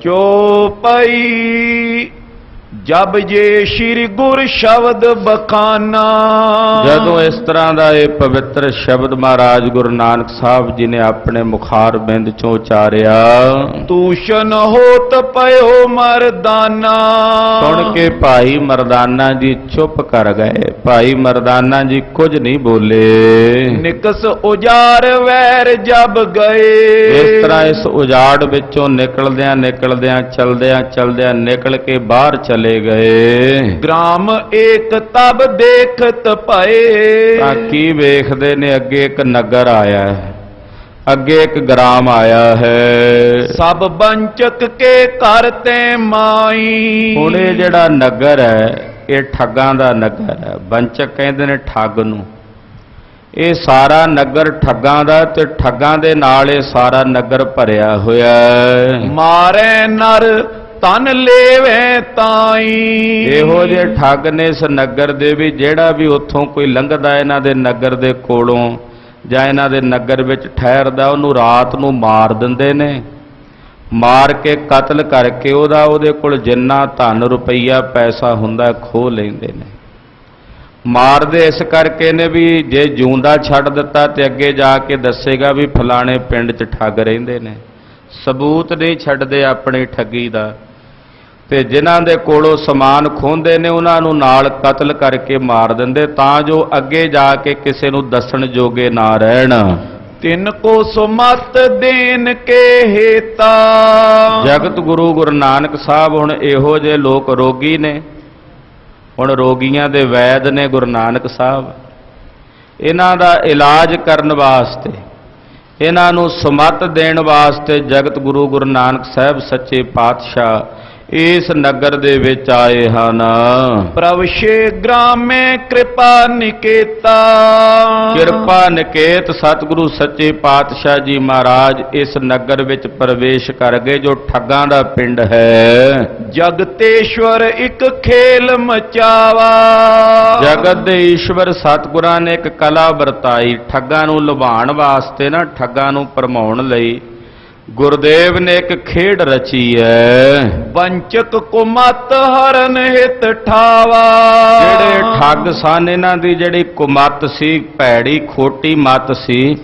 ਚੋਪਈ ਜਬ ਜੇ ਸ਼੍ਰੀ ਗੁਰ ਸ਼ਬਦ ਬਖਾਨਾ। ਜਦੋਂ ਇਸ ਤਰ੍ਹਾਂ ਦਾ ਇਹ ਪਵਿੱਤਰ ਸ਼ਬਦ ਮਹਾਰਾਜ ਗੁਰੂ ਨਾਨਕ ਸਾਹਿਬ ਜੀ ਨੇ ਆਪਣੇ ਮੁਖਾਰ ਬਿੰਦ ਚੋਂ ਉਚਾਰਿਆ, ਤੂਸ਼ਨ ਹੋਤ ਪਇਓ ਮਰਦਾਨਾ। ਸੁਣ ਕੇ ਭਾਈ ਮਰਦਾਨਾ ਜੀ ਚੁੱਪ ਕਰ ਗਏ। ਭਾਈ ਮਰਦਾਨਾ ਜੀ ਕੁਝ ਨਹੀਂ ਬੋਲੇ। ਨਿਕਸ ਉਜਾਰ ਵੈਰ ਜਬ ਗਏ। ਇਸ ਤਰ੍ਹਾਂ ਇਸ ਉਜਾੜ ਵਿੱਚੋਂ ਨਿਕਲਦਿਆਂ ਨਿਕਲਦਿਆਂ ਚਲਦਿਆਂ ਨਿਕਲ ਕੇ ਬਾਹਰ ਚਲੇ ਗਏ। ਗ੍ਰਾਮ ਏਕ ਤਬ ਦੇਖਤ ਭਏ। ਤਾਂ ਕੀ ਵੇਖਦੇ ਨੇ, ਅੱਗੇ ਇੱਕ ਨਗਰ ਆਇਆ ਹੈ, ਅੱਗੇ ਇੱਕ ਗ੍ਰਾਮ ਆਇਆ ਹੈ। ਸਭ ਬੰਚਕ ਕੇ ਘਰ ਤੇ ਮਾਈ। ਹੁਣ ਇਹ ਜਿਹੜਾ ਨਗਰ ਹੈ ਇਹ ਠੱਗਾਂ ਦਾ ਨਗਰ ਹੈ। ਬੰਚਕ ਕਹਿੰਦੇ ਨੇ ਠੱਗ ਨੂੰ। ਇਹ ਸਾਰਾ ਨਗਰ ਠੱਗਾਂ ਦਾ, ਤੇ ਠੱਗਾਂ ਦੇ ਨਾਲ ਇਹ ਸਾਰਾ ਨਗਰ ਭਰਿਆ ਹੋਇਆ ਹੈ। ਮਾਰੇ ਨਰ ਤਨ ਲੇਵੇ ਤਾਈ। ਇਹੋ ਜਿਹੇ ਠੱਗ ਨੇ ਇਸ ਨਗਰ ਦੇ ਵੀ, ਜਿਹੜਾ ਵੀ ਉੱਥੋਂ ਕੋਈ ਲੰਘਦਾ ਇਹਨਾਂ ਦੇ ਨਗਰ ਦੇ ਕੋਲੋਂ ਜਾਂ ਇਹਨਾਂ ਦੇ ਨਗਰ ਵਿੱਚ ਠਹਿਰਦਾ, ਉਹਨੂੰ ਰਾਤ ਨੂੰ ਮਾਰ ਦਿੰਦੇ ਨੇ। ਮਾਰ ਕੇ ਕਤਲ ਕਰਕੇ ਉਹਦੇ ਕੋਲ ਜਿੰਨਾ ਧਨ ਰੁਪਈਆ ਪੈਸਾ ਹੁੰਦਾ ਖੋਹ ਲੈਂਦੇ ਨੇ। ਮਾਰਦੇ ਇਸ ਕਰਕੇ ਨੇ ਵੀ ਜੇ ਜਿਉਂਦਾ ਛੱਡ ਦਿੱਤਾ ਤੇ ਅੱਗੇ ਜਾ ਕੇ ਦੱਸੇਗਾ ਵੀ ਫਲਾਣੇ ਪਿੰਡ 'ਚ ਠੱਗ ਰਹਿੰਦੇ ਨੇ। ਸਬੂਤ ਨਹੀਂ ਛੱਡਦੇ ਆਪਣੀ ਠੱਗੀ ਦਾ, ਤੇ ਜਿਨ੍ਹਾਂ ਦੇ ਕੋਲੋਂ ਸਮਾਨ ਖੋਹਦੇ ਨੇ ਉਹਨਾਂ ਨੂੰ ਨਾਲ ਕਤਲ ਕਰਕੇ ਮਾਰ ਦਿੰਦੇ, ਤਾਂ ਜੋ ਅੱਗੇ ਜਾ ਕੇ ਕਿਸੇ ਨੂੰ ਦੱਸਣ ਜੋਗੇ ਨਾ ਰਹਿਣ। ਤਿੰਨ ਕੋ ਸੁਮਤ ਦੇਨ ਕੇ ਹੇਤਾ। ਜਗਤ ਗੁਰੂ ਨਾਨਕ ਸਾਹਿਬ ਹੁਣ ਇਹੋ ਜਿਹੇ ਲੋਕ ਰੋਗੀ ਨੇ, ਹੁਣ ਰੋਗੀਆਂ ਦੇ ਵੈਦ ਨੇ ਗੁਰੂ ਨਾਨਕ ਸਾਹਿਬ। ਇਹਨਾਂ ਦਾ ਇਲਾਜ ਕਰਨ ਵਾਸਤੇ, ਇਹਨਾਂ ਨੂੰ ਸੁਮਤ ਦੇਣ ਵਾਸਤੇ ਜਗਤ ਗੁਰੂ ਨਾਨਕ ਸਾਹਿਬ ਸੱਚੇ ਪਾਤਸ਼ਾਹ ਇਸ ਨਗਰ ਦੇ ਵਿੱਚ ਆਏ ਹਨ। ਪ੍ਰਵਸ਼ੇ ਗ੍ਰਾਮੇ ਕਿਰਪਾ ਨਿਕੇਤਾ। ਕਿਰਪਾ ਨਿਕੇਤ ਸਤਿਗੁਰੂ ਸੱਚੇ ਪਾਤਸ਼ਾਹ ਜੀ ਮਹਾਰਾਜ ਇਸ ਨਗਰ ਵਿੱਚ ਪ੍ਰਵੇਸ਼ ਕਰ ਗਏ, ਜੋ ਠੱਗਾਂ ਦਾ ਪਿੰਡ ਹੈ। ਜਗਤੇਸ਼ਵਰ ਇੱਕ ਖੇਲ ਮਚਾਵਾ। ਜਗਤ ਦੇ ਈਸ਼ਵਰ ਸਤਿਗੁਰਾਂ ਨੇ ਇੱਕ ਕਲਾ ਵਰਤਾਈ ਠੱਗਾਂ ਨੂੰ ਲੁਭਾਉਣ ਵਾਸਤੇ ਨਾ, ਠੱਗਾਂ ਨੂੰ ਭਰਮਾਉਣ ਲਈ ਗੁਰਦੇਵ ਨੇ ਇੱਕ ਖੇਡ ਰਚੀ ਹੈ। ਬੰਚਕ ਕੁਮਤ ਹਰਨ ਹਿਤ ਠਾਵਾ। ਜਿਹੜੇ ਠੱਗ ਸਨ, ਇਹਨਾਂ ਦੀ ਜਿਹੜੀ ਕੁਮਤ ਸੀ, ਭੈੜੀ ਖੋਟੀ ਮਤ ਸੀ,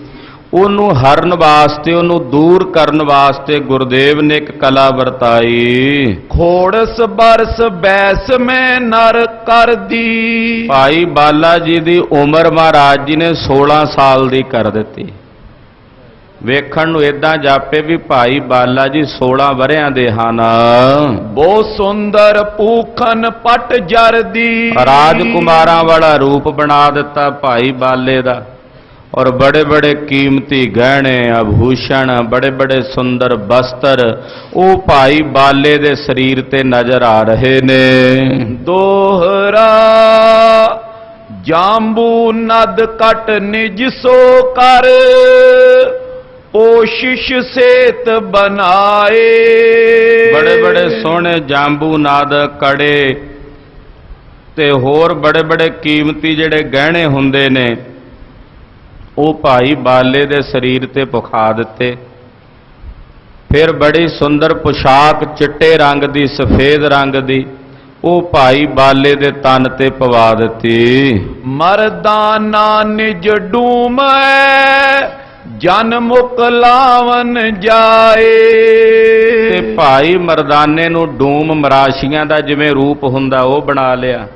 ਉਹਨੂੰ ਹਰਨ ਵਾਸਤੇ, ਉਹਨੂੰ ਦੂਰ ਕਰਨ ਵਾਸਤੇ ਗੁਰਦੇਵ ਨੇ ਇੱਕ ਕਲਾ ਵਰਤਾਈ। ਖੋੜਸ ਬਰਸ ਬੈਸ ਮੈਂ ਨਰ ਕਰਦੀ। ਭਾਈ ਬਾਲਾ ਜੀ ਦੀ ਉਮਰ ਮਹਾਰਾਜ ਜੀ ਨੇ 16 ਸਾਲ ਦੀ ਕਰ ਦਿੱਤੀ। ਵੇਖਣ ਨੂੰ ਇਦਾਂ ਜਾਪੇ ਵੀ ਭਾਈ ਬਾਲਾ ਜੀ 16 ਵਰਿਆਂ ਦੇ ਹਨ। ਬਹੁਤ ਸੁੰਦਰ ਪੂਖਨ ਪਟ ਜਰਦੀ। ਰਾਜਕੁਮਾਰਾਂ ਵਾਲਾ ਰੂਪ ਬਣਾ ਦਿੱਤਾ ਭਾਈ ਬਾਲੇ ਦਾ, ਔਰ ਬੜੇ ਬੜੇ ਕੀਮਤੀ ਗਹਿਣੇ ਆਭੂਸ਼ਣ, ਬੜੇ ਬੜੇ ਸੁੰਦਰ ਬਸਤਰ ਉਹ ਭਾਈ ਬਾਲੇ ਦੇ ਸਰੀਰ ਤੇ ਨਜ਼ਰ ਆ ਰਹੇ ਨੇ। ਦੋਹਰਾ ਜਾਂਬੂ ਨਦ ਕਟ ਨਿਜ ਸੋ ਕਰ। ਕੋਸ਼ਿਸ਼ ਸੇਤ ਬਨਾਏ। ਬੜੇ ਬੜੇ ਸੋਹਣੇ ਜਾਂਬੂ ਨਾਦ ਕੜੇ ਤੇ ਹੋਰ ਬੜੇ ਬੜੇ ਕੀਮਤੀ ਜਿਹੜੇ ਗਹਿਣੇ ਹੁੰਦੇ ਨੇ ਉਹ ਭਾਈ ਬਾਲੇ ਦੇ ਸਰੀਰ ਤੇ ਪੁਖਾ ਦਿੱਤੇ। ਫਿਰ ਬੜੀ ਸੁੰਦਰ ਪੁਸ਼ਾਕ ਚਿੱਟੇ ਰੰਗ ਦੀ, ਸਫੇਦ ਰੰਗ ਦੀ, ਉਹ ਭਾਈ ਬਾਲੇ ਦੇ ਤਨ ਤੇ ਪਵਾ ਦਿੱਤੀ। ਮਰਦਾਨਾ ਨਿਜ ਡੂਮੈ ਜਨ ਮੁਕ ਲਾਵਨ ਜਾਏ। ਤੇ ਭਾਈ ਮਰਦਾਨੇ ਨੂੰ ਡੂਮ ਮਰਾਸ਼ੀਆਂ ਦਾ ਜਿਵੇਂ ਰੂਪ ਹੁੰਦਾ ਉਹ ਬਣਾ ਲਿਆ,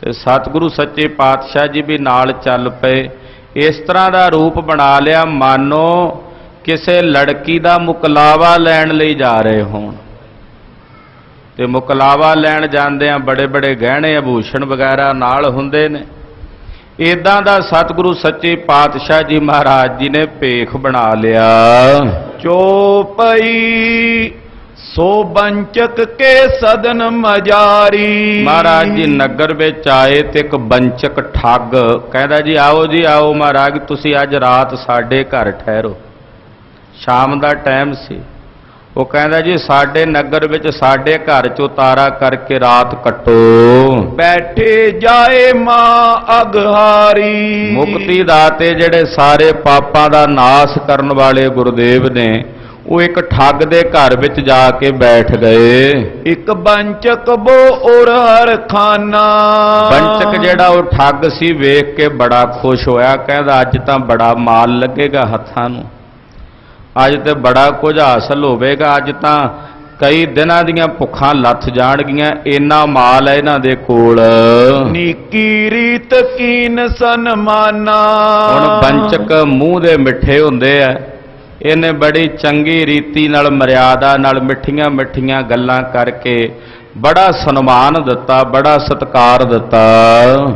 ਤੇ ਸਤਿਗੁਰੂ ਸੱਚੇ ਪਾਤਸ਼ਾਹ ਜੀ ਵੀ ਨਾਲ ਚੱਲ ਪਏ। ਇਸ ਤਰ੍ਹਾਂ ਦਾ ਰੂਪ ਬਣਾ ਲਿਆ ਮਾਨੋ ਕਿਸੇ ਲੜਕੀ ਦਾ ਮੁਕਲਾਵਾ ਲੈਣ ਲਈ ਜਾ ਰਹੇ ਹੋਣ। ਤੇ ਮੁਕਲਾਵਾ ਲੈਣ ਜਾਂਦਿਆਂ ਬੜੇ ਬੜੇ ਗਹਿਣੇ ਆਭੂਸ਼ਣ ਵਗੈਰਾ ਨਾਲ ਹੁੰਦੇ ਨੇ। ਇਦਾਂ ਦਾ ਸਤਿਗੁਰੂ ਸੱਚੇ ਪਾਤਸ਼ਾਹ ਜੀ ਮਹਾਰਾਜ ਜੀ ਨੇ ਭੇਖ ਬਣਾ ਲਿਆ। ਚੋਪਈ ਸੋ ਬੰਚਕ ਕੇ ਸਦਨ ਮਜਾਰੀ। ਮਹਾਰਾਜ ਜੀ ਨਗਰ ਵਿੱਚ ਆਏ ਤੇ ਇੱਕ ਬੰਚਕ ਠੱਗ ਕਹਿੰਦਾ, ਜੀ ਆਓ ਜੀ ਆਓ ਮਹਾਰਾਜ, ਤੁਸੀਂ ਅੱਜ ਰਾਤ ਸਾਡੇ ਘਰ ਠਹਿਰੋ। ਸ਼ਾਮ ਦਾ ਟਾਈਮ ਸੀ। ਉਹ ਕਹਿੰਦਾ, ਜੀ ਸਾਡੇ ਨਗਰ ਵਿੱਚ ਸਾਡੇ ਘਰ 'ਚ ਉਤਾਰਾ ਕਰਕੇ ਰਾਤ ਕੱਟੋ। ਬੈਠੇ ਜਾਏ ਮਾਂ ਅਗਹਾਰੀ। ਮੁਕਤੀ ਦਾਤੇ ਜਿਹੜੇ ਸਾਰੇ ਪਾਪਾਂ ਦਾ ਨਾਸ ਕਰਨ ਵਾਲੇ ਗੁਰਦੇਵ ਨੇ, ਉਹ ਇੱਕ ਠੱਗ ਦੇ ਘਰ ਵਿੱਚ ਜਾ ਕੇ ਬੈਠ ਗਏ। ਇੱਕ ਬੰਚਕ ਬੋ ਔਰ ਹਰ ਖਾਨਾ। ਬੰਚਕ ਜਿਹੜਾ ਉਹ ਠੱਗ ਸੀ ਵੇਖ ਕੇ ਬੜਾ ਖੁਸ਼ ਹੋਇਆ, ਕਹਿੰਦਾ ਅੱਜ ਤਾਂ ਬੜਾ ਮਾਲ ਲੱਗੇਗਾ ਹੱਥਾਂ ਨੂੰ, ਅੱਜ ਤੇ ਬੜਾ ਕੁਝ ਹਾਸਲ ਹੋਵੇਗਾ, ਅੱਜ ਤਾਂ ਕਈ ਦਿਨਾਂ ਦੀਆਂ ਭੁੱਖਾਂ ਲੱਥ ਜਾਣਗੀਆਂ, ਇੰਨਾ ਮਾਲ ਹੈ ਇਹਨਾਂ ਦੇ ਕੋਲ। ਨੀਕੀ ਰੀਤ ਕੀਨ ਸਨਮਾਨਾ। ਹੁਣ ਬੰਚਕ ਮੂੰਹ ਦੇ ਮਿੱਠੇ ਹੁੰਦੇ ਆ, ਇਹਨੇ ਬੜੀ ਚੰਗੀ ਰੀਤੀ ਨਾਲ ਮਰਿਆਦਾ ਨਾਲ ਮਿੱਠੀਆਂ ਮਿੱਠੀਆਂ ਗੱਲਾਂ ਕਰਕੇ ਬੜਾ ਸਨਮਾਨ ਦਿੱਤਾ, ਬੜਾ ਸਤਿਕਾਰ ਦਿੱਤਾ।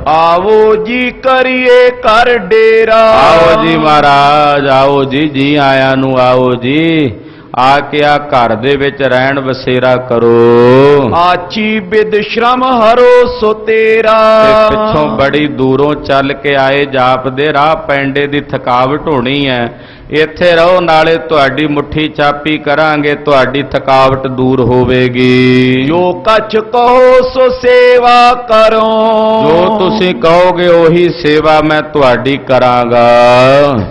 ਆਵੋ ਜੀ ਕਰੀਏ ਘਰ ਡੇਰਾ। ਆਓ ਜੀ ਮਹਾਰਾਜ, ਆਓ ਜੀ ਆਇਆਂ ਨੂੰ ਆਓ ਜੀ, ਆ ਕੇ ਆ ਘਰ ਦੇ ਵਿੱਚ ਰਹਿਣ ਬਸੇਰਾ ਕਰੋ। ਆਚੀ ਬਿਦ ਸ਼ਰਮ ਹਰੋ ਸੋ ਤੇਰਾ। ਤੇ ਪਿੱਛੋਂ ਬੜੀ ਦੂਰੋਂ ਚੱਲ ਕੇ ਆਏ, ਜਾਪਦੇ ਰਾਹ ਪੈਂਡੇ ਦੀ ਥਕਾਵਟ ਹੋਣੀ ਹੈ, ਇੱਥੇ ਰਹੋ, ਨਾਲੇ ਤੁਹਾਡੀ ਮੁੱਠੀ ਚਾਪੀ ਕਰਾਂਗੇ, ਤੁਹਾਡੀ ਥਕਾਵਟ ਦੂਰ ਹੋਵੇਗੀ। ਜੋ ਕਛ ਕਹੋ ਸੋ ਸੇਵਾ ਕਰੋ। ਜੋ ਤੁਸੀਂ ਕਹੋਗੇ ਉਹੀ ਸੇਵਾ ਮੈਂ ਤੁਹਾਡੀ ਕਰਾਂਗਾ।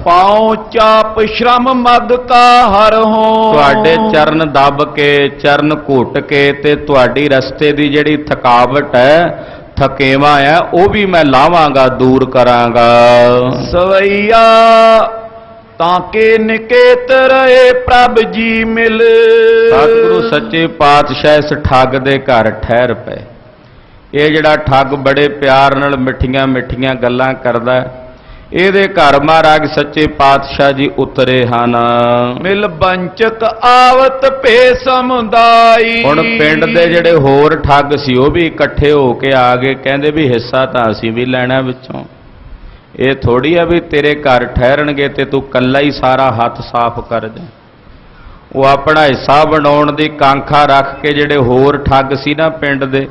ਪਾਉ ਚਾਪ ਸ਼ਰਮ ਮਗ ਕਾ ਹਰ ਹੋ। ਤੁਹਾਡੇ ਚਰਨ ਦੱਬ ਕੇ, ਚਰਨ ਘੁੱਟ ਕੇ ਤੇ ਤੁਹਾਡੀ ਰਸਤੇ ਦੀ ਜਿਹੜੀ ਥਕਾਵਟ ਹੈ, ਥਕੇਵਾ ਹੈ, ਉਹ ਵੀ ਮੈਂ ਲਾਵਾਂਗਾ, ਦੂਰ ਕਰਾਂਗਾ। ਸਵਈਆ ਤਾਂ ਕੇ ਨਿਕੇਤ ਰਹੇ ਪ੍ਰਭ ਜੀ ਮਿਲ। ਸਤਿਗੁਰੂ ਸੱਚੇ ਪਾਤਸ਼ਾਹ ਇਸ ਠੱਗ ਦੇ ਘਰ ਠਹਿਰ ਪਏ। ਇਹ ਜਿਹੜਾ ਠੱਗ ਬੜੇ ਪਿਆਰ ਨਾਲ ਮਿੱਠੀਆਂ ਮਿੱਠੀਆਂ ਗੱਲਾਂ ਕਰਦਾ, ਇਹਦੇ ਘਰ ਮਹਾਰਾਜ ਸੱਚੇ ਪਾਤਸ਼ਾਹ ਜੀ ਉਤਰੇ ਹਨ। ਮਿਲ ਬੰਚਕ ਆਵਤ ਭੇ ਸਮੁਦਾਈ। ਹੁਣ ਪਿੰਡ ਦੇ ਜਿਹੜੇ ਹੋਰ ਠੱਗ ਸੀ ਉਹ ਵੀ ਇਕੱਠੇ ਹੋ ਕੇ ਆ ਗਏ, ਕਹਿੰਦੇ ਵੀ ਹਿੱਸਾ ਤਾਂ ਅਸੀਂ ਵੀ ਲੈਣਾ ਵਿੱਚੋਂ, ਇਹ ਥੋੜੀ ਆ ਵੀ ਤੇਰੇ ਘਰ ਠਹਿਰਨਗੇ ਤੇ ਤੂੰ ਕੱਲਾ ਹੀ ਸਾਰਾ ਹੱਥ ਸਾਫ਼ ਕਰ ਦੇ। ਉਹ ਆਪਣਾ ਹਿੱਸਾ ਬਣਾਉਣ ਦੀ ਕਾਂਖਾ ਰੱਖ ਕੇ ਜਿਹੜੇ ਹੋਰ ਠੱਗ ਸੀ ਨਾ ਪਿੰਡ ਦੇ,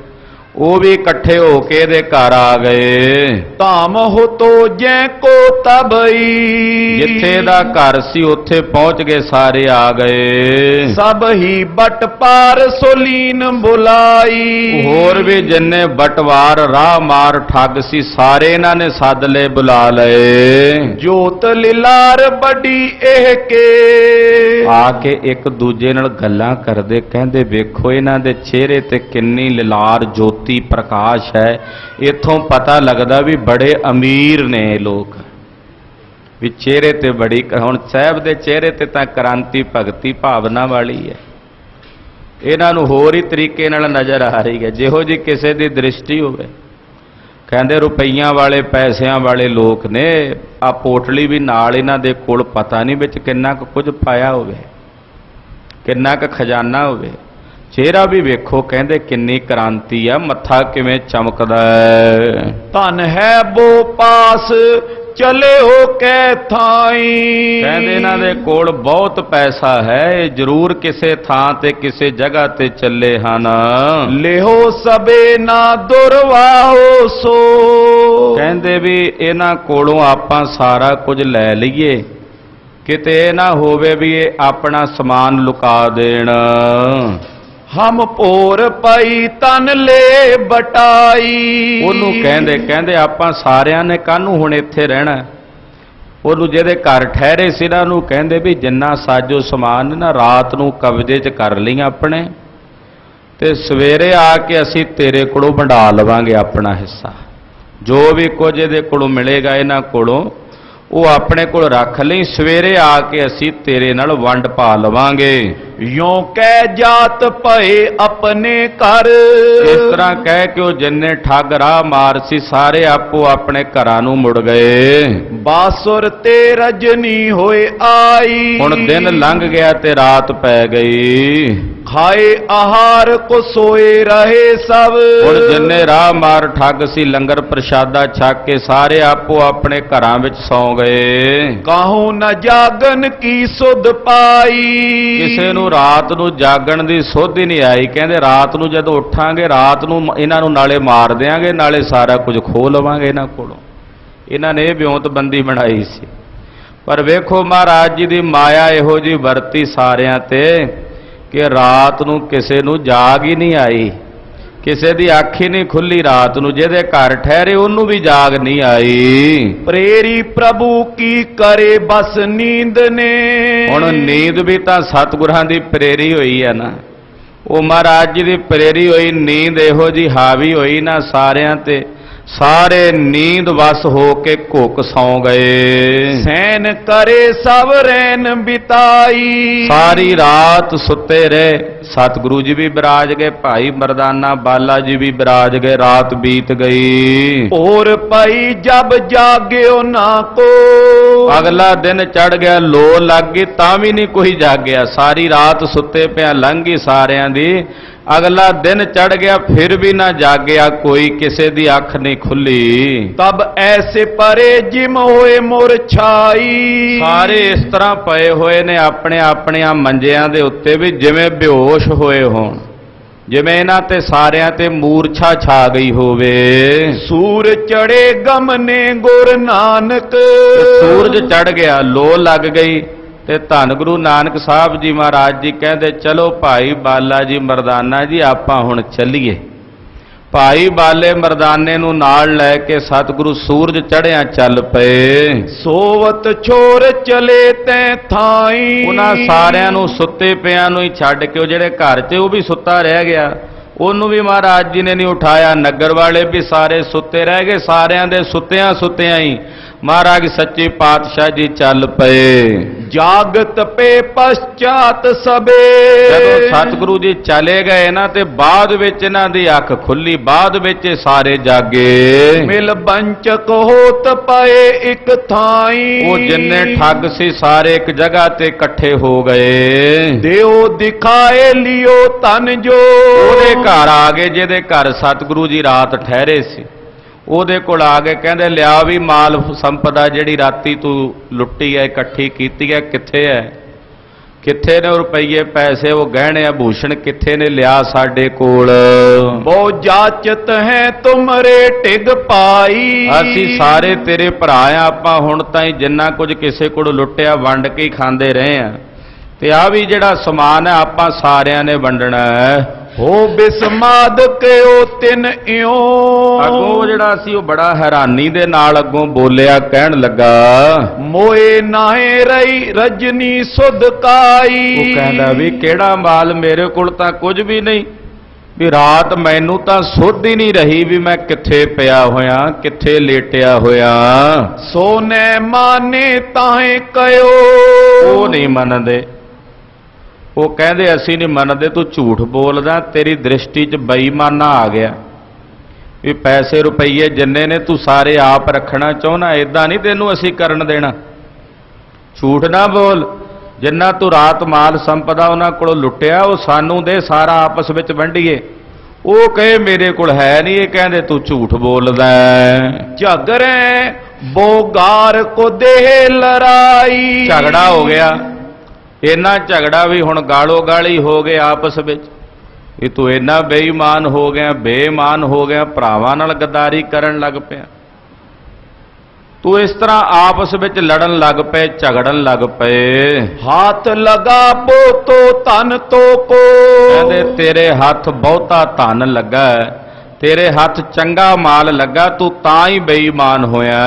ਉਹ ਵੀ ਇਕੱਠੇ ਹੋ ਕੇ ਇਹਦੇ ਘਰ ਆ ਗਏ। ਧਾਮ ਹੋ ਤੋ ਜੈ ਕੋ ਤਬਈ। ਜਿੱਥੇ ਦਾ ਘਰ ਸੀ ਉੱਥੇ ਪਹੁੰਚ ਗਏ, ਸਾਰੇ ਆ ਗਏ। ਸਭ ਹੀ ਬਟ ਪਾਰ ਸੋਲੀਨ ਬੁਲਾਈ। ਹੋਰ ਵੀ ਜਿੰਨੇ ਬਟਵਾਰ ਰਾਹ ਮਾਰ ਠੱਗ ਸੀ, ਸਾਰੇ ਇਹਨਾਂ ਨੇ ਸੱਦ ਲਏ, ਬੁਲਾ ਲਏ। ਜੋਤ ਲਿਲਾਰ ਬੜੀ ਇਹ ਕੇ। ਆ ਕੇ ਇੱਕ ਦੂਜੇ ਨਾਲ ਗੱਲਾਂ ਕਰਦੇ, ਕਹਿੰਦੇ ਵੇਖੋ ਇਹਨਾਂ ਦੇ ਚਿਹਰੇ ਤੇ ਕਿੰਨੀ ਲਿਲਾਰ ਜੋਤੀ ਪ੍ਰਕਾਸ਼ ਹੈ, ਇੱਥੋਂ ਪਤਾ ਲੱਗਦਾ ਵੀ ਬੜੇ ਅਮੀਰ ਨੇ ਇਹ ਲੋਕ, ਵੀ ਚਿਹਰੇ ਤੇ ਬੜੀ। ਹੁਣ ਸਾਹਿਬ ਦੇ ਚਿਹਰੇ ਤੇ ਤਾਂ ਕ੍ਰਾਂਤੀ ਭਗਤੀ ਭਾਵਨਾ ਵਾਲੀ ਹੈ, ਇਹਨਾਂ ਨੂੰ ਹੋਰ ਹੀ ਤਰੀਕੇ ਨਾਲ ਨਜ਼ਰ ਆ ਰਹੀ ਹੈ, ਜਿਹੋ ਜੀ ਕਿਸੇ ਦੀ ਦ੍ਰਿਸ਼ਟੀ ਹੋਵੇ। ਕਹਿੰਦੇ ਰੁਪਈਆਂ ਵਾਲੇ ਪੈਸਿਆਂ ਵਾਲੇ ਲੋਕ ਨੇ, ਆ ਪੋਟਲੀ ਵੀ ਨਾਲ ਇਹਨਾਂ ਦੇ ਕੋਲ, ਪਤਾ ਨਹੀਂ ਵਿੱਚ ਕਿੰਨਾ ਕੁ ਕੁਝ ਪਾਇਆ ਹੋਵੇ, ਕਿੰਨਾ ਕੁ ਖਜ਼ਾਨਾ ਹੋਵੇ। ਚਿਹਰਾ ਵੀ ਵੇਖੋ, ਕਹਿੰਦੇ ਕਿੰਨੀ ਕ੍ਰਾਂਤੀ ਆ, ਮੱਥਾ ਕਿਵੇਂ ਚਮਕਦਾ ਹੈ। ਧਨ ਹੈ ਬੋ ਪਾਸ ਚਲੇ ਹੋ ਕੈ ਥਾਈ। ਕਹਿੰਦੇ ਇਹਨਾਂ ਦੇ ਕੋਲ ਬਹੁਤ ਪੈਸਾ ਹੈ, ਇਹ ਜ਼ਰੂਰ ਕਿਸੇ ਥਾਂ ਤੇ ਕਿਸੇ ਜਗ੍ਹਾ ਤੇ ਚੱਲੇ ਹਨ। ਲਿਹੋ ਸਬੇ ਨਾ ਦੁਰਵਾਹੋ ਸੋ। ਕਹਿੰਦੇ ਵੀ ਇਹਨਾਂ ਕੋਲੋਂ ਆਪਾਂ ਸਾਰਾ ਕੁਝ ਲੈ ਲਈਏ, ਕਿਤੇ ਇਹ ਨਾ ਹੋਵੇ ਵੀ ਇਹ ਆਪਣਾ ਸਮਾਨ ਲੁਕਾ ਦੇਣ। ਹਮ ਭੋਰ ਪਈ ਤਨ ਲੈ ਬਟਾਈ। ਉਹਨੂੰ ਕਹਿੰਦੇ ਆਪਾਂ ਸਾਰਿਆਂ ਨੇ ਕਾਹਨੂੰ ਹੁਣ ਇੱਥੇ ਰਹਿਣਾ। ਉਹਨੂੰ ਜਿਹਦੇ ਘਰ ਠਹਿਰੇ ਸੀ ਨਾ, ਉਹਨੂੰ ਕਹਿੰਦੇ ਵੀ ਜਿੰਨਾ ਸਾਜੋ ਸਮਾਨ ਨਾ ਰਾਤ ਨੂੰ ਕਬਜ਼ੇ 'ਚ ਕਰ ਲਈ ਆਪਣੇ, ਤੇ ਸਵੇਰੇ ਆ ਕੇ ਅਸੀਂ ਤੇਰੇ ਕੋਲੋਂ ਵੰਡਾ ਲਵਾਂਗੇ ਆਪਣਾ ਹਿੱਸਾ, ਜੋ ਵੀ ਕੁਝ ਇਹਦੇ ਕੋਲੋਂ ਮਿਲੇਗਾ ਇਹਨਾਂ ਕੋਲੋਂ ਉਹ ਆਪਣੇ ਕੋਲ ਰੱਖ ਲਈ, ਸਵੇਰੇ ਆ ਕੇ ਅਸੀਂ ਤੇਰੇ ਨਾਲ ਵੰਡ ਪਾ ਲਵਾਂਗੇ। ਯੋਂ ਕਹਿ ਜਾਤ ਭਏ ਆਪਣੇ ਘਰ। ਇਸ ਤਰ੍ਹਾਂ ਕਹਿ ਕੇ ਉਹ ਜਿੰਨੇ ਠੱਗ ਰਾਹ ਮਾਰ ਸੀ, ਸਾਰੇ ਆਪੋ ਆਪਣੇ ਘਰਾਂ ਨੂੰ ਮੁੜ ਗਏ। ਬਾਸੁਰ ਤੇ ਰਜਨੀ ਹੋਏ ਆਈ। ਹੁਣ ਦਿਨ ਲੰਘ ਗਿਆ ਤੇ ਰਾਤ ਪੈ ਗਈ। ਖਾਏ ਆਹਾਰ ਕੋ ਸੋਏ ਰਹੇ ਸਭ। ਹੁਣ ਜਿੰਨੇ ਰਾਹ ਮਾਰ ਠੱਗ ਸੀ, ਲੰਗਰ ਪ੍ਰਸ਼ਾਦਾ ਛਕ ਕੇ ਸਾਰੇ ਆਪੋ ਆਪਣੇ ਘਰਾਂ ਵਿੱਚ ਸੌਂ ਗਏ। ਕਾਹੂ ਨ ਜਾਗਨ ਕੀ ਸੁਧ ਪਾਈ। ਕਿਸੇ ਨੂੰ ਰਾਤ ਨੂੰ ਜਾਗਣ ਦੀ ਸੁੱਧ ਹੀ ਨਹੀਂ ਆਈ। ਕਹਿੰਦੇ ਰਾਤ ਨੂੰ ਜਦੋਂ ਉੱਠਾਂਗੇ, ਰਾਤ ਨੂੰ ਇਹਨਾਂ ਨੂੰ ਨਾਲੇ ਮਾਰ ਦਿਆਂਗੇ, ਨਾਲੇ ਸਾਰਾ ਕੁਝ ਖੋਹ ਲਵਾਂਗੇ ਇਹਨਾਂ ਕੋਲੋਂ। ਇਹਨਾਂ ਨੇ ਇਹ ਵਿਉਂਤਬੰਦੀ ਬਣਾਈ ਸੀ। ਪਰ ਵੇਖੋ ਮਹਾਰਾਜ ਜੀ ਦੀ ਮਾਇਆ ਇਹੋ ਜਿਹੀ ਵਰਤੀ ਸਾਰਿਆਂ ਤੇ ਕਿ ਰਾਤ ਨੂੰ ਕਿਸੇ ਨੂੰ ਜਾਗ ਹੀ ਨਹੀਂ ਆਈ। ਕਿਸੇ ਦੀ ਅੱਖ ਹੀ ਨਹੀਂ ਖੁੱਲੀ ਰਾਤ ਨੂੰ, ਜਿਹਦੇ ਘਰ ਠਹਿਰੇ ਉਹਨੂੰ ਵੀ ਜਾਗ ਨਹੀਂ ਆਈ। ਪ੍ਰੇਰੀ ਪ੍ਰਭੂ ਕੀ ਕਰੇ ਬਸ ਨੀਂਦ ਨੇ। ਹੁਣ ਨੀਂਦ ਵੀ ਤਾਂ ਸਤਿਗੁਰਾਂ ਦੀ ਪ੍ਰੇਰੀ ਹੋਈ ਹੈ ਨਾ, ਉਹ ਮਹਾਰਾਜ ਜੀ ਦੀ ਪ੍ਰੇਰੀ ਹੋਈ ਨੀਂਦ ਇਹੋ ਜੀ ਹਾਵੀ ਹੋਈ ਨਾ ਸਾਰਿਆਂ ਤੇ, ਸਾਰੇ ਨੀਂਦ ਵਸ ਹੋ ਕੇ ਘੁੱਕ ਸੌਂ ਗਏ। ਸੈਨ ਕਰੇ ਸਭ ਰੈਨ ਬਿਤਾਈ। ਸਾਰੀ ਰਾਤ ਸੁੱਤੇ ਰਹੇ। ਸਤਿਗੁਰੂ ਜੀ ਵੀ ਬਿਰਾਜ ਗਏ, ਭਾਈ ਮਰਦਾਨਾ ਬਾਲਾ ਜੀ ਵੀ ਬਿਰਾਜ ਗਏ, ਰਾਤ ਬੀਤ ਗਈ। ਔਰ ਪਈ ਜਬ ਜਾਗਿਓ ਨਾ ਕੋ। ਅਗਲਾ ਦਿਨ ਚੜ ਗਿਆ, ਲੋ ਲੱਗ ਗਈ ਤਾਂ ਵੀ ਨਹੀਂ ਕੋਈ ਜਾਗਿਆ। ਸਾਰੀ ਰਾਤ ਸੁੱਤੇ ਪਿਆ ਲੰਘ ਗਈ ਸਾਰਿਆਂ ਦੀ, ਅਗਲਾ ਦਿਨ ਚੜ ਗਿਆ ਫਿਰ ਵੀ ਨਾ ਜਾਗਿਆ ਕੋਈ, ਕਿਸੇ ਦੀ ਅੱਖ ਨਹੀਂ ਖੁੱਲੀ। ਤਬ ਐਸੇ ਪਰੇ ਜਿਮ ਹੋਏ ਮੁਰ ਛਾਈ। ਸਾਰੇ ਇਸ ਤਰ੍ਹਾਂ ਪਏ ਹੋਏ ਨੇ ਆਪਣੇ ਆਪਣਿਆਂ ਮੰਜਿਆਂ ਦੇ ਉੱਤੇ ਵੀ ਜਿਵੇਂ ਬੇਹੋਸ਼ ਹੋਏ ਹੋਣ, ਜਿਵੇਂ ਇਹਨਾਂ ਤੇ ਸਾਰਿਆਂ ਤੇ ਮੂਰਛਾ ਛਾ ਗਈ ਹੋਵੇ। ਸੂਰ ਚੜੇ ਗਮਨੇ ਗੁਰ ਨਾਨਕ। ਸੂਰਜ ਚੜ ਗਿਆ, ਲੋ ਲੱਗ ਗਈ ਤੇ ਧੰਨ ਗੁਰੂ ਨਾਨਕ ਸਾਹਿਬ ਜੀ ਮਹਾਰਾਜ ਜੀ ਕਹਿੰਦੇ ਚਲੋ ਭਾਈ ਬਾਲਾ ਜੀ ਮਰਦਾਨਾ ਜੀ ਆਪਾਂ ਹੁਣ ਚੱਲੀਏ। ਭਾਈ ਬਾਲੇ ਮਰਦਾਨੇ ਨੂੰ ਨਾਲ ਲੈ ਕੇ ਸਤਿਗੁਰੂ ਸੂਰਜ ਚੜ੍ਹਿਆ ਚੱਲ ਪਏ। ਸੋਵਤ ਛੋਰ ਚਲੇ ਤੈ ਥਾਈ। ਉਹਨਾਂ ਸਾਰਿਆਂ ਨੂੰ ਸੁੱਤੇ ਪਿਆਂ ਨੂੰ ਹੀ ਛੱਡ ਕੇ, ਉਹ ਜਿਹੜੇ ਘਰ 'ਚ ਉਹ ਵੀ ਸੁੱਤਾ ਰਹਿ ਗਿਆ, ਉਹਨੂੰ ਵੀ ਮਹਾਰਾਜ ਜੀ ਨੇ ਨਹੀਂ ਉਠਾਇਆ। ਨਗਰ ਵਾਲੇ ਵੀ ਸਾਰੇ ਸੁੱਤੇ ਰਹਿ ਗਏ, ਸਾਰਿਆਂ ਦੇ ਸੁੱਤਿਆਂ ਸੁੱਤਿਆਂ ਹੀ ਮਹਾਰਾਜ ਸੱਚੇ ਪਾਤਸ਼ਾਹ ਜੀ ਚੱਲ ਪਏ। ਜਾਗਤ ਪੇ ਪਛਾਤ ਸਬੇ। ਜਦੋਂ ਸਤਿਗੁਰੂ ਜੀ ਚਲੇ ਗਏ ਨਾ ਤੇ ਬਾਅਦ ਵਿੱਚ ਇਹਨਾਂ ਦੀ ਅੱਖ ਖੁੱਲੀ, ਬਾਅਦ ਵਿੱਚ ਇਹ ਸਾਰੇ ਜਾਗੇ। ਮਿਲ ਬੰਚਕ ਹੋਤ ਪਏ ਇੱਕ ਥਾਈ। ਉਹ ਜਿੰਨੇ ਠੱਗ ਸੀ ਸਾਰੇ ਇੱਕ ਜਗ੍ਹਾ ਤੇ ਇਕੱਠੇ ਹੋ ਗਏ। ਦਿਓ ਦਿਖਾਏ ਲਿਓ ਤਨ ਜੋ। ਉਹਦੇ ਘਰ ਆ ਗਏ ਜਿਹਦੇ ਘਰ ਸਤਿਗੁਰੂ ਜੀ ਰਾਤ ਠਹਿਰੇ ਸੀ, ਉਹਦੇ ਕੋਲ ਆ ਕੇ ਕਹਿੰਦੇ ਲਿਆ ਵੀ ਮਾਲ ਸੰਪਦਾ ਜਿਹੜੀ ਰਾਤੀ ਤੂੰ ਲੁੱਟੀ ਹੈ ਇਕੱਠੀ ਕੀਤੀ ਹੈ ਕਿੱਥੇ ਹੈ, ਕਿੱਥੇ ਨੇ ਰੁਪਈਏ ਪੈਸੇ ਉਹ ਗਹਿਣੇ ਆਭੂਸ਼ਣ ਕਿੱਥੇ ਨੇ, ਲਿਆ ਸਾਡੇ ਕੋਲ। ਬਹੁ ਜਾਚਤ ਹੈ ਤੁਮਰੇ ਟਿਗ ਪਾਈ। ਅਸੀਂ ਸਾਰੇ ਤੇਰੇ ਭਰਾ ਆ, ਆਪਾਂ ਹੁਣ ਤਾਈਂ ਜਿੰਨਾ ਕੁਝ ਕਿਸੇ ਕੋਲ ਲੁੱਟਿਆ ਵੰਡ ਕੇ ਹੀ ਖਾਂਦੇ ਰਹੇ ਆ, ਤੇ ਆ ਵੀ ਜਿਹੜਾ ਸਮਾਨ ਹੈ ਆਪਾਂ ਸਾਰਿਆਂ ਨੇ ਵੰਡਣਾ ਹੈ। ਹੋ ਬਿਸਮਾਦ ਕਿਓ ਤਿਨ ਇਉ। ਅੱਗੋਂ ਜਿਹੜਾ ਸੀ ਉਹ ਬੜਾ ਹੈਰਾਨੀ ਦੇ ਨਾਲ ਅੱਗੋਂ ਬੋਲਿਆ, ਕਹਿਣ ਲੱਗਾ ਮੋਏ ਨਾਹੇ ਰਹੀ ਰਜਨੀ ਸੁਧ ਕਾਈ। ਉਹ ਕਹਿੰਦਾ ਵੀ ਕਿਹੜਾ ਮਾਲ, ਮੇਰੇ ਕੋਲ ਤਾਂ ਕੁਝ ਵੀ ਨਹੀਂ, ਵੀ ਰਾਤ ਮੈਨੂੰ ਤਾਂ ਸੁੱਧ ਹੀ ਨਹੀਂ ਰਹੀ ਵੀ ਮੈਂ ਕਿੱਥੇ ਪਿਆ ਹੋਇਆ, ਕਿੱਥੇ ਲੇਟਿਆ ਹੋਇਆ। ਸੋਨੇ ਮਾਨੇ ਤਾਹੇ ਕਇਓ। ਉਹ ਨਹੀਂ ਮੰਨਦੇ, ਉਹ ਕਹਿੰਦੇ ਅਸੀਂ ਨਹੀਂ ਮੰਨਦੇ, ਤੂੰ ਝੂਠ ਬੋਲਦਾ, ਤੇਰੀ ਦ੍ਰਿਸ਼ਟੀ 'ਚ ਬੇਈਮਾਨਾ ਆ ਗਿਆ ਵੀ ਪੈਸੇ ਰੁਪਈਏ ਜਿੰਨੇ ਨੇ ਤੂੰ ਸਾਰੇ ਆਪ ਰੱਖਣਾ ਚਾਹੁੰਦਾ, ਇਦਾਂ ਨਹੀਂ ਤੈਨੂੰ ਅਸੀਂ ਕਰਨ ਦੇਣਾ। ਝੂਠ ਨਾ ਬੋਲ, ਜਿੰਨਾ ਤੂੰ ਰਾਤ ਮਾਲ ਸੰਪਦਾ ਉਹਨਾਂ ਕੋਲੋਂ ਲੁੱਟਿਆ ਉਹ ਸਾਨੂੰ ਦੇ, ਸਾਰਾ ਆਪਸ ਵਿੱਚ ਵੰਡੀਏ। ਉਹ ਕਹੇ ਮੇਰੇ ਕੋਲ ਹੈ ਨਹੀਂ, ਇਹ ਕਹਿੰਦੇ ਤੂੰ ਝੂਠ ਬੋਲਦਾ। ਝਗਰੇ ਬੋਗਾਰ ਕੋ ਦੇਹ ਲੜਾਈ। ਝਗੜਾ ਹੋ ਗਿਆ, ਇੰਨਾ ਝਗੜਾ ਵੀ ਹੁਣ ਗਾਲੋ ਗਾਲੀ ਹੋ ਗਏ ਆਪਸ ਵਿੱਚ ਵੀ ਤੂੰ ਇੰਨਾ ਬੇਈਮਾਨ ਹੋ ਗਿਆ, ਬੇਈਮਾਨ ਹੋ ਗਿਆ, ਭਰਾਵਾਂ ਨਾਲ ਗੱਦਾਰੀ ਕਰਨ ਲੱਗ ਪਿਆ, ਤੂੰ ਇਸ ਤਰ੍ਹਾਂ ਆਪਸ ਵਿੱਚ ਲੜਨ ਲੱਗ ਪਏ, ਝਗੜਨ ਲੱਗ ਪਏ। ਹੱਥ ਲਗਾ ਬੋ ਤੋ ਧਨ ਤੋ ਕੋ। ਕਹਿੰਦੇ ਤੇਰੇ ਹੱਥ ਬਹੁਤਾ ਧਨ ਲੱਗਾ, ਤੇਰੇ ਹੱਥ ਚੰਗਾ ਮਾਲ ਲੱਗਾ, ਤੂੰ ਤਾਂ ਹੀ ਬੇਈਮਾਨ ਹੋਇਆ।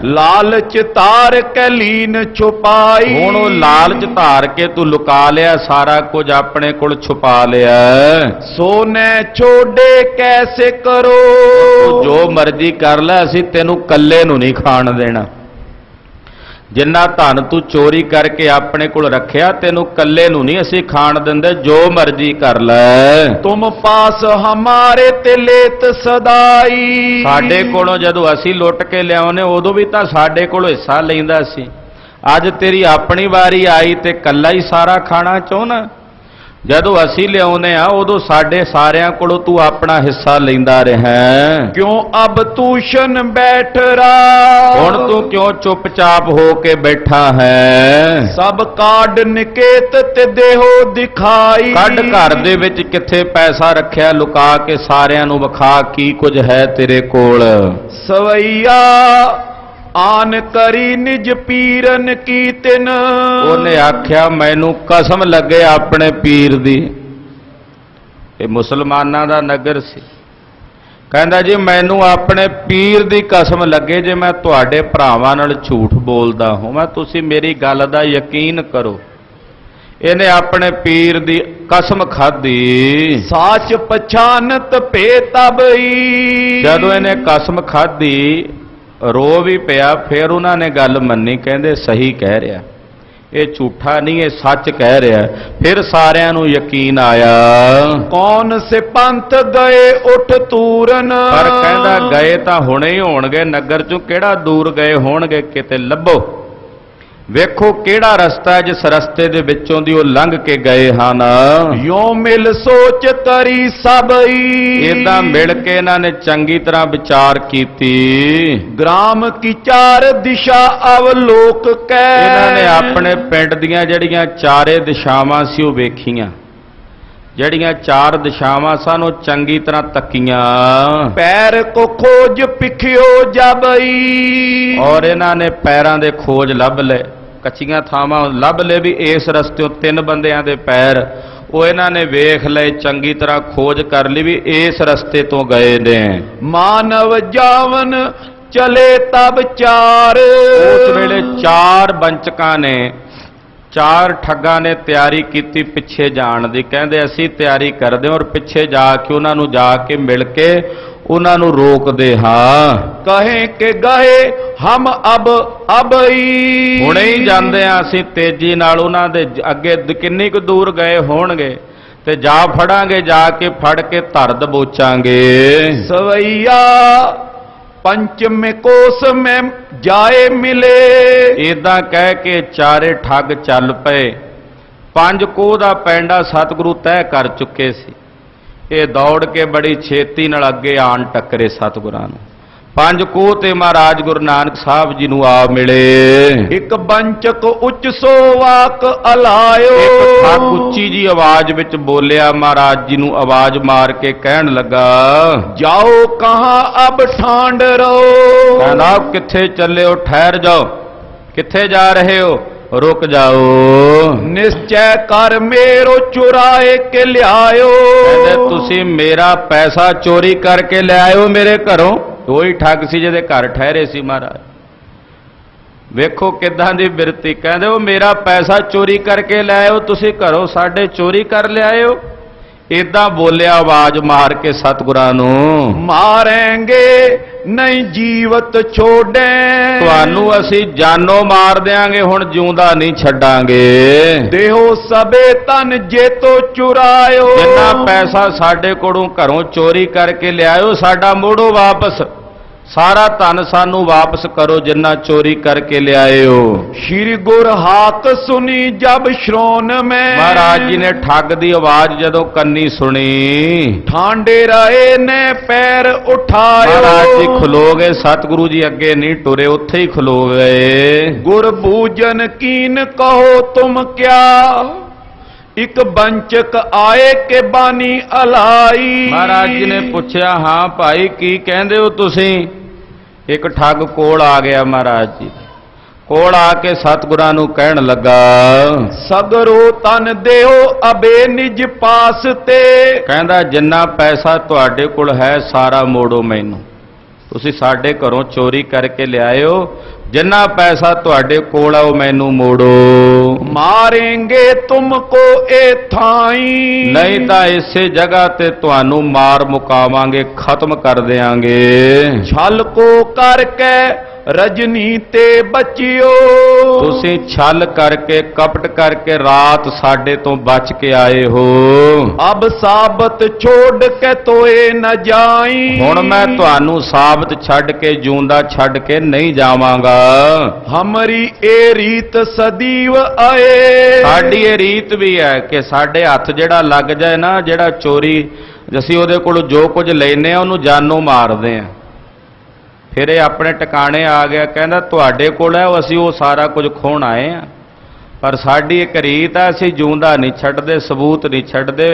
ਲਾਲਚ ਧਾਰ ਕੇ ਲੀਨ ਛੁਪਾਈ। ਹੁਣ ਉਹ ਲਾਲਚ ਧਾਰ ਕੇ ਤੂੰ ਲੁਕਾ ਲਿਆ, ਸਾਰਾ ਕੁਝ ਆਪਣੇ ਕੋਲ ਛੁਪਾ ਲਿਆ। ਸੋਨੇ ਛੋੜੇ ਕੈਸੇ ਕਰੋ। ਤੂੰ ਜੋ ਮਰਜ਼ੀ ਕਰ ਲੈ, ਅਸੀਂ ਤੈਨੂੰ ਕੱਲੇ ਨੂੰ ਨਹੀਂ ਖਾਣ ਦੇਣਾ। ਜਿੰਨਾ ਧਨ ਤੂੰ ਚੋਰੀ ਕਰਕੇ ਆਪਣੇ ਕੋਲ ਰੱਖਿਆ, ਤੈਨੂੰ ਕੱਲੇ ਨੂੰ ਨਹੀਂ ਅਸੀਂ ਖਾਣ ਦਿੰਦੇ, ਜੋ ਮਰਜ਼ੀ ਕਰ ਲੈ। ਤੁਮ ਪਾਸ ਹਮਾਰੇ ਤੇ ਲੇਤ ਸਦਾਈ। ਸਾਡੇ ਕੋਲੋਂ ਜਦੋਂ ਅਸੀਂ ਲੁੱਟ ਕੇ ਲਿਆਉਨੇ ਉਦੋਂ ਵੀ ਤਾਂ ਸਾਡੇ ਕੋਲੋਂ ਹਿੱਸਾ ਲੈਂਦਾ ਸੀ, ਅੱਜ ਤੇਰੀ ਆਪਣੀ ਵਾਰੀ ਆਈ ਤੇ ਕੱਲਾ ਹੀ ਸਾਰਾ ਖਾਣਾ ਚਾਹੁੰਦਾ। ਜਦੋਂ ਅਸੀਂ ਲਿਆਉਨੇ ਆ ਉਦੋਂ ਸਾਡੇ ਸਾਰਿਆਂ ਕੋਲੋਂ ਤੂੰ ਆਪਣਾ ਹਿੱਸਾ ਲੈਂਦਾ ਰਿਹਾ। ਕਿਉਂ ਅਬ ਤੂਸ਼ਨ ਬੈਠ ਰਾ। ਹੁਣ ਤੂੰ ਕਿਉਂ ਚੁੱਪਚਾਪ ਹੋ ਕੇ ਬੈਠਾ ਹੈ। ਸਭ ਕਾਢ ਨਿਕੇਤ ਤੇ ਦੇਹੋ ਦਿਖਾਈ। ਕੱਢ ਘਰ ਦੇ ਵਿੱਚ ਕਿੱਥੇ ਪੈਸਾ ਰੱਖਿਆ, ਲੁਕਾ ਕੇ ਸਾਰਿਆਂ ਨੂੰ ਵਿਖਾ ਕੀ ਕੁਝ ਹੈ ਤੇਰੇ ਕੋਲ। ਸਵਈਆ ਆਨ ਕਰੀ ਨਿਜ ਪੀਰਨ ਕੀ ਤਿਨ। ਉਹਨੇ ਆਖਿਆ ਮੈਨੂੰ ਕਸਮ ਲੱਗੇ ਆਪਣੇ ਪੀਰ ਦੀ। ਇਹ ਮੁਸਲਮਾਨਾਂ ਦਾ ਨਗਰ ਸੀ, ਕਹਿੰਦਾ ਜੀ ਮੈਨੂੰ ਆਪਣੇ ਪੀਰ ਦੀ ਕਸਮ ਲੱਗੇ ਜੇ ਮੈਂ ਤੁਹਾਡੇ ਭਰਾਵਾਂ ਨਾਲ ਝੂਠ ਬੋਲਦਾ ਹੋਵਾਂ, ਤੁਸੀਂ ਮੇਰੀ ਗੱਲ ਦਾ ਯਕੀਨ ਕਰੋ। ਇਹਨੇ ਆਪਣੇ ਪੀਰ ਦੀ ਕਸਮ ਖਾਧੀ। ਸਾਚ ਪਛਾਨਤ ਭੇ ਤਬਈ। ਜਦੋਂ ਇਹਨੇ ਕਸਮ ਖਾਧੀ ਰੋ ਵੀ ਪਿਆ, ਫਿਰ ਉਹਨਾਂ ਨੇ ਗੱਲ ਮੰਨੀ, ਕਹਿੰਦੇ ਸਹੀ ਕਹਿ ਰਿਹਾ, ਇਹ ਝੂਠਾ ਨਹੀਂ, ਇਹ ਸੱਚ ਕਹਿ ਰਿਹਾ। ਫਿਰ ਸਾਰਿਆਂ ਨੂੰ ਯਕੀਨ ਆਇਆ। ਕੌਣ ਸੇ ਪੰਥ ਗਏ ਉੱਠ ਤੂਰਨ। ਪਰ ਕਹਿੰਦਾ ਗਏ ਤਾਂ ਹੁਣੇ ਹੀ ਹੋਣਗੇ, ਨਗਰ ਚੋਂ ਕਿਹੜਾ ਦੂਰ ਗਏ ਹੋਣਗੇ, ਕਿਤੇ ਲੱਭੋ, ਵੇਖੋ ਕਿਹੜਾ ਰਸਤਾ ਜਿਸ ਰਸਤੇ ਦੇ ਵਿੱਚੋਂ ਦੀ ਉਹ ਲੰਘ ਕੇ ਗਏ ਹਨ। ਯੋ ਮਿਲ ਸੋਚ ਕਰੀ ਸਭਈ। ਇਦਾਂ ਮਿਲ ਕੇ ਇਹਨਾਂ ਨੇ ਚੰਗੀ ਤਰ੍ਹਾਂ ਵਿਚਾਰ ਕੀਤੀ। ਗ੍ਰਾਮ ਕੀ ਚਾਰ ਦਿਸ਼ਾ ਅਵਲੋਕ ਕੈ। ਇਹਨਾਂ ਨੇ ਆਪਣੇ ਪਿੰਡ ਦੀਆਂ ਜਿਹੜੀਆਂ ਚਾਰੇ ਦਿਸ਼ਾਵਾਂ ਸੀ ਉਹ ਵੇਖੀਆਂ, ਜਿਹੜੀਆਂ ਚਾਰ ਦਿਸ਼ਾਵਾਂ ਸਨ ਉਹ ਚੰਗੀ ਤਰ੍ਹਾਂ ਤੱਕੀਆਂ। ਪੈਰ ਕੋ ਖੋਜ ਪਿਖਿਓ ਜਬਈ। ਔਰ ਇਹਨਾਂ ਨੇ ਪੈਰਾਂ ਦੇ ਖੋਜ ਲੱਭ ਲਏ, ਕੱਚੀਆਂ ਥਾਵਾਂ ਲੱਭ ਲਏ ਵੀ ਇਸ ਰਸਤਿਓਂ ਤਿੰਨ ਬੰਦਿਆਂ ਦੇ ਪੈਰ ਉਹ ਇਹਨਾਂ ਨੇ ਵੇਖ ਲਏ, ਚੰਗੀ ਤਰ੍ਹਾਂ ਖੋਜ ਕਰ ਲਈ ਵੀ ਇਸ ਰਸਤੇ ਤੋਂ ਗਏ ਨੇ। ਮਾਨਵ ਜਾਵਨ ਚਲੇ ਤਬ ਚਾਰ। ਉਸ ਵੇਲੇ ਚਾਰ ਬੰਚਕਾਂ ਨੇ, ਚਾਰ ਠੱਗਾਂ ਨੇ ਤਿਆਰੀ ਕੀਤੀ ਪਿੱਛੇ ਜਾਣ ਦੀ। ਕਹਿੰਦੇ ਅਸੀਂ ਤਿਆਰੀ ਕਰਦੇ ਹਾਂ ਔਰ ਪਿੱਛੇ ਜਾ ਕੇ ਉਹਨਾਂ ਨੂੰ ਜਾ ਕੇ ਮਿਲ ਕੇ ਉਹਨਾਂ ਨੂੰ ਰੋਕਦੇ ਹਾਂ। ਕਹੇ ਕਿ ਗਏ ਹਮ ਅਬਈ। ਹੁਣੇ ਹੀ ਜਾਂਦੇ ਆ ਅਸੀਂ ਤੇਜ਼ੀ ਨਾਲ, ਉਹਨਾਂ ਦੇ ਅੱਗੇ ਕਿੰਨੀ ਕੁ ਦੂਰ ਗਏ ਹੋਣਗੇ ਤੇ ਜਾ ਫੜਾਂਗੇ, ਜਾ ਕੇ ਫੜ ਕੇ ਧਰ ਦਬੋਚਾਂਗੇ। ਸਵਈਆ ਪੰਚਮੇ ਕੋਸ ਮੈਂ ਜਾਏ ਮਿਲੇ। ਇਦਾਂ ਕਹਿ ਕੇ ਚਾਰੇ ਠੱਗ ਚੱਲ ਪਏ। 5 ਕੋਹ ਦਾ ਪੈਂਡਾ ਸਤਿਗੁਰੂ ਤੈਅ ਕਰ ਚੁੱਕੇ ਸੀ। ਇਹ ਦੌੜ ਕੇ ਬੜੀ ਛੇਤੀ ਨਾਲ ਅੱਗੇ ਆਣ ਟੱਕਰੇ ਸਤਿਗੁਰਾਂ ਨੂੰ। 5 ਕੋਹ ਤੇ ਮਹਾਰਾਜ ਗੁਰੂ ਨਾਨਕ ਸਾਹਿਬ ਜੀ ਨੂੰ ਆ ਮਿਲੇ। ਇੱਕ ਬੰਚਕ ਉੱਚ ਸੋ ਵਾਕ ਅਲਾਇਓ। ਇੱਕ ਠੱਗ ਉੱਚੀ ਜੀ ਆਵਾਜ਼ ਵਿੱਚ ਬੋਲਿਆ, ਮਹਾਰਾਜ ਜੀ ਨੂੰ ਆਵਾਜ਼ ਮਾਰ ਕੇ ਕਹਿਣ ਲੱਗਾ, ਜਾਓ ਕਹਾਂ ਅਬ ਠਾਂਡ ਰਹੋ। ਕਹਿੰਦਾ ਕਿੱਥੇ ਚੱਲੇ ਹੋ, ਠਹਿਰ ਜਾਓ, ਕਿੱਥੇ ਜਾ ਰਹੇ ਹੋ, ਰੁਕ ਜਾਓ। ਨਿਸ਼ਚੈ ਕਰ ਮੇਰੋ ਚੁਰਾਏ ਕੇ ਲਿਆਇਓ। ਕਹਿੰਦੇ ਤੁਸੀਂ ਮੇਰਾ ਪੈਸਾ ਚੋਰੀ ਕਰਕੇ ਲੈ ਆਇਓ ਮੇਰੇ ਘਰੋਂ। ਉਹੀ ਠੱਗ ਸੀ ਜਿਹਦੇ ਘਰ ਠਹਿਰੇ ਸੀ ਮਹਾਰਾਜ। ਵੇਖੋ ਕਿੱਦਾਂ ਦੀ ਬਿਰਤੀ। ਕਹਿੰਦੇ ਉਹ ਮੇਰਾ ਪੈਸਾ ਚੋਰੀ ਕਰਕੇ ਲੈ ਆਇਓ, ਤੁਸੀਂ ਘਰੋਂ ਸਾਡੇ ਚੋਰੀ ਕਰ ਲਿਆਇਓ। ਇਦਾਂ ਬੋਲਿਆ ਆਵਾਜ਼ ਮਾਰ ਕੇ ਸਤਿਗੁਰਾਂ ਨੂੰ, ਮਾਰਾਂਗੇ ਨਹੀਂ ਜੀਵਤ ਛੋੜੇ। ਤੁਹਾਨੂੰ ਅਸੀਂ ਜਾਨੋਂ ਮਾਰ ਦਿਆਂਗੇ, ਹੁਣ ਜਿਉਂਦਾ ਨਹੀਂ ਛੱਡਾਂਗੇ। ਦੇਹੋ ਸਬੇ ਤਨ ਜੇਤੋ ਚੁਰਾਇਓ। ਜਿੰਨਾ ਪੈਸਾ ਸਾਡੇ ਕੋਲੋਂ ਘਰੋਂ ਚੋਰੀ ਕਰਕੇ ਲਿਆਇਓ ਸਾਡਾ ਮੋੜੋ ਵਾਪਸ। ਸਾਰਾ ਧਨ ਸਾਨੂੰ ਵਾਪਸ ਕਰੋ ਜਿੰਨਾ ਚੋਰੀ ਕਰਕੇ ਲਿਆਇਓ। ਸ਼੍ਰੀ ਗੁਰ ਹਾਕ ਸੁਣੀ ਜਬ ਸ਼੍ਰੋਨ ਮੈਂ। ਮਹਾਰਾਜ ਜੀ ਨੇ ਠੱਗ ਦੀ ਆਵਾਜ਼ ਜਦੋਂ ਕੰਨੀ ਸੁਣੀ, ਠਾਂਡੇ ਰਹੇ ਨੇ ਪੈਰ ਉਠਾਇਓ। ਮਹਾਰਾਜ ਜੀ ਖਲੋ ਗਏ, ਸਤਿਗੁਰੂ ਜੀ ਅੱਗੇ ਨਹੀਂ ਟੁਰੇ, ਉੱਥੇ ਹੀ ਖਲੋ ਗਏ। ਗੁਰ ਬੂਜਨ ਕੀਨ ਕਹੋ ਤੁਮ ਕਿਆ। ਇੱਕ ਬੰਚਕ ਆਏ ਕੇ ਬਾਨੀ ਅਲਾਈ। ਮਹਾਰਾਜ ਜੀ ਨੇ ਪੁੱਛਿਆ, ਹਾਂ ਭਾਈ ਕੀ ਕਹਿੰਦੇ ਹੋ ਤੁਸੀਂ? ਇੱਕ ਠੱਗ ਕੋਲ ਆ ਗਿਆ ਮਹਾਰਾਜ ਜੀ ਕੋਲ, ਆ ਕੇ ਸਤਿਗੁਰਾਂ ਨੂੰ ਕਹਿਣ ਲੱਗਾ, ਸਗਰੋ ਤਨ ਦੇਓ ਅਬੇ ਨਿਜ ਪਾਸ ਤੇ। ਕਹਿੰਦਾ ਜਿੰਨਾ ਪੈਸਾ ਤੁਹਾਡੇ ਕੋਲ ਹੈ ਸਾਰਾ ਮੋੜੋ ਮੈਨੂੰ। ਤੁਸੀਂ ਸਾਡੇ ਘਰੋਂ ਚੋਰੀ ਕਰਕੇ ਲਿਆਇਓ, ਜਿੰਨਾ ਪੈਸਾ ਤੁਹਾਡੇ ਕੋਲ ਆ ਉਹ ਮੈਨੂੰ ਮੋੜੋ। ਮਾਰੇਂਗੇ ਤੁਮ ਕੋ ਇਹ ਥਾਈ। ਨਹੀਂ ਤਾਂ ਇਸੇ ਜਗ੍ਹਾ ਤੇ ਤੁਹਾਨੂੰ ਮਾਰ ਮੁਕਾਵਾਂਗੇ, ਖਤਮ ਕਰ ਦੇਾਂਗੇ। ਛਲ ਕੋ ਕਰਕੇ ਰਜਨੀ ਤੇ ਬਚਿਓ। ਤੁਸੀਂ ਛਲ ਕਰਕੇ ਕਪਟ ਕਰਕੇ ਰਾਤ ਸਾਡੇ ਤੋਂ ਬਚ ਕੇ ਆਏ ਹੋ। ਅਬ ਸਾਬਤ ਛੋੜ ਕੇ ਤੋਏ ਨ ਜਾਈ। ਹੁਣ ਮੈਂ ਤੁਹਾਨੂੰ ਸਾਬਤ ਛੱਡ ਕੇ ਜਿਉਂਦਾ ਛੱਡ ਕੇ ਨਹੀਂ ਜਾਵਾਂਗਾ। ਹਮਰੀ ਇਹ ਰੀਤ ਸਦੀਵ ਆਏ। ਸਾਡੀ ਇਹ ਰੀਤ ਵੀ ਹੈ ਕਿ ਸਾਡੇ ਹੱਥ ਜਿਹੜਾ ਲੱਗ ਜਾਏ ਨਾ, ਜਿਹੜਾ ਚੋਰੀ ਅਸੀਂ ਉਹਦੇ ਕੋਲੋਂ ਜੋ ਕੁਝ ਲੈਨੇ ਆ ਉਹਨੂੰ ਜਾਨੋਂ ਮਾਰਦੇ ਆ। ਫਿਰ ਇਹ ਆਪਣੇ ਟਿਕਾਣੇ ਆ ਗਿਆ, ਕਹਿੰਦਾ ਤੁਹਾਡੇ ਕੋਲ ਹੈ ਉਹ, ਅਸੀਂ ਉਹ ਸਾਰਾ ਕੁਝ ਖੋਹਣ ਆਏ ਆ, ਪਰ ਸਾਡੀ ਇੱਕ ਰੀਤ ਆ, ਅਸੀਂ ਜਿਉਂਦਾ ਨਹੀਂ ਛੱਡਦੇ, ਸਬੂਤ ਨਹੀਂ ਛੱਡਦੇ।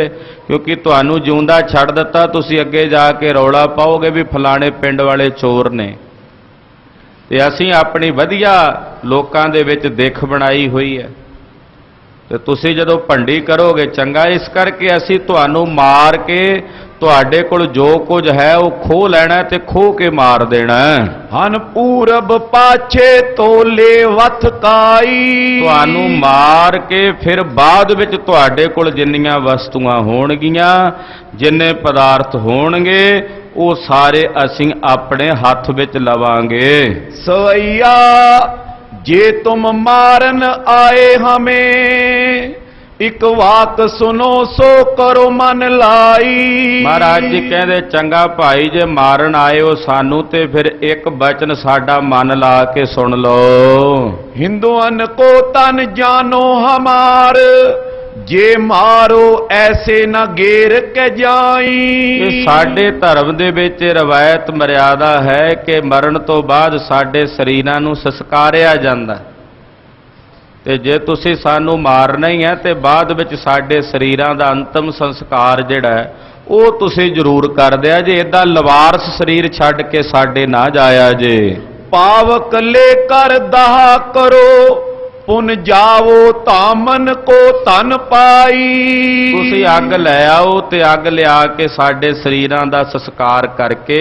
ਕਿਉਂਕਿ ਤੁਹਾਨੂੰ ਜਿਉਂਦਾ ਛੱਡ ਦਿੱਤਾ, ਤੁਸੀਂ ਅੱਗੇ ਜਾ ਕੇ ਰੌਲਾ ਪਾਓਗੇ ਵੀ ਫਲਾਣੇ ਪਿੰਡ ਵਾਲੇ ਚੋਰ ਨੇ। ਤੇ ਅਸੀਂ ਆਪਣੀ ਵਧੀਆ ਲੋਕਾਂ ਦੇ ਵਿੱਚ ਦਿੱਖ ਬਣਾਈ ਹੋਈ ਹੈ। ਤੇ ਤੁਸੀਂ ਜਦੋਂ ਭੰਡੀ ਕਰੋਗੇ ਚੰਗਾ। ਇਸ ਕਰਕੇ ਅਸੀਂ ਤੁਹਾਨੂੰ ਮਾਰ ਕੇ ਤੁਹਾਡੇ ਕੋਲ ਜੋ ਕੁਝ ਹੈ ਉਹ ਖੋਹ ਲੈਣਾ ਤੇ ਖੋਹ ਕੇ ਮਾਰ ਦੇਣਾ। ਹਨ ਪੂਰਬ ਪਾਛੇ ਤੋਲੇ ਵਥ ਕਾਈ, ਤੁਹਾਨੂੰ ਮਾਰ ਕੇ ਫਿਰ ਬਾਅਦ ਵਿੱਚ ਤੁਹਾਡੇ ਕੋਲ ਜਿੰਨੀਆਂ ਵਸਤੂਆਂ ਹੋਣਗੀਆਂ, ਜਿੰਨੇ ਪਦਾਰਥ ਹੋਣਗੇ, ਉਹ ਸਾਰੇ ਅਸੀਂ ਆਪਣੇ ਹੱਥ ਵਿੱਚ ਲਵਾਂਗੇ। ਸਵਈਆ ਜੇ ਤੁਮ ਮਾਰਨ ਆਏ ਹਮੇ, ਇੱਕ ਵਾਕ ਸੁਨੋ ਸੋ ਕਰੋ ਮਨ ਲਾਈ। ਮਹਾਰਾਜ ਜੀ ਕਹਿੰਦੇ ਚੰਗਾ ਭਾਈ, ਜੇ ਮਾਰਨ ਆਏ ਹੋ ਸਾਨੂੰ ਤੇ ਫਿਰ ਇੱਕ ਬਚਨ ਸਾਡਾ ਮਨ ਲਾ ਕੇ ਸੁਣ ਲਓ। ਹਿੰਦੂਆਂ ਕੋ ਤਨ ਜਾਨੋ ਹਮਾਰ, ਜੇ ਮਾਰੋ ਐਸੇ ਨਾ ਗੇਰ ਕੇ ਜਾਈ। ਇਹ ਸਾਡੇ ਧਰਮ ਦੇ ਵਿੱਚ ਰਵਾਇਤ ਮਰਿਆਦਾ ਹੈ ਕਿ ਮਰਨ ਤੋਂ ਬਾਅਦ ਸਾਡੇ ਸਰੀਰਾਂ ਨੂੰ ਸੰਸਕਾਰਿਆ ਜਾਂਦਾ, ਤੇ ਜੇ ਤੁਸੀਂ ਸਾਨੂੰ ਮਾਰਨਾ ਹੀ ਹੈ ਤੇ ਬਾਅਦ ਵਿੱਚ ਸਾਡੇ ਸਰੀਰਾਂ ਦਾ ਅੰਤਮ ਸੰਸਕਾਰ ਜਿਹੜਾ ਹੈ ਉਹ ਤੁਸੀਂ ਜ਼ਰੂਰ ਕਰ ਦਿਆ ਜੇ। ਏਦਾਂ ਲਵਾਰਸ ਸਰੀਰ ਛੱਡ ਕੇ ਸਾਡੇ ਨਾ ਜਾਇਆ ਜੇ। ਪਾਵਕ ਲੈ ਕਰ ਦਾਹ ਕਰੋ, ਪੁਨ ਜਾਵੋ ਤਾਮਨ ਕੋ ਧਨ ਪਾਈ। ਤੁਸੀਂ ਅੱਗ ਲੈ ਆਓ ਤੇ ਅੱਗ ਲਿਆ ਕੇ ਸਾਡੇ ਸਰੀਰਾਂ ਦਾ ਸੰਸਕਾਰ ਕਰਕੇ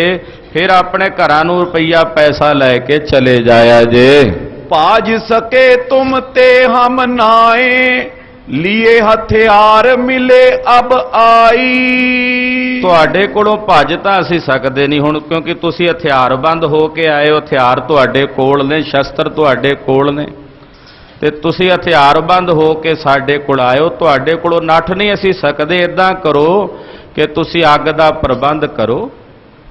ਫਿਰ ਆਪਣੇ ਘਰਾਂ ਨੂੰ ਰੁਪਈਆ ਪੈਸਾ ਲੈ ਕੇ ਚਲੇ ਜਾਇਆ ਜੇ। ਭਾਜ ਸਕੇ ਤੁਮ ਤੇ ਹਮ ਨਾਏ, लिए ਹਥਿਆਰ ਮਿਲੇ ਅਬ ਆਈ। ਤੁਹਾਡੇ ਕੋਲੋਂ ਭੱਜ ਤਾਂ ਅਸੀਂ ਸਕਦੇ ਨਹੀਂ ਹੁਣ, ਕਿਉਂਕਿ ਤੁਸੀਂ ਹਥਿਆਰਬੰਦ ਹੋ ਕੇ ਆਏ ਹੋ। ਹਥਿਆਰ ਤੁਹਾਡੇ ਕੋਲ ਨੇ, ਸ਼ਸਤਰ ਤੁਹਾਡੇ ਕੋਲ ਨੇ, ਤੇ ਤੁਸੀਂ ਹਥਿਆਰਬੰਦ ਹੋ ਕੇ ਸਾਡੇ ਕੋਲ ਆਏ ਹੋ। ਤੁਹਾਡੇ ਕੋਲੋਂ ਨੱਠ ਨਹੀਂ ਅਸੀਂ ਸਕਦੇ। ਇਦਾਂ ਕਰੋ ਕਿ ਤੁਸੀਂ ਅੱਗ ਦਾ ਪ੍ਰਬੰਧ ਕਰੋ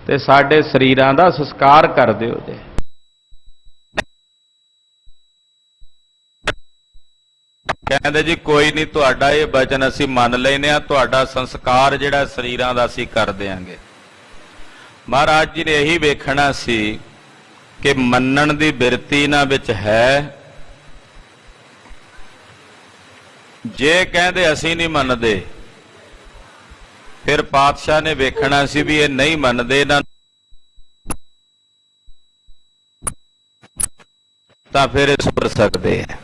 ਤੇ ਸਾਡੇ ਸਰੀਰਾਂ ਦਾ ਸੰਸਕਾਰ ਕਰ ਦਿਓ ਜੇ। ਕਹਿੰਦੇ ਜੀ ਕੋਈ ਨਹੀਂ, ਤੁਹਾਡਾ ਇਹ ਬਚਨ ਅਸੀਂ ਮੰਨ ਲੈਨੇ ਆ, ਤੁਹਾਡਾ ਸੰਸਕਾਰ ਜਿਹੜਾ ਸਰੀਰਾਂ ਦਾ ਅਸੀਂ ਕਰ ਦਿਆਂਗੇ। ਮਹਾਰਾਜ ਜੀ ਨੇ ਇਹੀ ਵੇਖਣਾ ਸੀ ਕਿ ਮੰਨਣ ਦੀ ਬਿਰਤੀ ਇਹਨਾਂ ਵਿੱਚ ਹੈ। ਜੇ ਕਹਿੰਦੇ ਅਸੀਂ ਨਹੀਂ ਮੰਨਦੇ, ਫਿਰ ਪਾਤਸ਼ਾਹ ਨੇ ਵੇਖਣਾ ਸੀ ਵੀ ਇਹ ਨਹੀਂ ਮੰਨਦੇ ਇਹਨਾਂ, ਤਾਂ ਫਿਰ ਇਹ ਸੁਧਰ ਸਕਦੇ ਆ।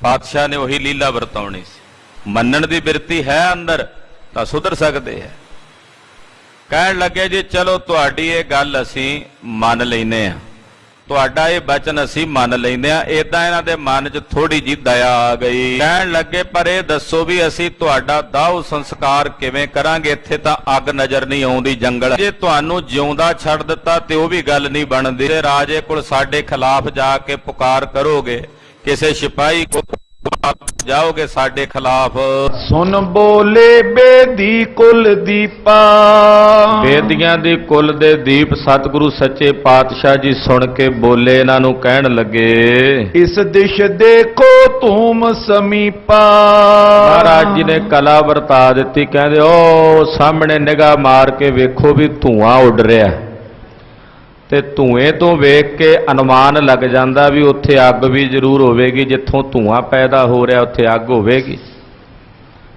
ਪਾਤਸ਼ਾਹ ਨੇ ਉਹੀ ਲੀਲਾ ਵਰਤਾਉਣੀ ਸੀ। ਮੰਨਣ ਦੀ ਬਿਰਤੀ ਹੈ ਅੰਦਰ ਤਾਂ ਸੁਧਰ ਸਕਦੇ ਆ। ਕਹਿਣ ਲੱਗੇ ਜੀ ਚਲੋ ਤੁਹਾਡੀ ਇਹ ਗੱਲ ਅਸੀਂ ਮੰਨ ਲੈਨੇ ਆ, ਤੁਹਾਡਾ ਇਹ ਬਚਨ ਅਸੀਂ ਮੰਨ ਲੈਨੇ ਆ। ਏਦਾਂ ਇਹਨਾਂ ਦੇ ਮਨ 'ਚ ਥੋੜੀ ਜਿਹੀ ਦਇਆ ਆ ਗਈ। ਕਹਿਣ ਲੱਗੇ ਪਰ ਇਹ ਦੱਸੋ ਵੀ ਅਸੀਂ ਤੁਹਾਡਾ ਦਾਹ ਸੰਸਕਾਰ ਕਿਵੇਂ ਕਰਾਂਗੇ? ਇੱਥੇ ਤਾਂ ਅੱਗ ਨਜ਼ਰ ਨਹੀਂ ਆਉਂਦੀ, ਜੰਗਲ। ਜੇ ਤੁਹਾਨੂੰ ਜਿਉਂਦਾ ਛੱਡ ਦਿੱਤਾ ਤੇ ਉਹ ਵੀ ਗੱਲ ਨਹੀਂ ਬਣਦੀ। ਰਾਜੇ ਕੋਲ ਸਾਡੇ ਖਿਲਾਫ ਜਾ ਕੇ ਪੁਕਾਰ ਕਰੋਗੇ, ਕਿਸੇ ਸਿਪਾਹੀ ਕੋ ਜਾਓਗੇ ਸਾਡੇ ਖਿਲਾਫ। ਸੁਨ ਬੋਲੇ ਬੇਦੀ ਕੁਲ ਦੀਪਾ, ਬੇਦੀਆਂ ਦੀ ਕੁਲ ਦੇ ਦੀਪ ਸਤਿਗੁਰੂ ਸੱਚੇ ਪਾਤਸ਼ਾਹ ਜੀ ਸੁਣ ਕੇ ਬੋਲੇ। ਇਹਨਾਂ ਨੂੰ ਕਹਿਣ ਲੱਗੇ ਇਸ ਦਿਸ਼ ਦੇਖੋ ਤੂਮ ਸਮੀਪਾ। ਮਹਾਰਾਜ ਜੀ ਨੇ ਕਲਾ ਵਰਤਾ ਦਿੱਤੀ। ਕਹਿੰਦੇ ਉਹ ਸਾਹਮਣੇ ਨਿਗਾਹ ਮਾਰ ਕੇ ਵੇਖੋ ਵੀ ਧੂਆਂ ਉੱਡ ਰਿਹਾ, ਤੇ ਧੂਏ ਤੋਂ ਵੇਖ ਕੇ ਅਨੁਮਾਨ ਲੱਗ ਜਾਂਦਾ ਵੀ ਉੱਥੇ ਅੱਗ ਵੀ ਜ਼ਰੂਰ ਹੋਵੇਗੀ। ਜਿੱਥੋਂ ਧੂਆਂ ਪੈਦਾ ਹੋ ਰਿਹਾ ਉੱਥੇ ਅੱਗ ਹੋਵੇਗੀ।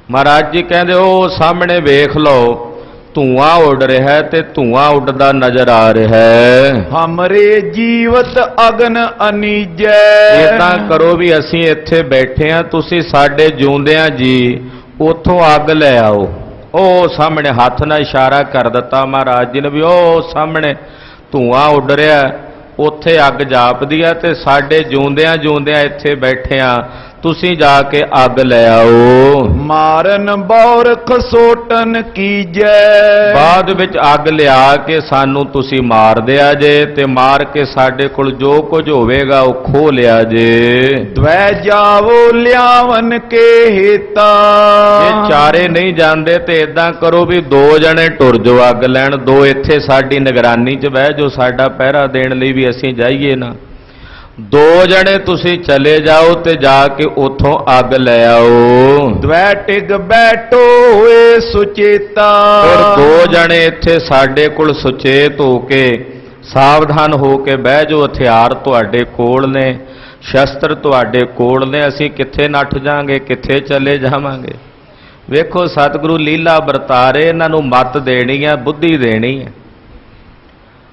ਮਹਾਰਾਜ ਜੀ ਕਹਿੰਦੇ ਉਹ ਸਾਹਮਣੇ ਵੇਖ ਲਓ, ਧੂਆਂ ਉੱਡ ਰਿਹਾ ਹੈ ਤੇ ਧੂਆਂ ਉੱਡਦਾ ਨਜ਼ਰ ਆ ਰਿਹਾ ਹੈ। ਹਮਰੇ ਜੀਵਤ ਅਗਨ ਅਨੀਜੈ। ਏਦਾਂ ਕਰੋ ਵੀ ਅਸੀਂ ਇੱਥੇ ਬੈਠੇ ਆ, ਤੁਸੀਂ ਸਾਡੇ ਜਿਉਂਦਿਆਂ ਜੀ ਉੱਥੋਂ ਅੱਗ ਲੈ ਆਓ। ਉਹ ਸਾਹਮਣੇ ਹੱਥ ਨਾਲ ਇਸ਼ਾਰਾ ਕਰ ਦਿੱਤਾ ਮਹਾਰਾਜ ਜੀ ਨੇ ਵੀ ਉਹ ਸਾਹਮਣੇ ਧੂਆਂ ਉੱਡ ਰਿਹਾ, ਉੱਥੇ ਅੱਗ ਜਾਪਦੀ ਆ, ਤੇ ਸਾਡੇ ਜਿਉਂਦਿਆਂ ਜਿਉਂਦਿਆਂ ਇੱਥੇ ਬੈਠੇ ਆ, ਤੁਸੀਂ ਜਾ ਕੇ ਅੱਗ ਲੈ ਆਓ। ਮਾਰਨ ਬੌਰਖ ਸੋਟਨ ਕੀਜੈ। ਬਾਅਦ ਵਿੱਚ ਅੱਗ ਲਿਆ ਕੇ ਸਾਨੂੰ ਤੁਸੀਂ ਮਾਰ ਦਿਆ ਜੇ, ਤੇ ਮਾਰ ਕੇ ਸਾਡੇ ਕੋਲ ਜੋ ਕੁਝ ਹੋਵੇਗਾ ਉਹ ਖੋਹ ਲਿਆ ਜੇ। ਦਵੈ ਜਾਵੋ ਲਿਆਵਨ ਕੇ ਹੇਤਾ। ਜੇ ਚਾਰੇ ਨਹੀਂ ਜਾਂਦੇ ਤੇ ਇਦਾਂ ਕਰੋ ਵੀ ਦੋ ਜਣੇ ਟੁਰ ਜਾਓ ਅੱਗ ਲੈਣ, ਦੋ ਇੱਥੇ ਸਾਡੀ ਨਿਗਰਾਨੀ 'ਚ ਬਹਿ ਜੋ, ਸਾਡਾ ਪਹਿਰਾ ਦੇਣ ਲਈ ਵੀ ਅਸੀਂ ਜਾਈਏ ਨਾ। ਦੋ ਜਣੇ ਤੁਸੀਂ ਚਲੇ ਜਾਓ ਤੇ ਜਾ ਕੇ ਉੱਥੋਂ ਅੱਗ ਲੈ ਆਓ। ਦਵੈ ਟਿਗ ਬੈਠੋ ਹੋਏ ਸੁਚੇਤਾ। ਫਿਰ ਦੋ ਜਣੇ ਇੱਥੇ ਸਾਡੇ ਕੋਲ ਸੁਚੇਤ ਹੋ ਕੇ ਸਾਵਧਾਨ ਹੋ ਕੇ ਬਹਿ ਜਾਓ। ਹਥਿਆਰ ਤੁਹਾਡੇ ਕੋਲ ਨੇ, ਸ਼ਸਤਰ ਤੁਹਾਡੇ ਕੋਲ ਨੇ, ਅਸੀਂ ਕਿੱਥੇ ਨੱਠ ਜਾਾਂਗੇ, ਕਿੱਥੇ ਚਲੇ ਜਾਵਾਂਗੇ। ਵੇਖੋ ਸਤਿਗੁਰੂ ਲੀਲਾ ਵਰਤਾ ਰਹੇ, ਇਹਨਾਂ ਨੂੰ ਮੱਤ ਦੇਣੀ ਹੈ, ਬੁੱਧੀ ਦੇਣੀ ਹੈ।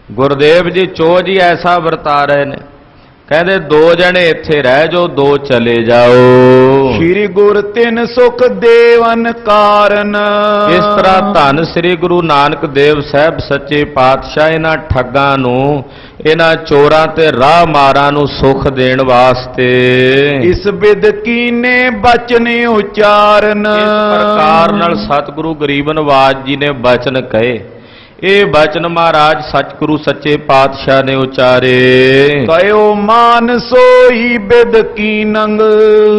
ਗੁਰਦੇਵ ਜੀ ਚੋਜ ਹੀ ਐਸਾ ਵਰਤਾ ਰਹੇ ਨੇ। ਕਹਿੰਦੇ ਦੋ ਜਣੇ ਇੱਥੇ ਰਹਿ ਜਾਓ, ਦੋ ਚਲੇ ਜਾਓ। ਸ੍ਰੀ ਗੁਰ ਤਿਨ ਸੁਖ ਦੇਵਨ ਕਾਰਨ। ਇਸ ਤਰ੍ਹਾਂ ਧੰਨ ਸ੍ਰੀ ਗੁਰੂ ਨਾਨਕ ਦੇਵ ਸਾਹਿਬ ਸੱਚੇ ਪਾਤਸ਼ਾਹ ਇਹਨਾਂ ਠੱਗਾਂ ਨੂੰ, ਇਹਨਾਂ ਚੋਰਾਂ ਤੇ ਰਾਹ ਮਾਰਾਂ ਨੂੰ ਸੁਖ ਦੇਣ ਵਾਸਤੇ ਇਸ ਬਿਦ ਕੀਨੇ ਬਚਨ ਉਚਾਰਨ। ਇਸ ਪ੍ਰਕਾਰ ਨਾਲ ਸਤਿਗੁਰੂ ਗਰੀਬ ਨਵਾਜ ਜੀ ਨੇ ਬਚਨ ਕਹੇ। ਇਹ ਬਚਨ ਮਹਾਰਾਜ ਸਤਿਗੁਰੂ ਸੱਚੇ ਪਾਤਸ਼ਾਹ ਨੇ ਉਚਾਰੇ। ਕਹਿਓ ਮਾਨ ਸੋਈ ਬਿਦ ਕੀਨੰਗ।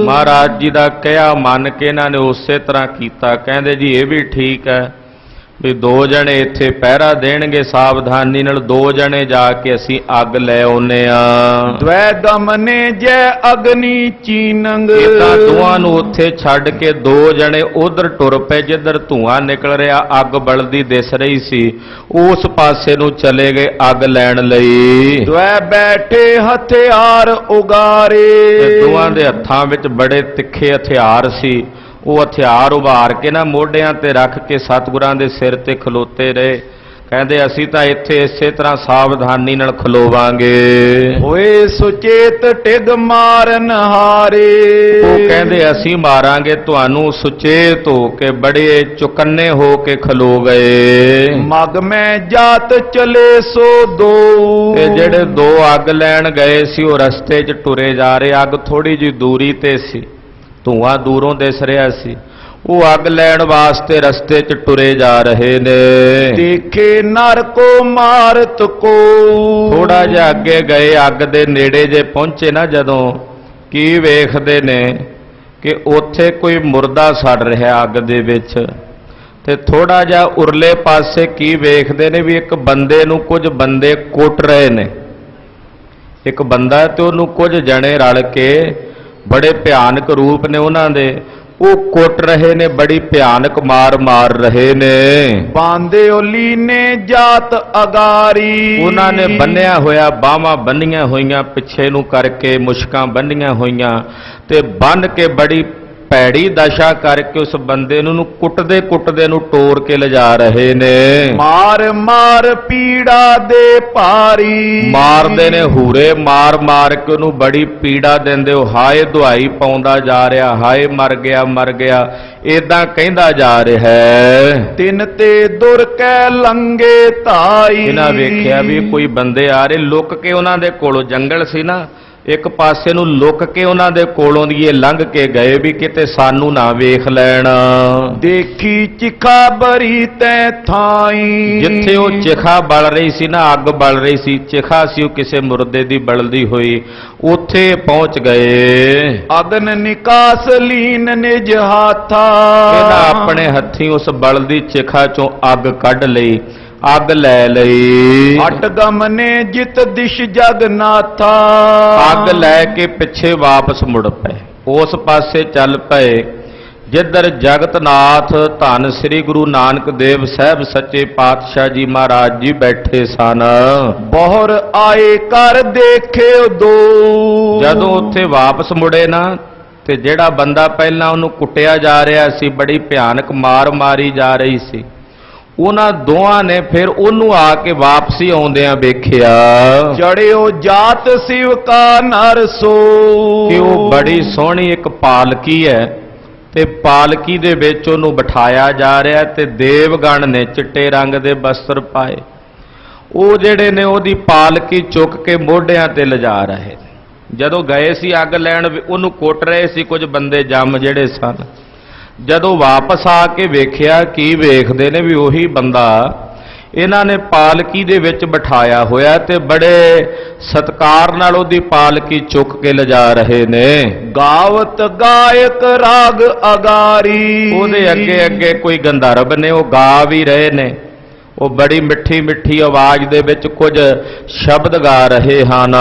ਮਹਾਰਾਜ ਜੀ ਦਾ ਕਿਹਾ ਮੰਨ ਕੇ ਇਹਨਾਂ ਨੇ ਉਸੇ ਤਰ੍ਹਾਂ ਕੀਤਾ। ਕਹਿੰਦੇ ਜੀ ਇਹ ਵੀ ਠੀਕ ਹੈ ਵੀ ਦੋ ਜਣੇ ਇੱਥੇ ਪਹਿਰਾ ਦੇਣਗੇ, ਸਾਵਧਾਨੀ ਨਾਲ ਦੋ ਜਣੇ ਜਾ ਕੇ ਅਸੀਂ ਅੱਗ ਲੈ ਆਉਨੇ ਆ। ਦ્વੈ ਦਮਨੇ ਜੈ ਅਗਨੀ ਚੀਨੰਗ। ਇਦਾਂ ਦੋਵਾਂ ਨੂੰ ਉੱਥੇ ਛੱਡ ਕੇ ਦੋ ਜਣੇ ਉਧਰ ਟੁਰ ਪਏ ਜਿੱਧਰ ਧੂਆਂ ਨਿਕਲ ਰਿਹਾ, ਅੱਗ ਬਲਦੀ ਦਿਸ ਰਹੀ ਸੀ, ਉਸ ਪਾਸੇ ਨੂੰ ਚਲੇ ਗਏ ਅੱਗ ਲੈਣ ਲਈ। ਦ્વੈ ਬੈਠੇ ਹਥਿਆਰ ਉਗਾਰੇ। ਦੋਵਾਂ ਦੇ ਹੱਥਾਂ ਵਿੱਚ ਬੜੇ ਤਿੱਖੇ ਹਥਿਆਰ ਸੀ। ਉਹ ਹਥਿਆਰ ਉਭਾਰ ਕੇ ਨਾ ਮੋਢਿਆਂ ਤੇ ਰੱਖ ਕੇ ਸਤਿਗੁਰਾਂ ਦੇ ਸਿਰ ਤੇ ਖਲੋਤੇ ਰਹੇ। ਕਹਿੰਦੇ ਅਸੀਂ ਤਾਂ ਇੱਥੇ ਇਸੇ ਤਰ੍ਹਾਂ ਸਾਵਧਾਨੀ ਨਾਲ ਖਲੋਵਾਂਗੇ। ਹੋਏ ਸੁਚੇਤ ਟਿਗ ਮਾਰਨ ਹਾਰੇ। ਉਹ ਕਹਿੰਦੇ ਅਸੀਂ ਮਾਰਾਂਗੇ ਤੁਹਾਨੂੰ, ਸੁਚੇਤ ਹੋ ਕੇ ਬੜੇ ਚੁਕੰਨੇ ਹੋ ਕੇ ਖਲੋ ਗਏ। ਮਗ ਮੈਂ ਜਾਤ ਚਲੇ ਸੋ ਦੋ। ਤੇ ਜਿਹੜੇ ਦੋ ਅੱਗ ਲੈਣ ਗਏ ਸੀ ਉਹ ਰਸਤੇ 'ਚ ਟੁਰੇ ਜਾ ਰਹੇ। ਅੱਗ ਥੋੜੀ ਜਿਹੀ ਦੂਰੀ ਤੇ ਸੀ, ਧੂਆਂ ਦੂਰੋਂ ਦਿਸ ਰਿਹਾ ਸੀ। ਉਹ ਅੱਗ ਲੈਣ ਵਾਸਤੇ ਰਸਤੇ 'ਚ ਟੁਰੇ ਜਾ ਰਹੇ ਨੇ। ਦੇਖੇ ਨਰ ਕੋ ਮਾਰਤ ਕੋ। ਥੋੜਾ ਜਿਹਾ ਅੱਗੇ ਗਏ, ਅੱਗ ਦੇ ਨੇੜੇ ਜੇ ਪਹੁੰਚੇ ਨਾ ਜਦੋਂ, ਕੀ ਵੇਖਦੇ ਨੇ ਕਿ ਉੱਥੇ ਕੋਈ ਮੁਰਦਾ ਸੜ ਰਿਹਾ ਅੱਗ ਦੇ ਵਿੱਚ। ਤੇ ਥੋੜਾ ਜਿਹਾ ਉਰਲੇ ਪਾਸੇ ਕੀ ਵੇਖਦੇ ਨੇ ਵੀ ਇੱਕ ਬੰਦੇ ਨੂੰ ਕੁਝ ਬੰਦੇ ਕੁੱਟ ਰਹੇ ਨੇ। ਇੱਕ ਬੰਦਾ ਤੇ ਉਹਨੂੰ ਕੁਝ ਜਣੇ ਰਲ ਕੇ ਬੜੇ ਭਿਆਨਕ ਰੂਪ ਨੇ ਉਹਨਾਂ ਦੇ, ਉਹ ਕੁੱਟ ਰਹੇ ਨੇ, ਬੜੀ ਭਿਆਨਕ ਮਾਰ ਮਾਰ ਰਹੇ ਨੇ। ਬਾਂਦੇ ਓਲੀ ਨੇ ਜਾਤ ਅਗਾਰੀ। ਉਹਨਾਂ ਨੇ ਬੰਨਿਆ ਹੋਇਆ, ਬਾਹਾਂ ਬੰਨੀਆਂ ਹੋਈਆਂ ਪਿੱਛੇ ਨੂੰ ਕਰਕੇ, ਮੁਸ਼ਕਾਂ ਬੰਨੀਆਂ ਹੋਈਆਂ ਤੇ ਬੰਨ ਕੇ ਬੜੀ ਭੈੜੀ ਦਸ਼ਾ ਕਰਕੇ ਉਸ ਬੰਦੇ ਨੂੰ ਕੁੱਟਦੇ ਕੁੱਟਦੇ ਨੂੰ ਤੋੜ ਕੇ ਲਿਜਾ ਰਹੇ ਨੇ। ਮਾਰ ਮਾਰ ਪੀੜਾ ਦੇ ਭਾਰੀ। ਮਾਰਦੇ ਨੇ ਹੂਰੇ ਮਾਰ ਮਾਰ ਕੇ ਉਹਨੂੰ ਬੜੀ ਪੀੜਾ ਦਿੰਦੇ। ਉਹ ਹਾਏ ਦੁਹਾਈ ਪਾਉਂਦਾ ਜਾ ਰਿਹਾ, ਹਾਏ ਮਰ ਗਿਆ ਮਰ ਗਿਆ, ਏਦਾਂ ਕਹਿੰਦਾ ਜਾ ਰਿਹਾ ਹੈ। ਤਿੰਨ ਤੇ ਦੁਰ ਕੈ ਲੰਗੇ ਧਾਈ। ਇਹਨਾਂ ਵੇਖਿਆ ਵੀ ਕੋਈ ਬੰਦੇ ਆ ਰਹੇ, ਲੁੱਕ ਕੇ ਉਹਨਾਂ ਦੇ ਕੋਲੋਂ, ਜੰਗਲ ਸੀ ਨਾ, ਇੱਕ ਪਾਸੇ ਨੂੰ ਲੁੱਕ ਕੇ ਉਹਨਾਂ ਦੇ ਕੋਲੋਂ ਦੀ ਇਹ ਲੰਘ ਕੇ ਗਏ ਵੀ ਕਿਤੇ ਸਾਨੂੰ ਨਾ ਵੇਖ ਲੈਣ। ਦੇਖੀ ਚਿਖਾ ਬਰੀ ਤੈ ਥਾਈ। ਜਿੱਥੇ ਉਹ ਚਿਖਾ ਬਲ ਰਹੀ ਸੀ ਨਾ, ਅੱਗ ਬਲ ਰਹੀ ਸੀ, ਚਿਖਾ ਸੀ ਉਹ ਕਿਸੇ ਮੁਰਦੇ ਦੀ ਬਲਦੀ ਹੋਈ, ਉੱਥੇ ਪਹੁੰਚ ਗਏ। ਅਗਨ ਨਿਕਾਸ ਲੀਨ ਨਿਜ ਹਾਥਾ। ਇਹਨਾਂ ਆਪਣੇ ਹੱਥੀਂ ਉਸ ਬਲਦੀ ਚਿਖਾ ਚੋਂ ਅੱਗ ਕੱਢ ਲਈ, ਅੱਗ ਲੈ ਲਈ। ਹਟ ਗਮਨੇ ਜਿਤ ਦਿਸ਼ ਜਗਨਾਥਾ। ਅੱਗ ਲੈ ਕੇ ਪਿੱਛੇ ਵਾਪਸ ਮੁੜ ਪਏ, ਉਸ ਪਾਸੇ ਚੱਲ ਪਏ ਜਿੱਧਰ ਜਗਤਨਾਥ ਧੰਨ ਸ੍ਰੀ ਗੁਰੂ ਨਾਨਕ ਦੇਵ ਸਾਹਿਬ ਸੱਚੇ ਪਾਤਸ਼ਾਹ ਜੀ ਮਹਾਰਾਜ ਜੀ ਬੈਠੇ ਸਨ। ਬਹੁਰ ਆਏ ਕਰ ਦੇਖਿਓ ਦੋ। ਜਦੋਂ ਉੱਥੇ ਵਾਪਸ ਮੁੜੇ ਨਾ, ਤੇ ਜਿਹੜਾ ਬੰਦਾ ਪਹਿਲਾਂ ਉਹਨੂੰ ਕੁੱਟਿਆ ਜਾ ਰਿਹਾ ਸੀ, ਬੜੀ ਭਿਆਨਕ ਮਾਰ ਮਾਰੀ ਜਾ ਰਹੀ ਸੀ, ਉਹਨਾਂ ਦੋਹਾਂ ਨੇ ਫਿਰ ਉਹਨੂੰ ਆ ਕੇ ਵਾਪਸੀ ਆਉਂਦਿਆਂ ਵੇਖਿਆ। ਚੜਿਓ ਜਾਤ ਸਿਵ ਕਾ ਨਰ ਸੋ। ਕਿ ਉਹ ਬੜੀ ਸੋਹਣੀ ਇੱਕ ਪਾਲਕੀ ਹੈ ਤੇ ਪਾਲਕੀ ਦੇ ਵਿੱਚ ਉਹਨੂੰ ਬਿਠਾਇਆ ਜਾ ਰਿਹਾ ਤੇ ਦੇਵਗਣ ਨੇ ਚਿੱਟੇ ਰੰਗ ਦੇ ਬਸਤਰ ਪਾਏ। ਉਹ ਜਿਹੜੇ ਨੇ ਉਹਦੀ ਪਾਲਕੀ ਚੁੱਕ ਕੇ ਮੋਢਿਆਂ ਤੇ ਲਿਜਾ ਰਹੇ। ਜਦੋਂ ਗਏ ਸੀ ਅੱਗ ਲੈਣ, ਉਹਨੂੰ ਕੁੱਟ ਰਹੇ ਸੀ ਕੁਝ ਬੰਦੇ ਜੰਮ ਜਿਹੜੇ ਸਨ। ਜਦੋਂ ਵਾਪਸ ਆ ਕੇ ਵੇਖਿਆ, ਕੀ ਵੇਖਦੇ ਨੇ ਵੀ ਉਹੀ ਬੰਦਾ ਇਹਨਾਂ ਨੇ ਪਾਲਕੀ ਦੇ ਵਿੱਚ ਬਿਠਾਇਆ ਹੋਇਆ ਤੇ ਬੜੇ ਸਤਿਕਾਰ ਨਾਲ ਉਹਦੀ ਪਾਲਕੀ ਚੁੱਕ ਕੇ ਲਿਜਾ ਰਹੇ ਨੇ। ਗਾਵਤ ਗਾਇਕ ਰਾਗ ਅਗਾਰੀ। ਉਹਦੇ ਅੱਗੇ ਅੱਗੇ ਕੋਈ ਗੰਧਰਵ ਨੇ, ਉਹ ਗਾ ਵੀ ਰਹੇ ਨੇ। ਉਹ ਬੜੀ ਮਿੱਠੀ ਮਿੱਠੀ ਆਵਾਜ਼ ਦੇ ਵਿੱਚ ਕੁਝ ਸ਼ਬਦ ਗਾ ਰਹੇ ਹਨ।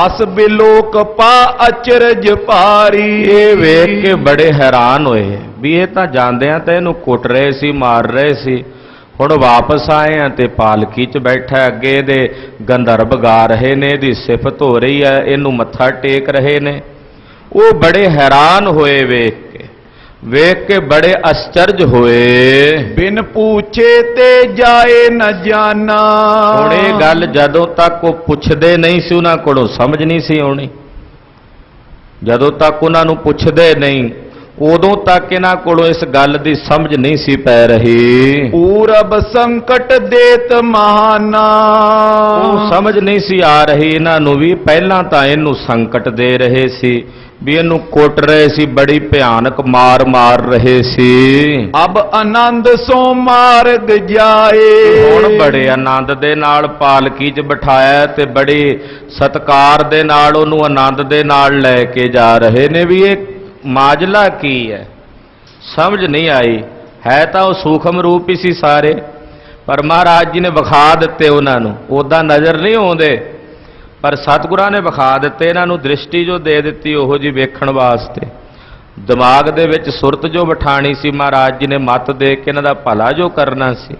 ਅਸ ਬਿਲੋਕ ਪਾ ਅਚਰਜ ਭਾਰੀ। ਇਹ ਵੇਖ ਕੇ ਬੜੇ ਹੈਰਾਨ ਹੋਏ ਵੀ ਇਹ ਤਾਂ ਜਾਂਦਿਆਂ ਤਾਂ ਇਹਨੂੰ ਕੁੱਟ ਰਹੇ ਸੀ, ਮਾਰ ਰਹੇ ਸੀ, ਹੁਣ ਵਾਪਸ ਆਏ ਆ ਤੇ ਪਾਲਕੀ 'ਚ ਬੈਠਾ, ਅੱਗੇ ਇਹਦੇ ਗੰਧਰਵ ਗਾ ਰਹੇ ਨੇ, ਇਹਦੀ ਸਿਫਤ ਹੋ ਰਹੀ ਹੈ, ਇਹਨੂੰ ਮੱਥਾ ਟੇਕ ਰਹੇ ਨੇ। ਉਹ ਬੜੇ ਹੈਰਾਨ ਹੋਏ ਵੇਖ ਕੇ। ਵੇਖ ਕੇ ਬੜੇ ਅਸਚਰਜ ਹੋਏ। ਬਿਨ ਪੂਛੇ ਤੇ ਜਾਏ ਨ ਜਾਣਾ। ਹੁਣ ਇਹ ਗੱਲ ਜਦੋਂ ਤੱਕ ਉਹ ਪੁੱਛਦੇ ਨਹੀਂ ਸੀ ਉਹਨਾਂ ਕੋਲੋਂ ਸਮਝ ਨਹੀਂ ਸੀ ਆਉਣੀ। ਜਦੋਂ ਤੱਕ ਉਹਨਾਂ ਨੂੰ ਪੁੱਛਦੇ ਨਹੀਂ ਉਦੋਂ ਤੱਕ ਇਹਨਾਂ ਕੋਲੋਂ ਇਸ ਗੱਲ ਦੀ ਸਮਝ ਨਹੀਂ ਸੀ ਪੈ ਰਹੀ। ਪੂਰਬ ਸੰਕਟ ਦੇਤ ਮਹਾਨਾ। ਉਹ ਸਮਝ ਨਹੀਂ ਸੀ ਆ ਰਹੀ ਇਹਨਾਂ ਨੂੰ ਵੀ ਪਹਿਲਾਂ ਤਾਂ ਇਹਨੂੰ ਸੰਕਟ ਦੇ ਰਹੇ ਸੀ ਵੀ ਇਹਨੂੰ ਕੁੱਟ ਰਹੇ ਸੀ, ਬੜੀ ਭਿਆਨਕ ਮਾਰ ਮਾਰ ਰਹੇ ਸੀ। ਅਬ ਆਨੰਦ ਸੋ ਮਾਰਗ ਜਾਏ। ਹੁਣ ਬੜੇ ਆਨੰਦ ਦੇ ਨਾਲ ਪਾਲਕੀ 'ਚ ਬਿਠਾਇਆ ਤੇ ਬੜੀ ਸਤਕਾਰ ਦੇ ਨਾਲ ਉਹਨੂੰ ਆਨੰਦ ਦੇ ਨਾਲ ਲੈ ਕੇ ਜਾ ਰਹੇ ਨੇ। ਵੀ ਇਹ ਮਾਜਲਾ ਕੀ ਹੈ ਸਮਝ ਨਹੀਂ ਆਈ। ਹੈ ਤਾਂ ਉਹ ਸੂਖਮ ਰੂਪ ਹੀ ਸੀ ਸਾਰੇ, ਪਰ ਮਹਾਰਾਜ ਜੀ ਨੇ ਵਿਖਾ ਦਿੱਤੇ ਉਹਨਾਂ ਨੂੰ। ਉੱਦਾਂ ਨਜ਼ਰ ਨਹੀਂ ਆਉਂਦੇ ਪਰ ਸਤਿਗੁਰਾਂ ਨੇ ਵਿਖਾ ਦਿੱਤੇ ਇਹਨਾਂ ਨੂੰ। ਦ੍ਰਿਸ਼ਟੀ ਜੋ ਦੇ ਦਿੱਤੀ ਉਹੋ ਜੀ ਵੇਖਣ ਵਾਸਤੇ। ਦਿਮਾਗ ਦੇ ਵਿੱਚ ਸੁਰਤ ਜੋ ਬਿਠਾਣੀ ਸੀ ਮਹਾਰਾਜ ਜੀ ਨੇ, ਮੱਤ ਦੇ ਕੇ ਇਹਨਾਂ ਦਾ ਭਲਾ ਜੋ ਕਰਨਾ ਸੀ,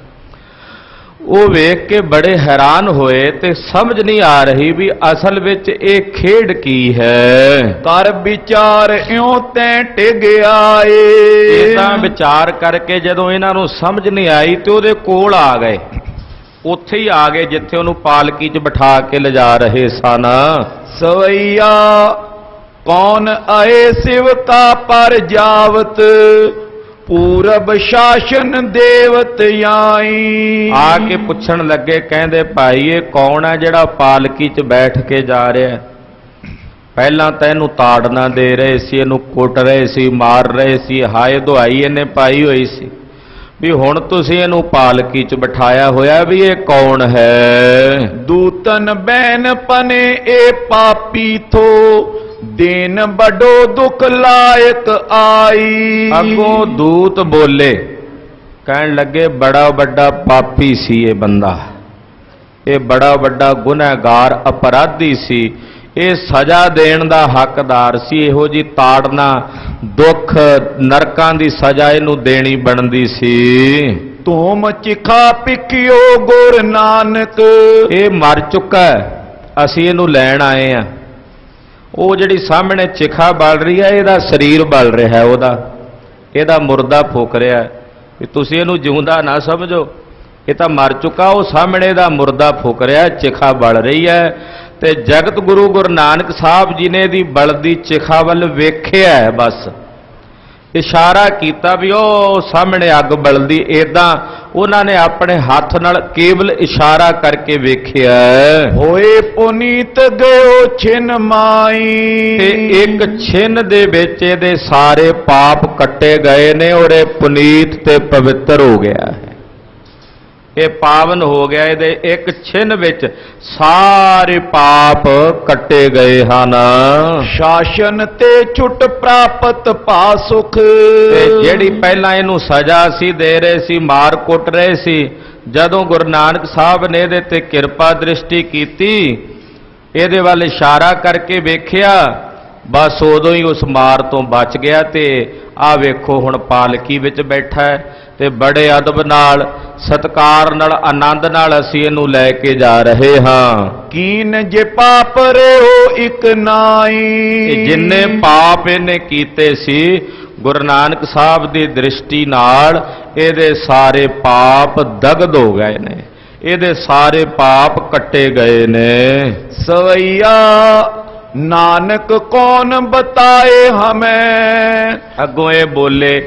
ਉਹ ਵੇਖ ਕੇ ਬੜੇ ਹੈਰਾਨ ਹੋਏ ਤੇ ਸਮਝ ਨਹੀਂ ਆ ਰਹੀ ਵੀ ਅਸਲ ਵਿੱਚ ਇਹ ਖੇਡ ਕੀ ਹੈ। ਕਰ ਵਿਚਾਰ ਇਉਂ ਤੈਂ ਟਿਗ ਆਏ। ਇਹ ਤਾਂ ਵਿਚਾਰ ਕਰਕੇ ਜਦੋਂ ਇਹਨਾਂ ਨੂੰ ਸਮਝ ਨਹੀਂ ਆਈ ਤੇ ਉਹਦੇ ਕੋਲ ਆ ਗਏ। ਉੱਥੇ ਹੀ ਆ ਗਏ ਜਿੱਥੇ ਉਹਨੂੰ ਪਾਲਕੀ 'ਚ ਬਿਠਾ ਕੇ ਲਿਜਾ ਰਹੇ ਸਨ। ਸਵਈਆ ਕੌਣ ਆਏ ਸਿਵ ਕਾ ਪਰ ਜਾਵਤ। ਪੂਰਬ ਸ਼ਾਸਨ ਦੇਵਤ ਆਈ। ਆ ਕੇ ਪੁੱਛਣ ਲੱਗੇ, ਕਹਿੰਦੇ ਭਾਈ ਇਹ ਕੌਣ ਹੈ ਜਿਹੜਾ ਪਾਲਕੀ 'ਚ ਬੈਠ ਕੇ ਜਾ ਰਿਹਾ? ਪਹਿਲਾਂ ਤਾਂ ਇਹਨੂੰ ਤਾੜਨਾ ਦੇ ਰਹੇ ਸੀ, ਇਹਨੂੰ ਕੁੱਟ ਰਹੇ ਸੀ, ਮਾਰ ਰਹੇ ਸੀ, ਹਾਏ ਦੁਹਾਈ ਇਹਨੇ ਪਾਈ ਹੋਈ ਸੀ ਵੀ ਹੁਣ ਤੁਸੀਂ ਇਹਨੂੰ ਪਾਲਕੀ 'ਚ ਬਿਠਾਇਆ ਹੋਇਆ, ਵੀ ਇਹ ਕੌਣ ਹੈ? ਦੂਤਨ ਬੈਨ ਪਨੇ ਇਹ ਪਾਪੀ ਥੋ। ਦੇਨ ਬੜੋ ਦੁਖ ਲਾਇਕ ਆਈ। ਅੱਗੋਂ ਦੂਤ ਬੋਲੇ, ਕਹਿਣ ਲੱਗੇ ਬੜਾ ਵੱਡਾ ਪਾਪੀ ਸੀ ਇਹ ਬੰਦਾ, ਇਹ ਬੜਾ ਵੱਡਾ ਗੁਨਹਗਾਰ ਅਪਰਾਧੀ ਸੀ, ਇਹ ਸਜ਼ਾ ਦੇਣ ਦਾ ਹੱਕਦਾਰ ਸੀ। ਇਹੋ ਜੀ ਤਾੜਨਾ, ਦੁੱਖ, ਨਰਕਾਂ ਦੀ ਸਜ਼ਾ ਇਹਨੂੰ ਦੇਣੀ ਬਣਦੀ ਸੀ। ਤੂੰ ਚਿਖਾ ਪਿਕਿਓ ਗੁਰ ਨਾਨਕ। ਇਹ ਮਰ ਚੁੱਕਾ ਹੈ, ਅਸੀਂ ਇਹਨੂੰ ਲੈਣ ਆਏ ਆ। ਉਹ ਜਿਹੜੀ ਸਾਹਮਣੇ ਚਿਖਾ ਬਲ ਰਹੀ ਹੈ ਇਹਦਾ ਸਰੀਰ ਬਲ ਰਿਹਾ ਹੈ, ਇਹਦਾ ਮੁਰਦਾ ਫੂਕ ਰਿਹਾ ਵੀ ਤੁਸੀਂ ਇਹਨੂੰ ਜਿਉਂਦਾ ਨਾ ਸਮਝੋ, ਇਹ ਤਾਂ ਮਰ ਚੁੱਕਾ। ਉਹ ਸਾਹਮਣੇ ਦਾ ਮੁਰਦਾ ਫੂਕ ਰਿਹਾ, ਚਿਖਾ ਬਲ ਰਹੀ ਹੈ। ਤੇ ਜਗਤ ਗੁਰੂ ਗੁਰੂ ਨਾਨਕ ਸਾਹਿਬ ਜੀ ਨੇ ਦੀ ਬਲਦੀ ਚਿਖਾ ਵੱਲ ਵੇਖਿਆ ਹੈ, ਬਸ ਇਸ਼ਾਰਾ ਕੀਤਾ ਵੀ ਉਹ ਸਾਹਮਣੇ ਅੱਗ ਬਲਦੀ। ਏਦਾਂ ਉਹਨਾਂ ਨੇ ਆਪਣੇ ਹੱਥ ਨਾਲ ਕੇਵਲ ਇਸ਼ਾਰਾ ਕਰਕੇ ਵੇਖਿਆ। ਹੋਏ ਪੁਨੀਤ ਗਇਓ ਛਿਨ ਮਾਈ। ਤੇ ਇੱਕ ਛਿਨ ਦੇ ਵਿੱਚ ਇਹਦੇ ਸਾਰੇ ਪਾਪ ਕੱਟੇ ਗਏ ਨੇ ਔਰ ਇਹ ਪੁਨੀਤ ਤੇ ਪਵਿੱਤਰ ਹੋ ਗਿਆ ਹੈ, ਇਹ ਪਾਵਨ ਹੋ ਗਿਆ। ਇਹਦੇ ਇੱਕ ਛਿਨ ਵਿੱਚ ਸਾਰੇ ਪਾਪ ਕੱਟੇ ਗਏ ਹਨ। ਸ਼ਾਸਨ ਤੇ ਛੁੱਟ ਪ੍ਰਾਪਤ ਪਾ ਸੁਖ। ਤੇ ਜਿਹੜੀ ਪਹਿਲਾਂ ਇਹਨੂੰ ਸਜ਼ਾ ਸੀ ਦੇ ਰਹੇ ਸੀ, ਮਾਰ ਕੁੱਟ ਰਹੇ ਸੀ, ਜਦੋਂ ਗੁਰੂ ਨਾਨਕ ਸਾਹਿਬ ਨੇ ਇਹਦੇ ਤੇ ਕਿਰਪਾ ਦ੍ਰਿਸ਼ਟੀ ਕੀਤੀ, ਇਹਦੇ ਵੱਲ ਇਸ਼ਾਰਾ ਕਰਕੇ ਵੇਖਿਆ, ਬਸ ਉਦੋਂ ਹੀ ਉਸ ਮਾਰ ਤੋਂ ਬਚ ਗਿਆ। ਤੇ ਆਹ ਵੇਖੋ ਹੁਣ ਪਾਲਕੀ ਵਿੱਚ ਬੈਠਾ ਹੈ ਤੇ ਬੜੇ ਅਦਬ ਨਾਲ, ਸਤਿਕਾਰ ਨਾਲ, ਆਨੰਦ ਨਾਲ ਅਸੀਂ ਇਹਨੂੰ ਲੈ ਕੇ ਜਾ ਰਹੇ ਹਾਂ। ਕੀਨ ਜੇ ਪਾਪ ਰਿਓ ਇਕ ਨਾਈ। ਜਿੰਨੇ ਪਾਪ ਇਹਨੇ ਕੀਤੇ ਸੀ ਗੁਰੂ ਨਾਨਕ ਸਾਹਿਬ ਦੀ ਦ੍ਰਿਸ਼ਟੀ ਨਾਲ ਇਹਦੇ ਸਾਰੇ ਪਾਪ ਦਗਦ ਹੋ ਗਏ ਨੇ, ਇਹਦੇ ਸਾਰੇ ਪਾਪ ਕੱਟੇ ਗਏ ਨੇ। ਸਵਈਆ ਨਾਨਕ ਕੌਣ ਬਤਾਏ ਹਮੈਂ। ਅੱਗੋਂ ਇਹ ਬੋਲੇ,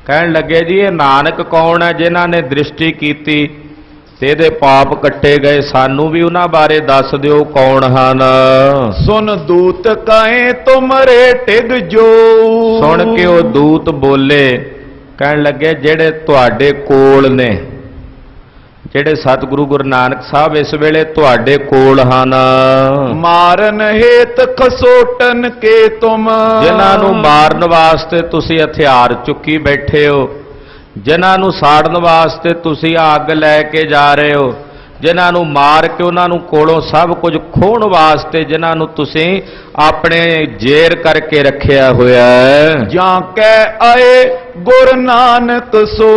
ਕਹਿਣ ਲੱਗੇ ਜੀ ਇਹ ਨਾਨਕ ਕੌਣ ਹੈ ਜਿਨ੍ਹਾਂ ਨੇ ਦ੍ਰਿਸ਼ਟੀ ਕੀਤੀ ਤੇ ਇਹਦੇ ਪਾਪ ਕੱਟੇ ਗਏ? ਸਾਨੂੰ ਵੀ ਉਹਨਾਂ ਬਾਰੇ ਦੱਸ ਦਿਓ, ਕੌਣ ਹਨ? ਸੁਨ ਦੂਤ ਕਹੇ ਤੁਮਰੇ ਟਿਗ ਜੋ। ਸੁਣ ਕੇ ਉਹ ਦੂਤ ਬੋਲੇ, ਕਹਿਣ ਲੱਗੇ ਜਿਹੜੇ ਤੁਹਾਡੇ ਕੋਲ ਨੇ, ਜਿਹੜੇ ਸਤਿਗੁਰੂ ਗੁਰੂ ਨਾਨਕ ਸਾਹਿਬ ਇਸ ਵੇਲੇ ਤੁਹਾਡੇ ਕੋਲ ਹਨ। ਮਾਰਨ ਹੇਤ ਖਸੋਟਨ ਕੇ ਤੁਮ। ਜਿਨ੍ਹਾਂ ਨੂੰ ਮਾਰਨ ਵਾਸਤੇ ਤੁਸੀਂ ਹਥਿਆਰ ਚੁੱਕੀ ਬੈਠੇ ਹੋ, ਜਿਨ੍ਹਾਂ ਨੂੰ ਸਾੜਨ ਵਾਸਤੇ ਤੁਸੀਂ ਅੱਗ ਲੈ ਕੇ ਜਾ ਰਹੇ ਹੋ, ਜਿਨ੍ਹਾਂ ਨੂੰ ਮਾਰ ਕੇ ਉਹਨਾਂ ਨੂੰ ਕੋਲੋਂ ਸਭ ਕੁਝ ਖੋਹਣ ਵਾਸਤੇ ਜਿਨ੍ਹਾਂ ਨੂੰ ਤੁਸੀਂ ਆਪਣੇ ਜੇਰ ਕਰਕੇ ਰੱਖਿਆ ਹੋਇਆ ਹੈ। ਜਾਂ ਕਹਿ ਆਏ ਗੁਰੂ ਨਾਨਕ ਸੋ।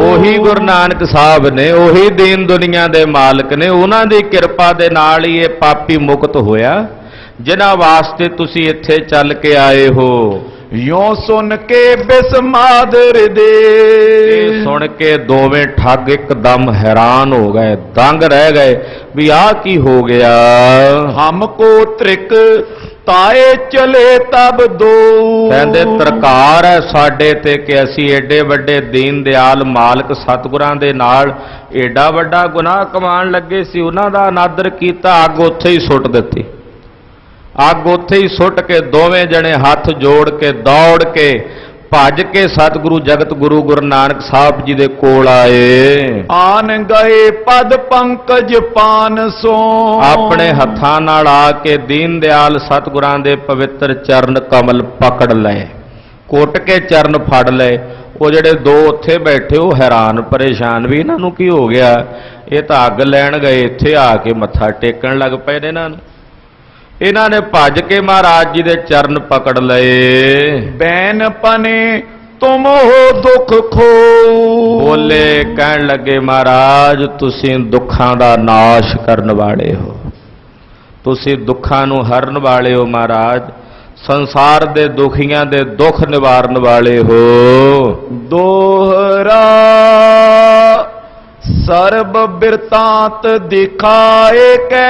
ਉਹੀ ਗੁਰੂ ਨਾਨਕ ਸਾਹਿਬ ਨੇ, ਉਹੀ ਦੀਨ ਦੁਨੀਆ ਦੇ ਮਾਲਕ ਨੇ, ਉਹਨਾਂ ਦੀ ਕਿਰਪਾ ਦੇ ਨਾਲ ਹੀ ਇਹ ਪਾਪੀ ਮੁਕਤ ਹੋਇਆ ਜਿਨ੍ਹਾਂ ਵਾਸਤੇ ਤੁਸੀਂ ਇੱਥੇ ਚੱਲ ਕੇ ਆਏ ਹੋ। यों सुन के बिस्माद ਇਹ हृदय ਸੁਣ ਕੇ ਦੋਵੇਂ ਠੱਗ ਇੱਕਦਮ ਹੈਰਾਨ ਹੋ ਗਏ, ਦੰਗ ਰਹਿ ਗਏ ਵੀ ਆਹ ਕੀ ਹੋ ਗਿਆ। हमको त्रिक ताए चले तब दो ਕਹਿੰਦੇ ਤਰਕਾਰ ਹੈ ਸਾਡੇ ਤੇ ਕਿ ਅਸੀਂ ਏਡੇ ਵੱਡੇ ਦੀਨ ਦਿਆਲ ਮਾਲਕ ਸਤਿਗੁਰਾਂ ਦੇ ਨਾਲ ਏਡਾ ਵੱਡਾ ਗੁਨਾਹ ਕਮਾਉਣ ਲੱਗੇ ਸੀ, ਉਹਨਾਂ ਦਾ ਅਨਾਦਰ ਕੀਤਾ, ਅੱਗ ਉੱਥੇ ਹੀ ਸੁੱਟ ਦਿੱਤੀ। ਅੱਗ ਉੱਥੇ ਹੀ ਸੁੱਟ ਕੇ ਦੋਵੇਂ ਜਣੇ ਹੱਥ ਜੋੜ ਕੇ ਦੌੜ ਕੇ ਭੱਜ ਕੇ ਸਤਿਗੁਰੂ ਜਗਤ ਗੁਰੂ ਗੁਰੂ ਨਾਨਕ ਸਾਹਿਬ ਜੀ ਦੇ ਕੋਲ ਆਏ। आन गए पद पंकज पान सो ਆਪਣੇ ਹੱਥਾਂ ਨਾਲ ਆ ਕੇ ਦੀਨ ਦਿਆਲ ਸਤਿਗੁਰਾਂ ਦੇ ਪਵਿੱਤਰ ਚਰਨ ਕਮਲ ਪਕੜ ਲਏ, ਕੁੱਟ ਕੇ ਚਰਨ ਫੜ ਲਏ। ਉਹ ਜਿਹੜੇ ਦੋ ਉੱਥੇ ਬੈਠੇ ਉਹ ਹੈਰਾਨ ਪਰੇਸ਼ਾਨ ਵੀ ਇਹਨਾਂ ਨੂੰ ਕੀ ਹੋ ਗਿਆ, ਇਹ ਤਾਂ ਅੱਗ ਲੈਣ ਗਏ, ਇੱਥੇ ਆ ਕੇ ਮੱਥਾ ਟੇਕਣ ਲੱਗ ਪਏ ਨੇ ਇਹਨਾਂ ਨੂੰ। ਇਹਨਾਂ ਨੇ ਭੱਜ ਕੇ ਮਹਾਰਾਜ ਜੀ ਦੇ ਚਰਨ ਪਕੜ ਲਏ। बैन पने तुम हो दुख खो ਬੋਲੇ ਕਹਿਣ ਲੱਗੇ ਮਹਾਰਾਜ ਤੁਸੀਂ ਦੁੱਖਾਂ ਦਾ ਨਾਸ਼ ਕਰਨ ਵਾਲੇ ਹੋ, ਤੁਸੀਂ ਦੁੱਖਾਂ ਨੂੰ ਹਰਨ ਵਾਲੇ ਹੋ ਮਹਾਰਾਜ, ਸੰਸਾਰ ਦੇ ਦੁਖੀਆਂ ਦੇ ਦੁੱਖ ਨਿਵਾਰਨ ਵਾਲੇ ਹੋ। दोहरा सर्ब बिरतांत दिखाए कै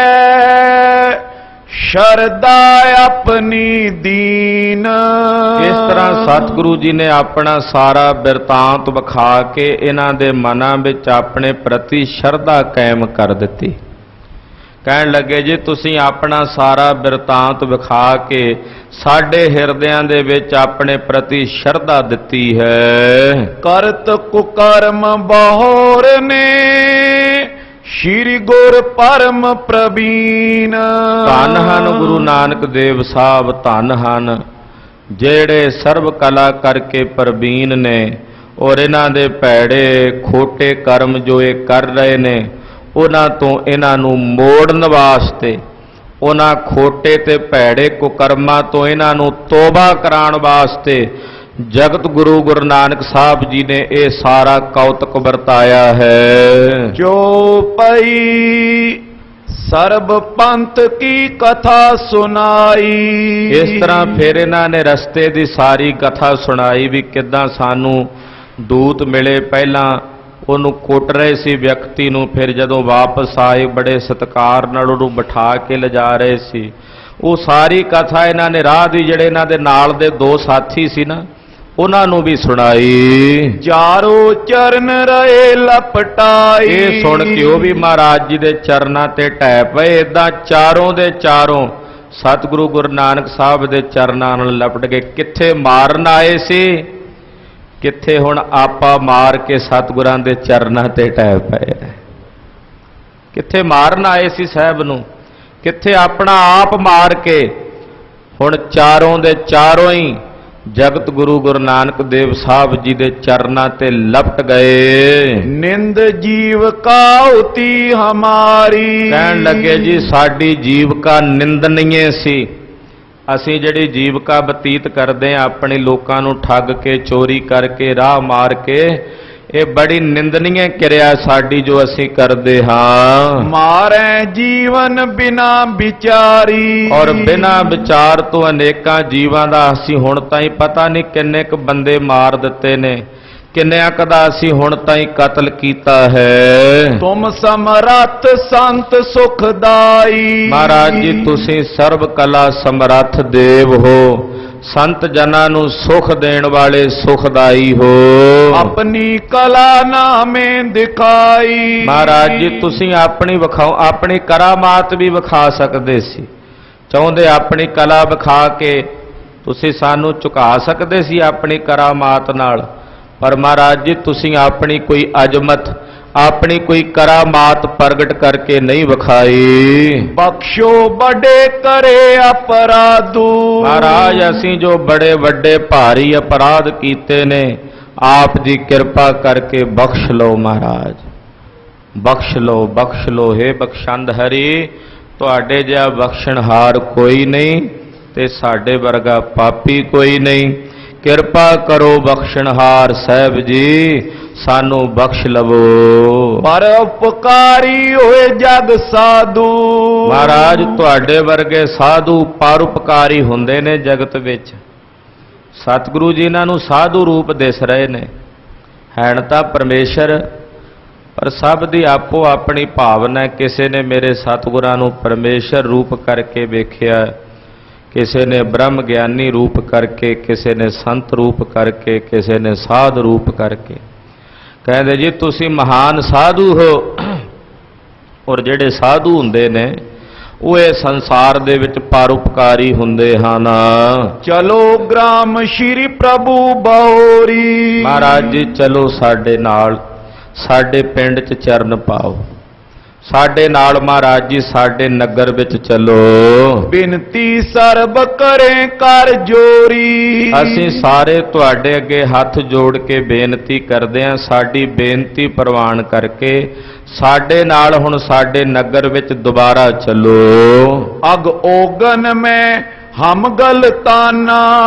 शरदा अपनी दीन ਇਸ ਤਰ੍ਹਾਂ ਸਤਿਗੁਰੂ ਜੀ ਨੇ ਆਪਣਾ ਸਾਰਾ ਬਿਰਤਾਂਤ ਵਿਖਾ ਕੇ ਇਹਨਾਂ ਦੇ ਮਨਾਂ ਵਿੱਚ ਆਪਣੇ ਪ੍ਰਤੀ ਸ਼ਰਧਾ ਕਾਇਮ ਕਰ ਦਿੱਤੀ। ਕਹਿਣ ਲੱਗੇ ਜੀ ਤੁਸੀਂ ਆਪਣਾ ਸਾਰਾ ਬਿਰਤਾਂਤ ਵਿਖਾ ਕੇ ਸਾਡੇ ਹਿਰਦਿਆਂ ਦੇ ਵਿੱਚ ਆਪਣੇ ਪ੍ਰਤੀ ਸ਼ਰਧਾ ਦਿੱਤੀ ਹੈ। करत कुकर्म बहोर ने श्री गुर परम प्रवीण ਧੰਨ ਹਨ ਗੁਰੂ ਨਾਨਕ ਦੇਵ ਸਾਹਿਬ, ਧੰਨ ਹਨ ਜਿਹੜੇ ਸਰਬ ਕਲਾ ਕਰਕੇ ਪ੍ਰਵੀਨ ਨੇ, ਔਰ ਇਹਨਾਂ ਦੇ ਭੈੜੇ ਖੋਟੇ ਕਰਮ ਜੋ ਇਹ ਕਰ ਰਹੇ ਨੇ ਉਹਨਾਂ ਤੋਂ ਇਹਨਾਂ ਨੂੰ ਮੋੜਨ ਵਾਸਤੇ, ਉਹਨਾਂ ਖੋਟੇ ਤੇ ਭੈੜੇ ਕੁਕਰਮਾਂ ਤੋਂ ਇਹਨਾਂ ਨੂੰ ਤੋਬਾ ਕਰਾਉਣ ਵਾਸਤੇ ਜਗਤ ਗੁਰੂ ਗੁਰੂ ਨਾਨਕ ਸਾਹਿਬ ਜੀ ਨੇ ਇਹ ਸਾਰਾ ਕੌਤਕ ਵਰਤਾਇਆ ਹੈ। जो पई सर्ब पंथ की कथा सुनाई ਇਸ ਤਰ੍ਹਾਂ ਫਿਰ ਇਹਨਾਂ ਨੇ ਰਸਤੇ ਦੀ ਸਾਰੀ ਕਥਾ ਸੁਣਾਈ ਵੀ ਕਿੱਦਾਂ ਸਾਨੂੰ ਦੂਤ ਮਿਲੇ, ਪਹਿਲਾਂ ਉਹਨੂੰ ਕੁੱਟ ਰਹੇ ਸੀ ਵਿਅਕਤੀ ਨੂੰ, ਫਿਰ ਜਦੋਂ ਵਾਪਸ ਆਏ ਬੜੇ ਸਤਿਕਾਰ ਨਾਲ ਉਹਨੂੰ ਬਿਠਾ ਕੇ ਲਿਜਾ ਰਹੇ ਸੀ। ਉਹ ਸਾਰੀ ਕਥਾ ਇਹਨਾਂ ਨੇ ਰਾਹ ਦੀ ਜਿਹੜੇ ਇਹਨਾਂ ਦੇ ਨਾਲ ਦੇ ਦੋ ਸਾਥੀ ਸੀ ਨਾ ਉਹਨਾਂ ਨੂੰ ਵੀ ਸੁਣਾਈ। चारो चरण रहे लपटाई ਇਹ ਸੁਣ ਕੇ ਉਹ ਵੀ ਮਹਾਰਾਜ ਜੀ ਦੇ ਚਰਨਾਂ ਤੇ ਢਹਿ ਪਏ। ਇਦਾਂ ਚਾਰੋਂ ਦੇ ਚਾਰੋਂ ਸਤਿਗੁਰੂ ਗੁਰੂ ਨਾਨਕ ਸਾਹਿਬ ਦੇ ਚਰਨਾਂ ਨਾਲ ਲਪਟ ਕੇ ਕਿੱਥੇ ਮਾਰਨ ਆਏ ਸੀ, ਕਿੱਥੇ ਹੁਣ ਆਪਾ ਮਾਰ ਕੇ ਸਤਿਗੁਰਾਂ ਦੇ ਚਰਨਾਂ ਤੇ ਢਹਿ ਪਏ। ਕਿੱਥੇ ਮਾਰਨ ਆਏ ਸੀ ਸਾਹਿਬ ਨੂੰ, ਕਿੱਥੇ ਆਪਣਾ ਆਪ ਮਾਰ ਕੇ ਹੁਣ ਚਾਰੋਂ ਦੇ ਚਾਰੋਂ ਹੀ ਜਗਤ ਗੁਰੂ ਗੁਰੂ ਨਾਨਕ ਦੇਵ ਸਾਹਿਬ ਜੀ ਦੇ ਚਰਨਾਂ ਤੇ ਲਪਟ ਗਏ। निंद जीव का उती हमारी ਕਹਿਣ ਲੱਗੇ ਜੀ ਸਾਡੀ ਜੀਵਕਾ ਨਿੰਦਨੀਏ ਸੀ, ਅਸੀਂ ਜਿਹੜੀ ਜੀਵਕਾ ਬਤੀਤ ਕਰਦੇ ਹਾਂ ਆਪਣੇ ਲੋਕਾਂ ਨੂੰ ਠੱਗ ਕੇ ਚੋਰੀ ਕਰਕੇ ਰਾਹ ਮਾਰ ਕੇ, ਇਹ ਬੜੀ ਨਿੰਦਨੀय ਕਿਰਿਆ ਸਾਡੀ ਜੋ ਅਸੀਂ ਕਰਦੇ ਹਾਂ। मारे जीवन बिना विचारी ਔਰ ਬਿਨਾਂ ਵਿਚਾਰ ਤੋਂ ਅਨੇਕਾਂ ਜੀਵਾਂ ਦਾ ਅਸੀਂ ਹੁਣ ਤਾਈਂ ਪਤਾ ਨਹੀਂ ਕਿੰਨੇ ਕੁ ਬੰਦੇ ਮਾਰ ਦਿੱਤੇ ਨੇ, ਕਿੰਨਿਆਂ ਕੁ ਦਾ ਅਸੀਂ ਹੁਣ ਤਾਈਂ ਕਤਲ ਕੀਤਾ ਹੈ। तुम समरथ संत सुखदाई ਮਹਾਰਾਜ ਜੀ ਤੁਸੀਂ ਸਰਬ ਕਲਾ ਸਮਰੱਥ ਦੇਵ ਹੋ, ਸੰਤ ਜਨਾਂ ਨੂੰ ਸੁਖ ਦੇਣ ਵਾਲੇ ਸੁਖਦਾਈ ਹੋ। अपनी कला नामे दिखाई ਮਹਾਰਾਜ ਜੀ ਤੁਸੀਂ ਆਪਣੀ ਕਰਾਮਾਤ ਵੀ ਵਿਖਾ ਸਕਦੇ ਸੀ, ਚਾਹੁੰਦੇ ਆਪਣੀ ਕਲਾ ਵਿਖਾ ਕੇ ਤੁਸੀਂ ਸਾਨੂੰ ਝੁਕਾ ਸਕਦੇ ਸੀ ਆਪਣੀ ਕਰਾਮਾਤ ਨਾਲ, ਪਰ ਮਹਾਰਾਜ ਜੀ ਤੁਸੀਂ ਆਪਣੀ ਕੋਈ ਅਜ਼ਮਤ, ਆਪਣੀ ਕੋਈ ਕਰਾਮਾਤ ਪ੍ਰਗਟ ਕਰਕੇ ਨਹੀਂ ਵਿਖਾਈ। बख्शो बड़े करे अपराधू ਮਹਾਰਾਜ ਅਸੀਂ ਜੋ ਬੜੇ ਵੱਡੇ ਭਾਰੀ ਅਪਰਾਧ ਕੀਤੇ ਨੇ ਆਪ ਦੀ ਕਿਰਪਾ ਕਰਕੇ ਬਖਸ਼ ਲਓ ਮਹਾਰਾਜ, ਬਖਸ਼ ਲਓ ਹੇ ਬਖਸ਼ੰਦ ਹਰੀ, ਤੁਹਾਡੇ ਜਿਹਾ ਬਖਸ਼ਣਹਾਰ ਕੋਈ ਨਹੀਂ ਤੇ ਸਾਡੇ ਵਰਗਾ ਪਾਪੀ ਕੋਈ ਨਹੀਂ। ਕਿਰਪਾ ਕਰੋ ਬਖਸ਼ਣਹਾਰ ਸਾਹਿਬ ਜੀ, ਸਾਨੂੰ ਬਖਸ਼ ਲਵੋ। पर उपकारी होए जग साधु ਮਹਾਰਾਜ ਤੁਹਾਡੇ ਵਰਗੇ ਸਾਧੂ ਪਰਉਪਕਾਰੀ ਹੁੰਦੇ ਨੇ ਜਗਤ ਵਿੱਚ, ਸਤਿਗੁਰੂ ਜੀ ਇਹਨਾਂ ਨੂੰ ਸਾਧੂ ਰੂਪ ਦਿਸ ਰਹੇ ਨੇ, ਹੈਣ ਤਾਂ ਪਰਮੇਸ਼ਰ, ਪਰ ਸਭ ਦੀ ਆਪੋ ਆਪਣੀ ਭਾਵਨਾ ਹੈ। ਕਿਸੇ ਨੇ ਮੇਰੇ ਸਤਿਗੁਰਾਂ ਨੂੰ ਪਰਮੇਸ਼ਰ ਰੂਪ ਕਰਕੇ ਵੇਖਿਆ, ਕਿਸੇ ਨੇ ਬ੍ਰਹਮ ਗਿਆਨੀ ਰੂਪ ਕਰਕੇ, ਕਿਸੇ ਨੇ ਸੰਤ ਰੂਪ ਕਰਕੇ, ਕਿਸੇ ਨੇ ਸਾਧ ਰੂਪ ਕਰਕੇ। ਕਹਿੰਦੇ ਜੀ ਤੁਸੀਂ ਮਹਾਨ ਸਾਧੂ ਹੋ, ਔਰ ਜਿਹੜੇ ਸਾਧੂ ਹੁੰਦੇ ਨੇ ਉਹ ਇਹ ਸੰਸਾਰ ਦੇ ਵਿੱਚ ਪਰਉਪਕਾਰੀ ਹੁੰਦੇ ਹਨ। ਚਲੋ ਗ੍ਰਾਮ ਸ਼੍ਰੀ ਪ੍ਰਭੂ ਬਹੋਰੀ। ਮਹਾਰਾਜ ਜੀ ਚਲੋ ਸਾਡੇ ਨਾਲ, ਸਾਡੇ ਪਿੰਡ 'ਚ ਚਰਨ ਪਾਓ, ਸਾਡੇ ਨਾਲ ਮਹਾਰਾਜ ਜੀ ਸਾਡੇ ਨਗਰ ਵਿੱਚ ਚਲੋ। ਬਿਨਤੀ ਸਰਬ ਕਰੇ ਕਰ ਜੋਰੀ। ਅਸੀਂ ਸਾਰੇ ਤੁਹਾਡੇ ਅੱਗੇ ਹੱਥ ਜੋੜ ਕੇ ਬੇਨਤੀ ਕਰਦੇ ਹਾਂ, ਸਾਡੀ ਬੇਨਤੀ ਪ੍ਰਵਾਨ ਕਰਕੇ ਸਾਡੇ ਨਾਲ ਹੁਣ ਸਾਡੇ ਨਗਰ ਵਿੱਚ ਦੁਬਾਰਾ ਚੱਲੋ। ਅਗ ਓਗਨ ਮੈਂ ਹਮ ਗਲਤਾਨਾ।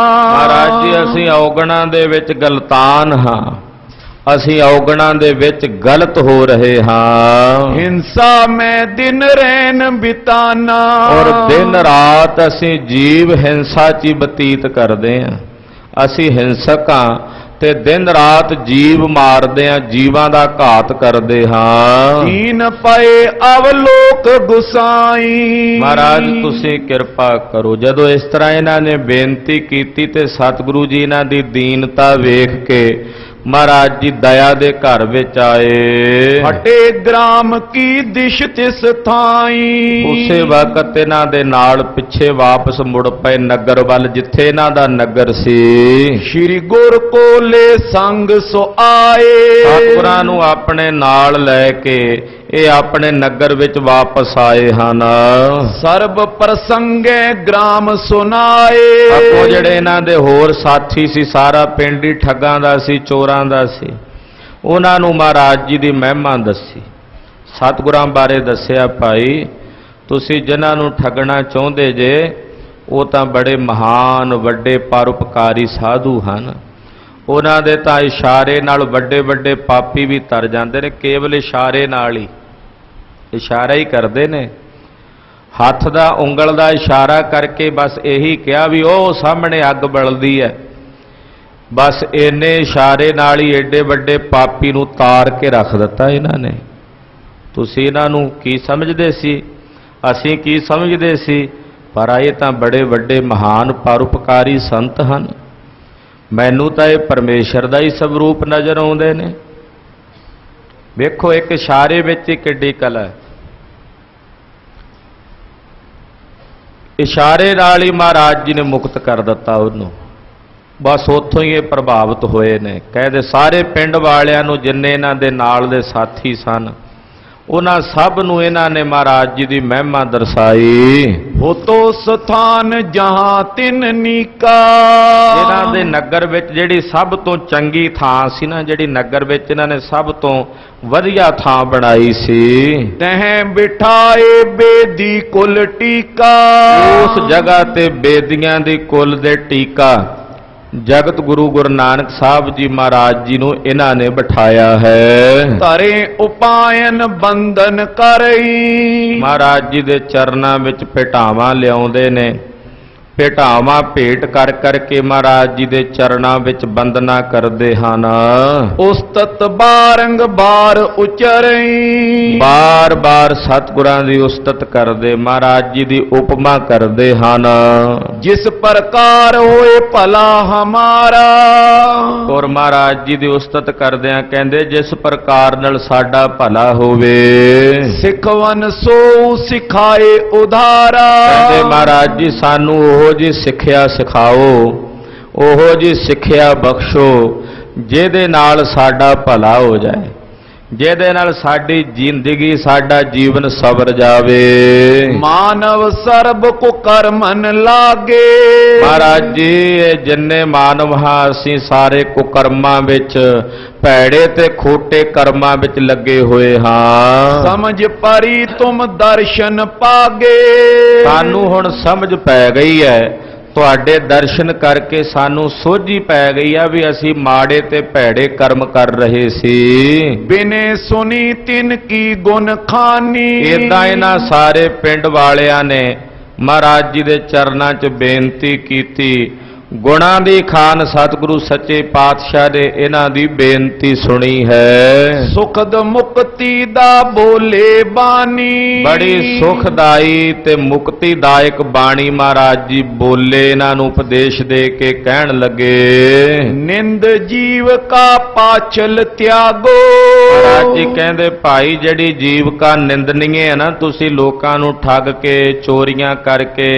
ਮਹਾਰਾਜ ਜੀ ਅਸੀਂ ਔਗਣਾਂ ਦੇ ਵਿੱਚ ਗਲਤਾਨ ਹਾਂ, ਅਸੀਂ ਔਗਣਾਂ ਦੇ ਵਿੱਚ ਗਲਤ ਹੋ ਰਹੇ ਹਾਂ। ਹਿੰਸਾ ਮੈਂ ਦਿਨ ਰੈਨ ਬਿਤਾਨਾ। ਔਰ ਦਿਨ ਰਾਤ ਅਸੀਂ ਜੀਵ ਹਿੰਸਾ 'ਚ ਹੀ ਬਤੀਤ ਕਰਦੇ ਹਾਂ। ਅਸੀਂ ਹਿੰਸਕ ਹਾਂ ਤੇ ਦਿਨ ਰਾਤ ਜੀਵ ਮਾਰਦੇ ਹਾਂ, ਜੀਵਾਂ ਦਾ ਘਾਤ ਕਰਦੇ ਹਾਂ। ਦੀਨ ਪਏ ਅਵਲੋਕ ਗੁਸਾਈ। ਮਹਾਰਾਜ ਤੁਸੀਂ ਕਿਰਪਾ ਕਰੋ। ਜਦੋਂ ਇਸ ਤਰ੍ਹਾਂ ਇਹਨਾਂ ਨੇ ਬੇਨਤੀ ਕੀਤੀ ਤੇ ਸਤਿਗੁਰੂ ਜੀ ਇਹਨਾਂ ਦੀ ਦੀਨਤਾ ਵੇਖ ਕੇ ਮਹਾਰਾਜ ਜੀ ਦਇਆ ਦੇ ਘਰ ਵਿੱਚ ਆਏ। ਹਟੇ ਗ੍ਰਾਮ ਕੀ ਦਿਸ਼ ਤਿਸ ਥਾਈ। ਉਸੇ ਵਕਤ ਇਹਨਾਂ ਦੇ ਨਾਲ ਪਿੱਛੇ ਵਾਪਸ ਮੁੜ ਪਏ ਨਗਰ ਵੱਲ, ਜਿੱਥੇ ਇਹਨਾਂ ਦਾ ਨਗਰ ਸੀ। ਸ਼੍ਰੀ ਗੁਰ ਕੋਲੇ ਸੰਗ ਸੋ ਆਏ। ਸਤਿਗੁਰਾਂ ਨੂੰ ਆਪਣੇ ਨਾਲ ਲੈ ਕੇ ਇਹ ਆਪਣੇ ਨਗਰ ਵਿੱਚ ਵਾਪਸ ਆਏ ਹਨ। ਸਰਬ ਪ੍ਰਸੰਗੇ ਗ੍ਰਾਮ ਸੁਨਾਏ। ਆਪੋ ਜਿਹੜੇ ਇਹਨਾਂ ਦੇ ਹੋਰ ਸਾਥੀ ਸੀ, ਸਾਰਾ ਪਿੰਡ ਹੀ ਠੱਗਾਂ ਦਾ ਸੀ, ਚੋਰਾਂ ਦਾ ਸੀ, ਉਹਨਾਂ ਨੂੰ ਮਹਾਰਾਜ ਜੀ ਦੀ ਮਹਿਮਾ ਦੱਸੀ, ਸਤਿਗੁਰਾਂ ਬਾਰੇ ਦੱਸਿਆ। ਭਾਈ ਤੁਸੀਂ ਜਿਨ੍ਹਾਂ ਨੂੰ ਠੱਗਣਾ ਚਾਹੁੰਦੇ ਜੇ ਉਹ ਤਾਂ ਬੜੇ ਮਹਾਨ ਵੱਡੇ ਪਰਉਪਕਾਰੀ ਸਾਧੂ ਹਨ, ਉਹਨਾਂ ਦੇ ਤਾਂ ਇਸ਼ਾਰੇ ਨਾਲ ਵੱਡੇ ਵੱਡੇ ਪਾਪੀ ਵੀ ਤਰ ਜਾਂਦੇ ਨੇ। ਕੇਵਲ ਇਸ਼ਾਰੇ ਨਾਲ ਹੀ, ਇਸ਼ਾਰਾ ਹੀ ਕਰਦੇ ਨੇ, ਹੱਥ ਦਾ ਉਂਗਲ ਦਾ ਇਸ਼ਾਰਾ ਕਰਕੇ ਬਸ ਇਹੀ ਕਿਹਾ ਵੀ ਉਹ ਸਾਹਮਣੇ ਅੱਗ ਬਲਦੀ ਹੈ, ਬਸ ਇੰਨੇ ਇਸ਼ਾਰੇ ਨਾਲ ਹੀ ਏਡੇ ਵੱਡੇ ਪਾਪੀ ਨੂੰ ਤਾਰ ਕੇ ਰੱਖ ਦਿੱਤਾ ਇਹਨਾਂ ਨੇ। ਤੁਸੀਂ ਇਹਨਾਂ ਨੂੰ ਕੀ ਸਮਝਦੇ ਸੀ, ਅਸੀਂ ਕੀ ਸਮਝਦੇ ਸੀ, ਪਰ ਇਹ ਤਾਂ ਬੜੇ ਵੱਡੇ ਮਹਾਨ ਪਰਉਪਕਾਰੀ ਸੰਤ ਹਨ। ਮੈਨੂੰ ਤਾਂ ਇਹ ਪਰਮੇਸ਼ਰ ਦਾ ਹੀ ਸਰੂਪ ਨਜ਼ਰ ਆਉਂਦੇ ਨੇ। ਵੇਖੋ ਇੱਕ ਇਸ਼ਾਰੇ ਵਿੱਚ ਹੀ ਕਿੱਡੀ ਕਲਾ ਹੈ। ਇਸ਼ਾਰੇ ਨਾਲ ਹੀ ਮਹਾਰਾਜ ਜੀ ਨੇ ਮੁਕਤ ਕਰ ਦਿੱਤਾ ਉਹਨੂੰ। ਬਸ ਉੱਥੋਂ ਹੀ ਇਹ ਪ੍ਰਭਾਵਿਤ ਹੋਏ ਨੇ। ਕਹਿੰਦੇ ਸਾਰੇ ਪਿੰਡ ਵਾਲਿਆਂ ਨੂੰ, ਜਿੰਨੇ ਇਹਨਾਂ ਦੇ ਨਾਲ ਦੇ ਸਾਥੀ ਸਨ, ਉਹਨਾਂ ਸਭ ਨੂੰ ਇਹਨਾਂ ਨੇ ਮਹਾਰਾਜ ਜੀ ਦੀ ਮਹਿਮਾ ਦਰਸਾਈ। ਹੋਤੋ ਸਥਾਨ ਜਹਾਂ ਤਿਨ ਨੀਕਾ। ਇਹਨਾਂ ਦੇ ਨਗਰ ਵਿੱਚ ਜਿਹੜੀ ਸਭ ਤੋਂ ਚੰਗੀ ਥਾਂ ਸੀ ਨਾ, ਜਿਹੜੀ ਨਗਰ ਵਿੱਚ ਇਹਨਾਂ ਨੇ ਸਭ ਤੋਂ ਵਧੀਆ ਥਾਂ ਬਣਾਈ ਸੀ, ਤਹਿ ਬਿਠਾਏ ਬੇਦੀ ਕੁਲ ਟੀਕਾ। ਉਸ ਜਗ੍ਹਾ ਤੇ ਬੇਦੀਆਂ ਦੀ ਕੁਲ ਦੇ ਟੀਕਾ ਜਗਤ ਗੁਰੂ ਗੁਰੂ ਨਾਨਕ ਸਾਹਿਬ ਜੀ ਮਹਾਰਾਜ ਜੀ ਨੂੰ ਇਹਨਾਂ ਨੇ ਬਿਠਾਇਆ ਹੈ। ਧਰੇ ਉਪਾਇਨ ਬੰਧਨ ਕਰਈ। ਮਹਾਰਾਜ ਜੀ ਦੇ ਚਰਨਾਂ ਵਿੱਚ ਭੇਟਾਵਾਂ ਲਿਆਉਂਦੇ ਨੇ, ਭੇਟਾਵਾਂ ਭੇਟ ਕਰ ਕਰਕੇ ਮਹਾਰਾਜ ਜੀ ਦੇ ਚਰਨਾਂ ਵਿੱਚ ਬੰਦਨਾ ਕਰਦੇ ਹਨ। ਉਸਤਤ ਬਾਰੰਗਬਾਰ ਉਚਰਈ। ਬਾਰ ਬਾਰ ਸਤਿਗੁਰਾਂ ਦੀ ਉਸਤਤ ਕਰਦੇ, ਮਹਾਰਾਜ ਜੀ ਦੀ ਉਪਮਾ ਕਰਦੇ ਹਨ। ਜਿਸ ਪ੍ਰਕਾਰ ਹੋਏ ਭਲਾ ਹਮਾਰਾ। ਔਰ ਮਹਾਰਾਜ ਜੀ ਦੀ ਉਸਤਤ ਕਰਦਿਆਂ ਕਹਿੰਦੇ ਜਿਸ ਪ੍ਰਕਾਰ ਨਾਲ ਸਾਡਾ ਭਲਾ ਹੋਵੇ। ਸਿਖਵਨ ਸੋ ਸਿਖਾਏ ਉਧਾਰਾ। ਕਹਿੰਦੇ ਮਹਾਰਾਜ ਜੀ ਸਾਨੂੰ ਉਹੋ ਜੀ ਸਿੱਖਿਆ ਸਿਖਾਓ, ਉਹੋ ਜੀ ਸਿੱਖਿਆ ਬਖਸ਼ੋ ਜਿਹਦੇ ਨਾਲ ਸਾਡਾ ਭਲਾ ਹੋ ਜਾਏ, ਜਿਹਦੇ ਨਾਲ ਸਾਡੀ ਜ਼ਿੰਦਗੀ, ਸਾਡਾ ਜੀਵਨ ਸਵਰ ਜਾਵੇ। ਮਾਨਵ ਸਰਬ ਕੋ ਕਰਮਨ ਲਾਗੇ। ਮਹਾਰਾਜ ਜੀ ਇਹ ਜਿੰਨੇ ਮਾਨਵ ਹਾਂ ਅਸੀਂ ਸਾਰੇ ਕੁਕਰਮਾਂ ਵਿੱਚ, ਭੈੜੇ ਤੇ ਖੋਟੇ ਕਰਮਾਂ ਵਿੱਚ ਲੱਗੇ ਹੋਏ ਹਾਂ। ਸਮਝ ਪਰੀ ਤੁਮ ਦਰਸ਼ਨ ਪਾਗੇ। ਸਾਨੂੰ ਹੁਣ ਸਮਝ ਪੈ ਗਈ ਹੈ, ਤੁਹਾਡੇ ਦਰਸ਼ਨ ਕਰਕੇ ਸਾਨੂੰ ਸੋਝੀ ਪੈ ਗਈ ਆ ਵੀ ਅਸੀਂ ਮਾੜੇ ਤੇ ਭੈੜੇ ਕਰਮ ਕਰ ਰਹੇ ਸੀ। ਬਿਨੇ ਸੁਨੀ ਤਿਨ ਕੀ ਗੁਣ ਖਾਨੀ। ਇਦਾਂ ਇਹਨਾਂ ਸਾਰੇ ਪਿੰਡ ਵਾਲਿਆਂ ਨੇ ਮਹਾਰਾਜ ਜੀ ਦੇ ਚਰਨਾਂ 'ਚ ਬੇਨਤੀ ਕੀਤੀ, ਗੁਣਾਂ ਦੀ ਖਾਨ ਸਤਿਗੁਰੂ ਸੱਚੇ ਪਾਤਸ਼ਾਹ ਨੇ ਇਹਨਾਂ ਦੀ ਬੇਨਤੀ ਸੁਣੀ ਹੈ। ਸੁਖਦ ਮੁਕਤੀ ਦਾ ਬੋਲੇ ਬਾਣੀ, ਬੜੀ ਸੁਖਦਾਈ ਤੇ ਮੁਕਤੀਦਾਇਕ ਬਾਣੀ ਮਹਾਰਾਜ ਜੀ ਬੋਲੇ, ਇਹਨਾਂ ਨੂੰ ਉਪਦੇਸ਼ ਦੇ ਕੇ ਕਹਿਣ ਲੱਗੇ, ਨਿੰਦ ਜੀਵ ਕਾ ਪਾਛਲ ਤਿਆਗੋ। ਮਹਾਰਾਜ ਜੀ ਕਹਿੰਦੇ ਭਾਈ ਜਿਹੜੀ ਜੀਵਕਾ ਨਿੰਦਨੀਏ ਹੈ ਨਾ, ਤੁਸੀਂ ਲੋਕਾਂ ਨੂੰ ਠੱਗ ਕੇ ਚੋਰੀਆਂ ਕਰਕੇ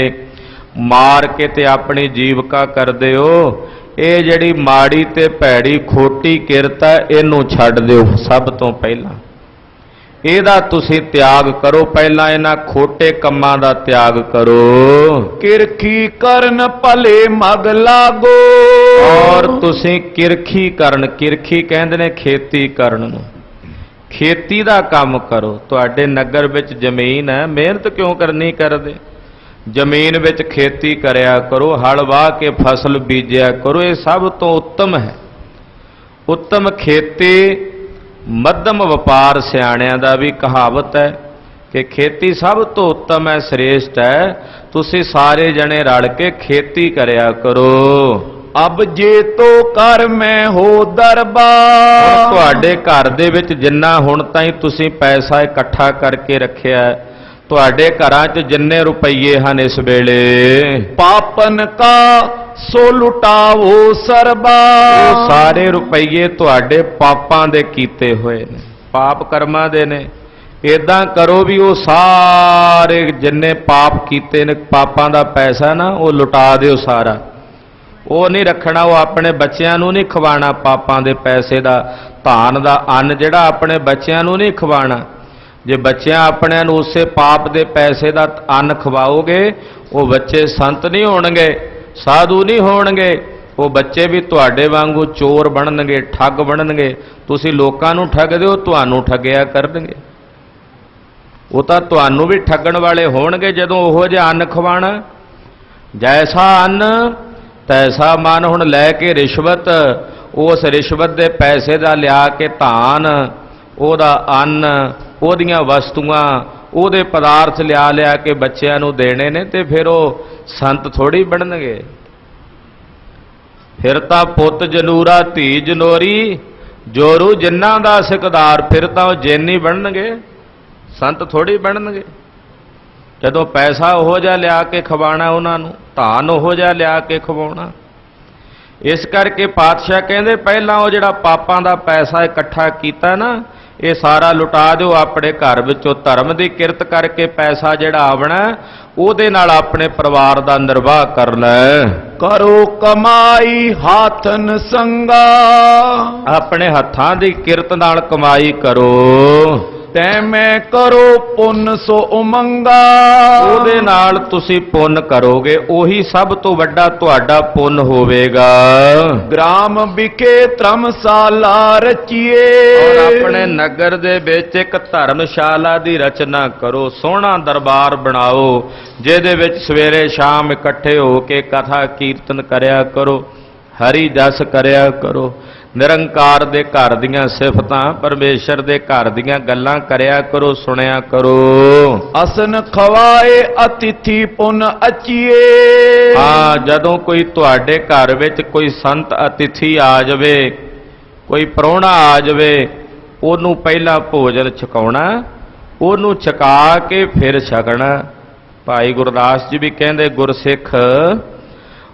ਮਾਰ ਕੇ ਤੇ ਆਪਣੀ ਜੀਵਕਾ ਕਰਦੇ ਹੋ, ਇਹ ਜਿਹੜੀ ਮਾੜੀ ਤੇ ਭੈੜੀ ਖੋਟੀ ਕਿਰਤ ਹੈ ਇਹਨੂੰ ਛੱਡ ਦਿਓ। ਸਭ ਤੋਂ ਪਹਿਲਾਂ ਇਹਦਾ ਤੁਸੀਂ ਤਿਆਗ ਕਰੋ, ਪਹਿਲਾਂ ਇਹਨਾਂ ਖੋਟੇ ਕੰਮਾਂ ਦਾ ਤਿਆਗ ਕਰੋ। ਕਿਰਖੀ ਕਰਨ ਭਲੇ ਮਗ ਲਾਗੋ। ਔਰ ਤੁਸੀਂ ਕਿਰਖੀ ਕਰਨ, ਕਿਰਖੀ ਕਹਿੰਦੇ ਨੇ ਖੇਤੀ ਕਰਨ ਨੂੰ, ਖੇਤੀ ਦਾ ਕੰਮ ਕਰੋ। ਤੁਹਾਡੇ ਨਗਰ ਵਿੱਚ ਜ਼ਮੀਨ ਹੈ, ਮਿਹਨਤ ਕਿਉਂ ਕਰਨੀ ਕਰਦੇ? ਜ਼ਮੀਨ ਵਿੱਚ ਖੇਤੀ ਕਰਿਆ ਕਰੋ, ਹਲ ਵਾਹ ਕੇ ਫਸਲ ਬੀਜਿਆ ਕਰੋ, ਇਹ ਸਭ ਤੋਂ ਉੱਤਮ ਹੈ। ਉੱਤਮ ਖੇਤੀ ਮੱਧਮ ਵਪਾਰ, ਸਿਆਣਿਆਂ ਦਾ ਵੀ ਕਹਾਵਤ ਹੈ ਕਿ ਖੇਤੀ ਸਭ ਤੋਂ ਉੱਤਮ ਹੈ, ਸ੍ਰੇਸ਼ਟ ਹੈ। ਤੁਸੀਂ ਸਾਰੇ ਜਣੇ ਰਲ ਕੇ ਖੇਤੀ ਕਰਿਆ ਕਰੋ। ਅਬ ਜੇ ਤੋ ਕਰ ਮੈਂ ਹੋ ਦਰਬਾਰ। ਤੁਹਾਡੇ ਘਰ ਦੇ ਵਿੱਚ ਜਿੰਨਾ ਹੁਣ ਤਾਈਂ ਤੁਸੀਂ ਪੈਸਾ ਇਕੱਠਾ ਕਰਕੇ ਰੱਖਿਆ ਹੈ, ਤੁਹਾਡੇ ਘਰਾਂ 'ਚ ਜਿੰਨੇ ਰੁਪਈਏ ਹਨ ਇਸ ਵੇਲੇ, ਪਾਪਨ ਕਾ ਸੋ ਲੁਟਾਵੋ ਸਰਬਾ। ਉਹ ਸਾਰੇ ਰੁਪਈਏ ਤੁਹਾਡੇ ਪਾਪਾਂ ਦੇ ਕੀਤੇ ਹੋਏ ਨੇ, ਪਾਪ ਕਰਮਾਂ ਦੇ ਨੇ। ਇਦਾਂ ਕਰੋ ਵੀ ਉਹ ਸਾਰੇ ਜਿੰਨੇ ਪਾਪ ਕੀਤੇ ਨੇ, ਪਾਪਾਂ ਦਾ ਪੈਸਾ ਨਾ ਉਹ ਲੁਟਾ ਦਿਓ ਸਾਰਾ। ਉਹ ਨਹੀਂ ਰੱਖਣਾ, ਉਹ ਆਪਣੇ ਬੱਚਿਆਂ ਨੂੰ ਨਹੀਂ ਖਵਾਣਾ। ਪਾਪਾਂ ਦੇ ਪੈਸੇ ਦਾ, ਧਾਨ ਦਾ ਅੰਨ ਜਿਹੜਾ ਆਪਣੇ ਬੱਚਿਆਂ ਨੂੰ ਨਹੀਂ ਖਵਾਣਾ। ਜੇ ਬੱਚਿਆਂ ਆਪਣਿਆਂ ਨੂੰ ਉਸੇ ਪਾਪ ਦੇ ਪੈਸੇ ਦਾ ਅੰਨ ਖਵਾਓਗੇ, ਉਹ ਬੱਚੇ ਸੰਤ ਨਹੀਂ ਹੋਣਗੇ, ਸਾਧੂ ਨਹੀਂ ਹੋਣਗੇ। ਉਹ ਬੱਚੇ ਵੀ ਤੁਹਾਡੇ ਵਾਂਗੂ ਚੋਰ ਬਣਨਗੇ, ਠੱਗ ਬਣਨਗੇ। ਤੁਸੀਂ ਲੋਕਾਂ ਨੂੰ ਠੱਗਦੇ ਹੋ, ਤੁਹਾਨੂੰ ਠੱਗਿਆ ਕਰਨਗੇ। ਉਹ ਤਾਂ ਤੁਹਾਨੂੰ ਵੀ ਠੱਗਣ ਵਾਲੇ ਹੋਣਗੇ ਜਦੋਂ ਉਹੋ ਜਿਹਾ ਅੰਨ ਖਵਾਣਾ। ਜੈਸਾ ਅੰਨ ਤੈਸਾ ਮਨ। ਹੁਣ ਲੈ ਕੇ ਰਿਸ਼ਵਤ, ਉਸ ਰਿਸ਼ਵਤ ਦੇ ਪੈਸੇ ਦਾ ਲਿਆ ਕੇ ਧਾਨ, ਉਹਦਾ ਅੰਨ, ਉਹਦੀਆਂ ਵਸਤੂਆਂ, ਉਹਦੇ ਪਦਾਰਥ ਲਿਆ ਕੇ ਬੱਚਿਆਂ ਨੂੰ ਦੇਣੇ ਨੇ, ਤੇ ਫਿਰ ਉਹ ਸੰਤ ਥੋੜੀ ਬਣਨਗੇ। ਫਿਰ ਤਾਂ ਪੁੱਤ ਜਨੂਰਾ ਧੀ ਜਨੋਰੀ, ਜੋਰੂ ਜਿੰਨਾਂ ਦਾ ਸਿਕਦਾਰ। ਫਿਰ ਤਾਂ ਉਹ ਜਿੰਨ ਹੀ ਬਣਨਗੇ, ਸੰਤ ਥੋੜੀ ਬਣਨਗੇ। ਜਦੋਂ ਪੈਸਾ ਉਹੋ ਜਿਹਾ ਲਿਆ ਕੇ ਖਵਾਣਾ ਉਹਨਾਂ ਨੂੰ, ਧਾਨ ਉਹੋ ਜਿਹਾ ਲਿਆ ਕੇ ਖਵਾਉਣਾ। ਇਸ ਕਰਕੇ ਪਾਤਸ਼ਾਹ ਕਹਿੰਦੇ ਪਹਿਲਾਂ ਉਹ ਜਿਹੜਾ ਪਾਪਾਂ ਦਾ ਪੈਸਾ ਇਕੱਠਾ ਕੀਤਾ ਨਾ, ਇਹ ਸਾਰਾ ਲੁਟਾ ਦਿਓ ਆਪਣੇ ਘਰ ਵਿੱਚੋਂ। ਧਰਮ ਦੀ ਕਿਰਤ ਕਰਕੇ ਪੈਸਾ ਜਿਹੜਾ ਆਵਣਾ, ਉਹਦੇ ਨਾਲ ਆਪਣੇ ਪਰਿਵਾਰ ਦਾ ਨਿਰਵਾਹ ਕਰਨਾ। ਕਰੋ ਕਮਾਈ ਹਾਥਨ ਸੰਗਾ। ਆਪਣੇ ਹੱਥਾਂ ਦੀ ਕਿਰਤ ਨਾਲ ਕਮਾਈ ਕਰੋ। ਤੈ ਮੈਂ ਕਰੋ ਪੁੰਨ ਸੋ ਉਮੰਗਾ। ਉਹਦੇ ਨਾਲ ਤੁਸੀਂ ਪੁੰਨ ਕਰੋਗੇ, ਉਹੀ ਸਭ ਤੋਂ ਵੱਡਾ ਤੁਹਾਡਾ ਪੁੰਨ ਹੋਵੇਗਾ। ਗ੍ਰਾਮ ਵਿਖੇ ਧਰਮਸ਼ਾਲਾ ਰਚੀਏ। ਔਰ ਆਪਣੇ ਨਗਰ ਦੇ ਵਿੱਚ ਇੱਕ ਧਰਮਸ਼ਾਲਾ ਦੀ ਰਚਨਾ ਕਰੋ, ਸੋਹਣਾ ਦਰਬਾਰ ਬਣਾਓ, ਜਿਹਦੇ ਵਿੱਚ ਸਵੇਰੇ ਸ਼ਾਮ ਇਕੱਠੇ ਹੋ ਕੇ ਕਥਾ ਕੀਰਤਨ ਕਰਿਆ ਕਰੋ, ਹਰੀ ਜਸ ਕਰਿਆ ਕਰੋ, ਨਿਰੰਕਾਰ ਦੇ ਘਰ ਦੀਆਂ ਸਿਫਤਾਂ, ਪਰਮੇਸ਼ਰ ਦੇ ਘਰ ਦੀਆਂ ਗੱਲਾਂ ਕਰਿਆ ਕਰੋ, ਸੁਣਿਆ ਕਰੋ। ਅਸਨ ਖਵਾਏ ਅਤਿਥੀ ਪੁਨ ਅਚੀਏ। ਹਾਂ, ਜਦੋਂ ਕੋਈ ਤੁਹਾਡੇ ਘਰ ਵਿੱਚ ਕੋਈ ਸੰਤ ਅਤਿਥੀ ਆ ਜਾਵੇ, ਕੋਈ ਪ੍ਰਾਹੁਣਾ ਆ ਜਾਵੇ, ਉਹਨੂੰ ਪਹਿਲਾਂ ਭੋਜਨ ਛਕਾਉਣਾ, ਉਹਨੂੰ ਛਕਾ ਕੇ ਫਿਰ ਛਕਣਾ। ਭਾਈ ਗੁਰਦਾਸ ਜੀ ਵੀ ਕਹਿੰਦੇ, ਗੁਰਸਿੱਖ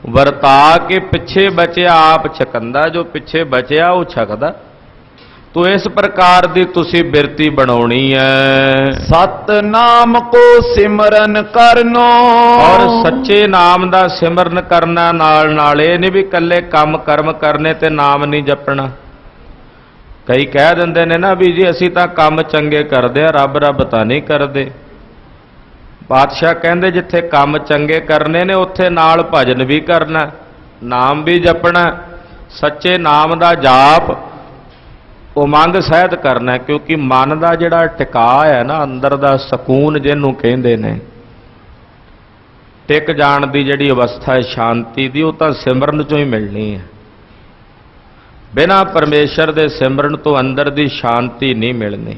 ਵਰਤਾ ਕੇ ਪਿੱਛੇ ਬਚਿਆ ਆਪ ਛਕੰਦਾ, ਜੋ ਪਿੱਛੇ ਬਚਿਆ ਉਹ ਛਕਦਾ। ਤੋ ਇਸ ਪ੍ਰਕਾਰ ਦੀ ਤੁਸੀਂ ਬਿਰਤੀ ਬਣਾਉਣੀ ਹੈ। ਸਤਨਾਮ ਕੋ ਸਿਮਰਨ ਕਰਨੋ। ਔਰ ਸੱਚੇ ਨਾਮ ਦਾ ਸਿਮਰਨ ਕਰਨਾ, ਨਾਲ ਇਹ ਨਹੀਂ ਵੀ ਇਕੱਲੇ ਕੰਮ ਕਰਮ ਕਰਨੇ ਤੇ ਨਾਮ ਨਹੀਂ ਜਪਣਾ। ਕਈ ਕਹਿ ਦਿੰਦੇ ਨੇ ਨਾ ਵੀ ਜੀ ਅਸੀਂ ਤਾਂ ਕੰਮ ਚੰਗੇ ਕਰਦੇ ਆ, ਰੱਬ ਰੱਬ ਤਾਂ ਨਹੀਂ ਕਰਦੇ। ਪਾਤਸ਼ਾਹ ਕਹਿੰਦੇ ਜਿੱਥੇ ਕੰਮ ਚੰਗੇ ਕਰਨੇ ਨੇ ਉੱਥੇ ਨਾਲ ਭਜਨ ਵੀ ਕਰਨਾ, ਨਾਮ ਵੀ ਜਪਣਾ, ਸੱਚੇ ਨਾਮ ਦਾ ਜਾਪ ਉਮੰਗ ਸਹਿਤ ਕਰਨਾ। ਕਿਉਂਕਿ ਮਨ ਦਾ ਜਿਹੜਾ ਟਿਕਾ ਹੈ ਨਾ, ਅੰਦਰ ਦਾ ਸਕੂਨ ਜਿਹਨੂੰ ਕਹਿੰਦੇ ਨੇ, ਟਿਕ ਜਾਣ ਦੀ ਜਿਹੜੀ ਅਵਸਥਾ ਹੈ ਸ਼ਾਂਤੀ ਦੀ, ਉਹ ਤਾਂ ਸਿਮਰਨ ਚੋਂ ਹੀ ਮਿਲਣੀ ਹੈ। ਬਿਨਾਂ ਪਰਮੇਸ਼ਰ ਦੇ ਸਿਮਰਨ ਤੋਂ ਅੰਦਰ ਦੀ ਸ਼ਾਂਤੀ ਨਹੀਂ ਮਿਲਣੀ।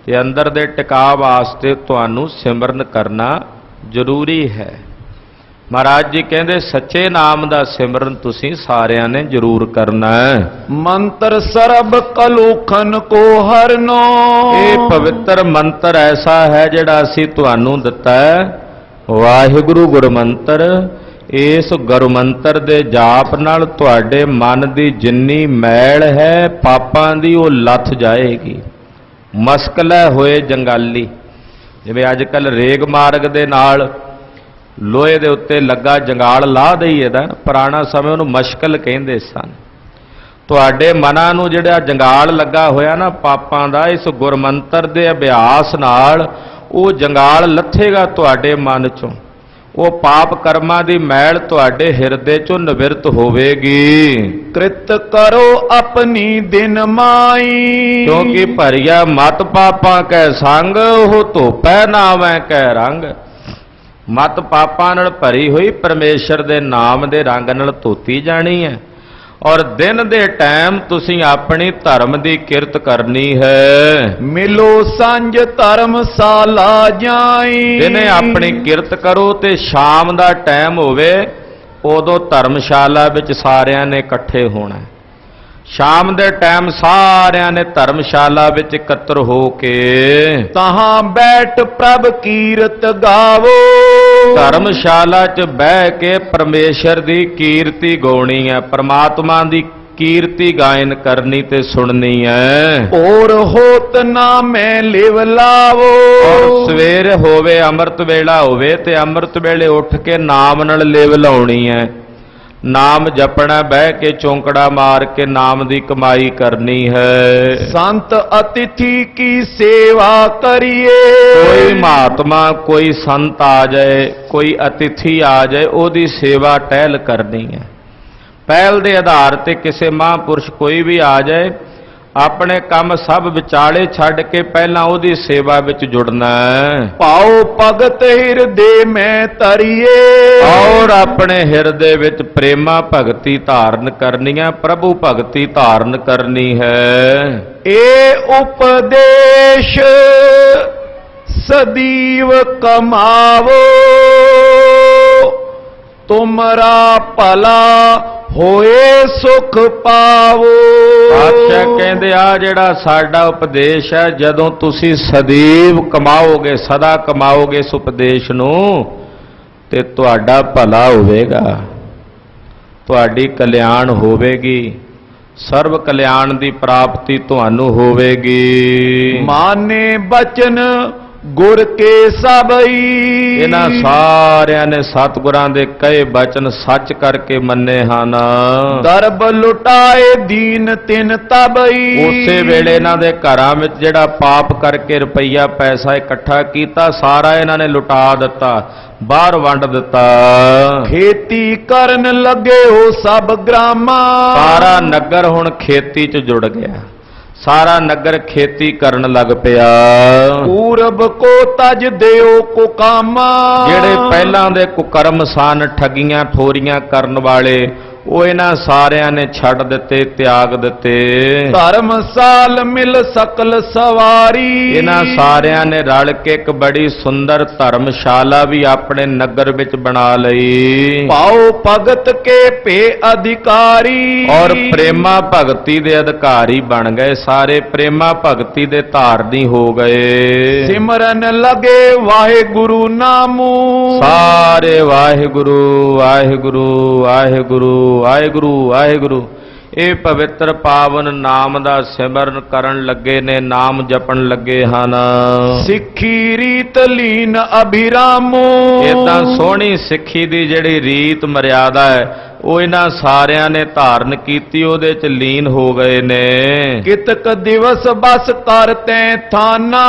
ਤੇ ਅੰਦਰ ਦੇ ਟਿਕਾ ਵਾਸਤੇ ਤੁਹਾਨੂੰ ਸਿਮਰਨ ਕਰਨਾ ਜ਼ਰੂਰੀ ਹੈ। ਮਹਾਰਾਜ ਜੀ ਕਹਿੰਦੇ ਸੱਚੇ ਨਾਮ ਦਾ ਸਿਮਰਨ ਤੁਸੀਂ ਸਾਰਿਆਂ ਨੇ ਜ਼ਰੂਰ ਕਰਨਾ ਹੈ। ਮੰਤਰ ਸਰਬ ਕਲੂਖਨ ਕੋ ਹਰਨੋ। ਇਹ ਪਵਿੱਤਰ ਮੰਤਰ ਐਸਾ ਹੈ ਜਿਹੜਾ ਅਸੀਂ ਤੁਹਾਨੂੰ ਦਿੱਤਾ ਹੈ, ਵਾਹਿਗੁਰੂ ਗੁਰਮੰਤਰ। ਇਸ ਗੁਰਮੰਤਰ ਦੇ ਜਾਪ ਨਾਲ ਤੁਹਾਡੇ ਮਨ ਦੀ ਜਿੰਨੀ ਮੈਲ ਹੈ ਪਾਪਾਂ ਦੀ ਉਹ ਲੱਥ ਜਾਏਗੀ। ਮਸਕਲੇ ਹੋਏ ਜੰਗਾਲੀ, ਜਿਵੇਂ ਅੱਜ ਕੱਲ੍ਹ ਰੇਗ ਮਾਰਗ ਦੇ ਨਾਲ ਲੋਹੇ ਦੇ ਉੱਤੇ ਲੱਗਾ ਜੰਗਾਲ ਲਾਹ ਦਈਏ ਦਾ, ਪੁਰਾਣਾ ਸਮੇਂ ਉਹਨੂੰ ਮਸ਼ਕਲ ਕਹਿੰਦੇ ਸਨ। ਤੁਹਾਡੇ ਮਨਾਂ ਨੂੰ ਜਿਹੜਾ ਜੰਗਾਲ ਲੱਗਾ ਹੋਇਆ ਨਾ ਪਾਪਾਂ ਦਾ, ਇਸ ਗੁਰਮੰਤਰ ਦੇ ਅਭਿਆਸ ਨਾਲ ਉਹ ਜੰਗਾਲ ਲੱਥੇਗਾ ਤੁਹਾਡੇ ਮਨ ਚੋਂ। ਉਹ ਪਾਪ ਕਰਮਾਂ ਦੀ ਮੈਲ ਤੁਹਾਡੇ ਹਿਰਦੇ ਚੋਂ ਨਿਵਰਤ ਹੋਵੇਗੀ। ਕ੍ਰਿਤ ਕਰੋ ਆਪਣੀ ਦਿਨ ਮਾਈ। ਕਿਉਂਕਿ ਭਰੀਆ ਮਤ ਪਾਪਾਂ ਕੈ ਸੰਗ, ਉਹ ਧੋਪੈ ਨਾਵੈ ਕੈ ਰੰਗ। ਮਤ ਪਾਪਾਂ ਨਾਲ ਭਰੀ ਹੋਈ ਪਰਮੇਸ਼ਰ ਦੇ ਨਾਮ ਦੇ ਰੰਗ ਨਾਲ ਧੋਤੀ ਜਾਣੀ ਹੈ। ਔਰ ਦਿਨ ਦੇ ਟਾਈਮ ਤੁਸੀਂ ਆਪਣੀ ਧਰਮ ਦੀ ਕਿਰਤ ਕਰਨੀ ਹੈ। ਮਿਲੋ ਸੰਜ ਧਰਮਸ਼ਾਲਾ ਜਾਈ। ਦਿਨੇ ਆਪਣੀ ਕਿਰਤ ਕਰੋ ਤੇ ਸ਼ਾਮ ਦਾ ਟਾਈਮ ਹੋਵੇ ਉਦੋਂ ਧਰਮਸ਼ਾਲਾ ਵਿੱਚ ਸਾਰਿਆਂ ਨੇ ਇਕੱਠੇ ਹੋਣਾ। ਸ਼ਾਮ ਦੇ ਟਾਈਮ ਸਾਰਿਆਂ ਨੇ ਧਰਮਸ਼ਾਲਾ ਵਿੱਚ ਇਕੱਤਰ ਹੋ ਕੇ ਤਹਾਂ ਬੈਠ ਪ੍ਰਭ ਕੀਰਤ ਗਾਵੋ। ਧਰਮਸ਼ਾਲਾ 'ਚ ਬਹਿ ਕੇ ਪਰਮੇਸ਼ਰ ਦੀ ਕੀਰਤੀ ਗਾਉਣੀ ਹੈ, ਪਰਮਾਤਮਾ ਦੀ ਕੀਰਤੀ ਗਾਇਨ ਕਰਨੀ ਤੇ ਸੁਣਨੀ ਹੈ। ਔਰ ਹੋਤ ਨਾ ਮੈਂ ਲਿਵ ਲਾਵੋ। ਔਰ ਸਵੇਰ ਹੋਵੇ ਅੰਮ੍ਰਿਤ ਵੇਲਾ ਹੋਵੇ ਤੇ ਅੰਮ੍ਰਿਤ ਵੇਲੇ ਉੱਠ ਕੇ ਨਾਮ ਨਾਲ ਲਿਵ ਲਾਉਣੀ ਹੈ। ਨਾਮ ਜਪਣਾ, ਬਹਿ ਕੇ ਚੌਂਕੜਾ ਮਾਰ ਕੇ ਨਾਮ ਦੀ ਕਮਾਈ ਕਰਨੀ ਹੈ। ਸੰਤ ਅਤਿਥੀ ਕੀ ਸੇਵਾ ਕਰੀਏ। ਕੋਈ ਮਹਾਤਮਾ ਕੋਈ ਸੰਤ ਆ ਜਾਏ, ਕੋਈ ਅਤਿਥੀ ਆ ਜਾਏ, ਉਹਦੀ ਸੇਵਾ ਟਹਿਲ ਕਰਨੀ ਹੈ। ਪਹਿਲ ਦੇ ਆਧਾਰ ਤੇ ਕਿਸੇ ਮਹਾਂਪੁਰਸ਼ ਕੋਈ ਵੀ ਆ ਜਾਏ, ਆਪਣੇ ਕੰਮ ਸਭ ਵਿਚਾਲੇ ਛੱਡ ਕੇ ਪਹਿਲਾਂ ਉਹਦੀ ਸੇਵਾ ਵਿੱਚ ਜੁੜਨਾ ਹੈ। ਪਾਓ ਭਗਤ ਹਿਰਦੇ ਮੈਂ ਧਰੀਏ। ਔਰ ਆਪਣੇ ਹਿਰਦੇ ਵਿੱਚ ਪ੍ਰੇਮਾ ਭਗਤੀ ਧਾਰਨ ਕਰਨੀ ਹੈ, ਪ੍ਰਭੂ ਭਗਤੀ ਧਾਰਨ ਕਰਨੀ ਹੈ। ਇਹ ਉਪਦੇਸ਼ ਸਦੀਵ ਕਮਾਵੋ। ਤੁਮਰਾ ਭਲਾ ਹੋਏ ਸੁਖ ਪਾਵੋ। ਪਾਤਸ਼ਾਹ ਕਹਿੰਦੇ ਆ ਜਿਹੜਾ ਸਾਡਾ ਉਪਦੇਸ਼ ਹੈ, ਜਦੋਂ ਤੁਸੀਂ ਸਦੀਵ ਕਮਾਓਗੇ, ਸਦਾ ਕਮਾਓਗੇ ਇਸ ਉਪਦੇਸ਼ ਨੂੰ, ਤੇ ਤੁਹਾਡਾ ਭਲਾ ਹੋਵੇਗਾ, ਤੁਹਾਡੀ ਕਲਿਆਣ ਹੋਵੇਗੀ, ਸਰਬ ਕਲਿਆਣ ਦੀ ਪ੍ਰਾਪਤੀ ਤੁਹਾਨੂੰ ਹੋਵੇਗੀ। ਮਾਨੇ ਬਚਨ ਗੁਰ ਕੇ ਸਭਈ। ਇਹਨਾਂ ਸਾਰਿਆਂ ਨੇ ਸਤਿਗੁਰਾਂ ਦੇ ਕਹੇ ਬਚਨ ਸੱਚ ਕਰਕੇ ਮੰਨੇ ਹਨ। ਦਰਬ ਲੁਟਾਏ ਦੀਨ ਤਿਨ ਤਬਈ। ਉਸੇ ਵੇਲੇ ਇਹਨਾਂ ਦੇ ਘਰਾਂ ਵਿੱਚ ਜਿਹੜਾ ਪਾਪ ਕਰਕੇ ਰੁਪਈਆ ਪੈਸਾ ਇਕੱਠਾ ਕੀਤਾ, ਸਾਰਾ ਇਹਨਾਂ ਨੇ ਲੁਟਾ ਦਿੱਤਾ, ਬਾਹਰ ਵੰਡ ਦਿੱਤਾ। ਖੇਤੀ ਕਰਨ ਲੱਗੇ ਹੋ ਸਭ ਗ੍ਰਾਮਾਂ। ਸਾਰਾ ਨਗਰ ਹੁਣ ਖੇਤੀ 'ਚ ਜੁੜ ਗਿਆ, ਸਾਰਾ ਨਗਰ ਖੇਤੀ ਕਰਨ ਲੱਗ ਪਿਆ। ਪੂਰਬ ਕੋ ਤਜ ਦਿਓ ਕੁਕਾਮਾ। ਜਿਹੜੇ ਪਹਿਲਾਂ ਦੇ ਕੁਕਰਮ ਸਨ, ਠੱਗੀਆਂ ਠੋਰੀਆਂ ਕਰਨ ਵਾਲੇ, ਉਹ ਇਹਨਾਂ ਸਾਰਿਆਂ ਨੇ ਛੱਡ ਦਿੱਤੇ, ਤਿਆਗ ਦਿੱਤੇ। ਧਰਮਸਾਲ ਮਿਲ ਸਕਲ ਸਵਾਰੀ। ਇਹਨਾਂ ਸਾਰਿਆਂ ਨੇ ਰਲ ਕੇ ਇੱਕ ਬੜੀ ਸੁੰਦਰ ਧਰਮਸ਼ਾਲਾ ਵੀ ਆਪਣੇ ਨਗਰ ਵਿੱਚ ਬਣਾ ਲਈ। ਪਾਓ ਭਗਤ ਕੇ ਭੇ ਅਧਿਕਾਰੀ। ਔਰ ਪ੍ਰੇਮਾ ਭਗਤੀ ਦੇ ਅਧਿਕਾਰੀ ਬਣ ਗਏ, ਸਾਰੇ ਪ੍ਰੇਮਾ ਭਗਤੀ ਦੇ ਧਾਰਨੀ ਹੋ ਗਏ। ਸਿਮਰਨ ਲਗੇ ਵਾਹਿਗੁਰੂ ਨਾਮੂ। ਸਾਰੇ ਵਾਹਿਗੁਰੂ ਵਾਹਿਗੁਰੂ ਵਾਹਿਗੁਰੂ ਵਾਹਿਗੁਰੂ ਵਾਹਿਗੁਰੂ ਇਹ ਪਵਿੱਤਰ ਪਾਵਨ ਨਾਮ ਦਾ ਸਿਮਰਨ ਕਰਨ ਲੱਗੇ ਨੇ, ਨਾਮ ਜਪਣ ਲੱਗੇ ਹਨ। ਸਿੱਖੀ ਰੀਤ ਲੀਨ ਅਭਿਰਾਮੋ। ਇਦਾਂ ਸੋਹਣੀ ਸਿੱਖੀ ਦੀ ਜਿਹੜੀ ਰੀਤ ਮਰਿਆਦਾ ਹੈ ਉਹ ਇਹਨਾਂ ਸਾਰਿਆਂ ਨੇ ਧਾਰਨ ਕੀਤੀ, ਉਹਦੇ ਚ ਲੀਨ ਹੋ ਗਏ ਨੇ। ਕਿਤਕ ਦਿਵਸ ਬਸ ਕਰਤੇ ਥਾਨਾ।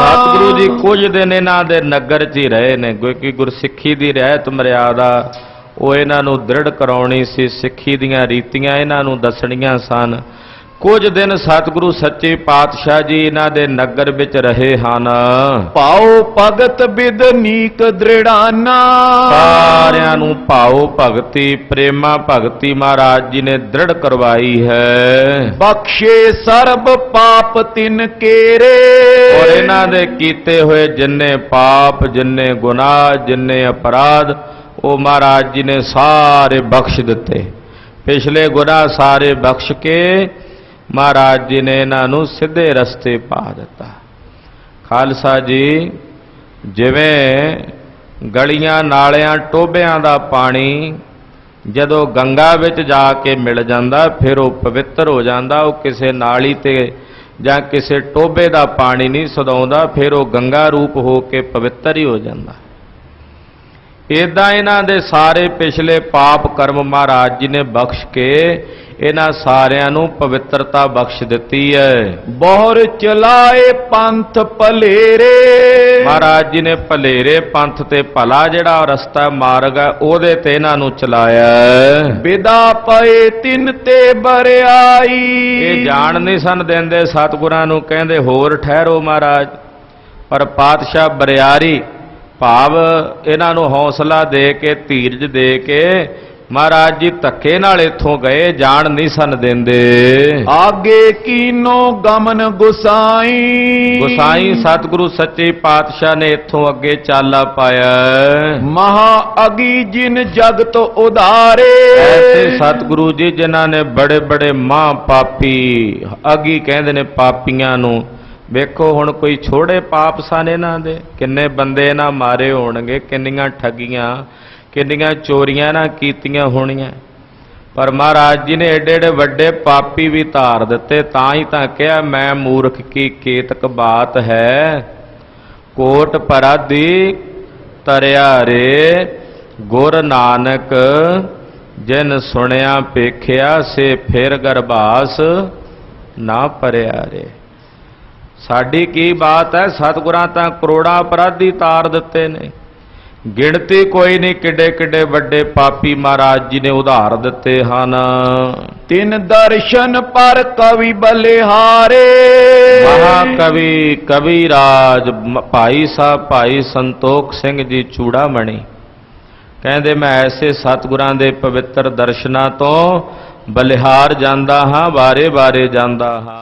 ਸਤਿਗੁਰੂ ਜੀ ਕੁਝ ਦਿਨ ਇਹਨਾਂ ਦੇ ਨਗਰ 'ਚ ਹੀ ਰਹੇ ਨੇ, ਕਿਉਂਕਿ ਗੁਰਸਿੱਖੀ ਦੀ ਰਹਿਤ ਮਰਿਆਦਾ ਉਹ ਇਹਨਾਂ ਨੂੰ ਦ੍ਰਿੜ ਕਰਾਉਣੀ ਸੀ, ਸਿੱਖੀ ਦੀਆਂ ਰੀਤੀਆਂ ਇਹਨਾਂ ਨੂੰ ਦੱਸਣੀਆਂ ਸਨ। ਕੁਝ ਦਿਨ ਸਤਿਗੁਰੂ ਸੱਚੇ ਪਾਤਸ਼ਾਹ ਜੀ ਇਹਨਾਂ ਦੇ ਨਗਰ ਵਿੱਚ ਰਹੇ ਹਨ। ਪਾਓ ਭਗਤ ਬਿਦ ਨੀਕ ਦ੍ਰਿੜਾਨਾ। ਸਾਰਿਆਂ ਨੂੰ ਭਾਉ ਭਗਤੀ, ਪ੍ਰੇਮਾ ਭਗਤੀ ਮਹਾਰਾਜ ਜੀ ਨੇ ਦ੍ਰਿੜ ਕਰਵਾਈ ਹੈ। ਬਖਸ਼ੇ ਸਰਬ ਪਾਪ ਤਿਨ ਕੇਰੇ। ਔਰ ਇਹਨਾਂ ਦੇ ਕੀਤੇ ਹੋਏ ਜਿੰਨੇ ਪਾਪ, ਜਿੰਨੇ ਗੁਨਾਹ, ਜਿੰਨੇ ਅਪਰਾਧ, ਉਹ ਮਹਾਰਾਜ ਜੀ ਨੇ ਸਾਰੇ ਬਖਸ਼ ਦਿੱਤੇ। ਪਿਛਲੇ ਗੁਨਾਹ ਸਾਰੇ ਬਖਸ਼ ਕੇ ਮਹਾਰਾਜ ਜੀ ਨੇ ਇਹਨਾਂ ਨੂੰ ਸਿੱਧੇ ਰਸਤੇ ਪਾ ਦਿੱਤਾ। ਖਾਲਸਾ ਜੀ, ਜਿਵੇਂ ਗਲੀਆਂ ਨਾਲਿਆਂ ਟੋਭਿਆਂ ਦਾ ਪਾਣੀ ਜਦੋਂ ਗੰਗਾ ਵਿੱਚ ਜਾ ਕੇ ਮਿਲ ਜਾਂਦਾ ਫਿਰ ਉਹ ਪਵਿੱਤਰ ਹੋ ਜਾਂਦਾ, ਉਹ ਕਿਸੇ ਨਾਲੀ ਤੇ ਜਾਂ ਕਿਸੇ ਟੋਭੇ ਦਾ ਪਾਣੀ ਨਹੀਂ ਸਦਾਉਂਦਾ, ਫਿਰ ਉਹ ਗੰਗਾ ਰੂਪ ਹੋ ਕੇ ਪਵਿੱਤਰ ਹੀ ਹੋ ਜਾਂਦਾ। ਇਦਾਂ ਇਹਨਾਂ ਦੇ ਸਾਰੇ ਪਿਛਲੇ ਪਾਪ ਕਰਮ ਮਹਾਰਾਜ ਜੀ ਨੇ ਬਖਸ਼ ਕੇ ਇਹਨਾਂ ਸਾਰਿਆਂ ਨੂੰ ਪਵਿੱਤਰਤਾ ਬਖਸ਼ ਦਿੱਤੀ ਹੈ। ਬਹੁਰ ਚਲਾਏ ਪੰਥ ਭਲੇਰੇ, ਮਹਾਰਾਜ ਜੀ ਨੇ ਭਲੇਰੇ ਪੰਥ ਤੇ ਭਲਾ ਜਿਹੜਾ ਰਸਤਾ ਮਾਰਗ ਹੈ ਉਹਦੇ ਤੇ ਇਹਨਾਂ ਨੂੰ ਚਲਾਇਆ। ਵਿਦਾ ਪਏ ਤਿੰਨ ਤੇ ਬਰਿਆਈ, ਇਹ ਜਾਣ ਨਹੀਂ ਸਨ ਦਿੰਦੇ ਸਤਿਗੁਰਾਂ ਨੂੰ, ਕਹਿੰਦੇ ਹੋਰ ਠਹਿਰੋ ਮਹਾਰਾਜ, ਪਰ ਪਾਤਸ਼ਾਹ ਬਰਿਆਰੀ ਭਾਵ ਇਹਨਾਂ ਨੂੰ ਹੌਸਲਾ ਦੇ ਕੇ ਧੀਰਜ ਦੇ ਕੇ ਮਹਾਰਾਜ ਜੀ ਧੱਕੇ ਨਾਲ ਇੱਥੋਂ ਗਏ, ਜਾਣ ਨਹੀਂ ਸਨ ਦਿੰਦੇ। ਆਗੇ ਕੀਨੋ ਗਮਨ ਗੁਸਾਈ, ਗੁਸਾਈ ਸਤਿਗੁਰੂ ਸੱਚੇ ਪਾਤਸ਼ਾਹ ਨੇ ਇੱਥੋਂ ਅੱਗੇ ਚਾਲਾ ਪਾਇਆ। ਮਹਾ ਅਗੀ ਜਿਨ ਜਗਤ ਉਧਾਰੇ, ਐਸੇ ਸਤਿਗੁਰੂ ਜੀ ਜਿਨ੍ਹਾਂ ਨੇ ਬੜੇ ਬੜੇ ਮਹਾਂ ਪਾਪੀ, ਅਗੀ ਕਹਿੰਦੇ ਨੇ ਪਾਪੀਆਂ ਨੂੰ। ਵੇਖੋ ਹੁਣ ਕੋਈ ਛੋੜੇ ਪਾਪ ਸਨ ਇਹਨਾਂ ਦੇ, ਕਿੰਨੇ ਬੰਦੇ ਇਹਨਾਂ ਮਾਰੇ ਹੋਣਗੇ, ਕਿੰਨੀਆਂ ਠੱਗੀਆਂ, ਕਿੰਨੀਆਂ ਚੋਰੀਆਂ ਨਾ ਕੀਤੀਆਂ ਹੋਣੀਆਂ, ਪਰ ਮਹਾਰਾਜ ਜੀ ਨੇ ਏਡੇ ਏਡੇ ਵੱਡੇ ਪਾਪੀ ਵੀ ਧਾਰ ਦਿੱਤੇ। ਤਾਂ ਹੀ ਤਾਂ ਕਿਹਾ ਮੈਂ ਮੂਰਖ ਕੀ ਕੇਤਕ ਬਾਤ ਹੈ, ਕੋਟ ਪਰਾਧੀ ਤਰਿਆ ਰੇ, ਗੁਰ ਨਾਨਕ ਜਿਨ ਸੁਣਿਆ ਪੇਖਿਆ, ਸੇ ਫਿਰ ਗਰਭਾਸ ਨਾ ਭਰਿਆ ਰੇ। ਸਾਡੀ ਕੀ ਬਾਤ ਹੈ, ਸਤਿਗੁਰਾਂ ਤਾਂ ਕਰੋੜਾਂ ਅਪਰਾਧੀ ਤਾਰ ਦਿੱਤੇ ਨੇ, ਗਿਣਤੀ ਕੋਈ ਨਹੀਂ ਕਿੱਡੇ ਕਿੱਡੇ ਵੱਡੇ ਪਾਪੀ ਮਹਾਰਾਜ ਜੀ ਨੇ ਉਧਾਰ ਦਿੱਤੇ ਹਨ। ਤਿੰਨ ਦਰਸ਼ਨ ਪਰ ਕਵੀ ਬਲਿਹਾਰੇ, ਮਹਾਕਵੀ ਕਵੀ ਰਾਜ ਭਾਈ ਸਾਹਿਬ ਭਾਈ ਸੰਤੋਖ ਸਿੰਘ ਜੀ ਚੂੜਾਮਣੀ ਕਹਿੰਦੇ ਮੈਂ ਐਸੇ ਸਤਿਗੁਰਾਂ ਦੇ ਪਵਿੱਤਰ ਦਰਸ਼ਨਾਂ ਤੋਂ ਬਲਿਹਾਰ ਜਾਂਦਾ ਹਾਂ, ਵਾਰੇ ਵਾਰੇ ਜਾਂਦਾ ਹਾਂ।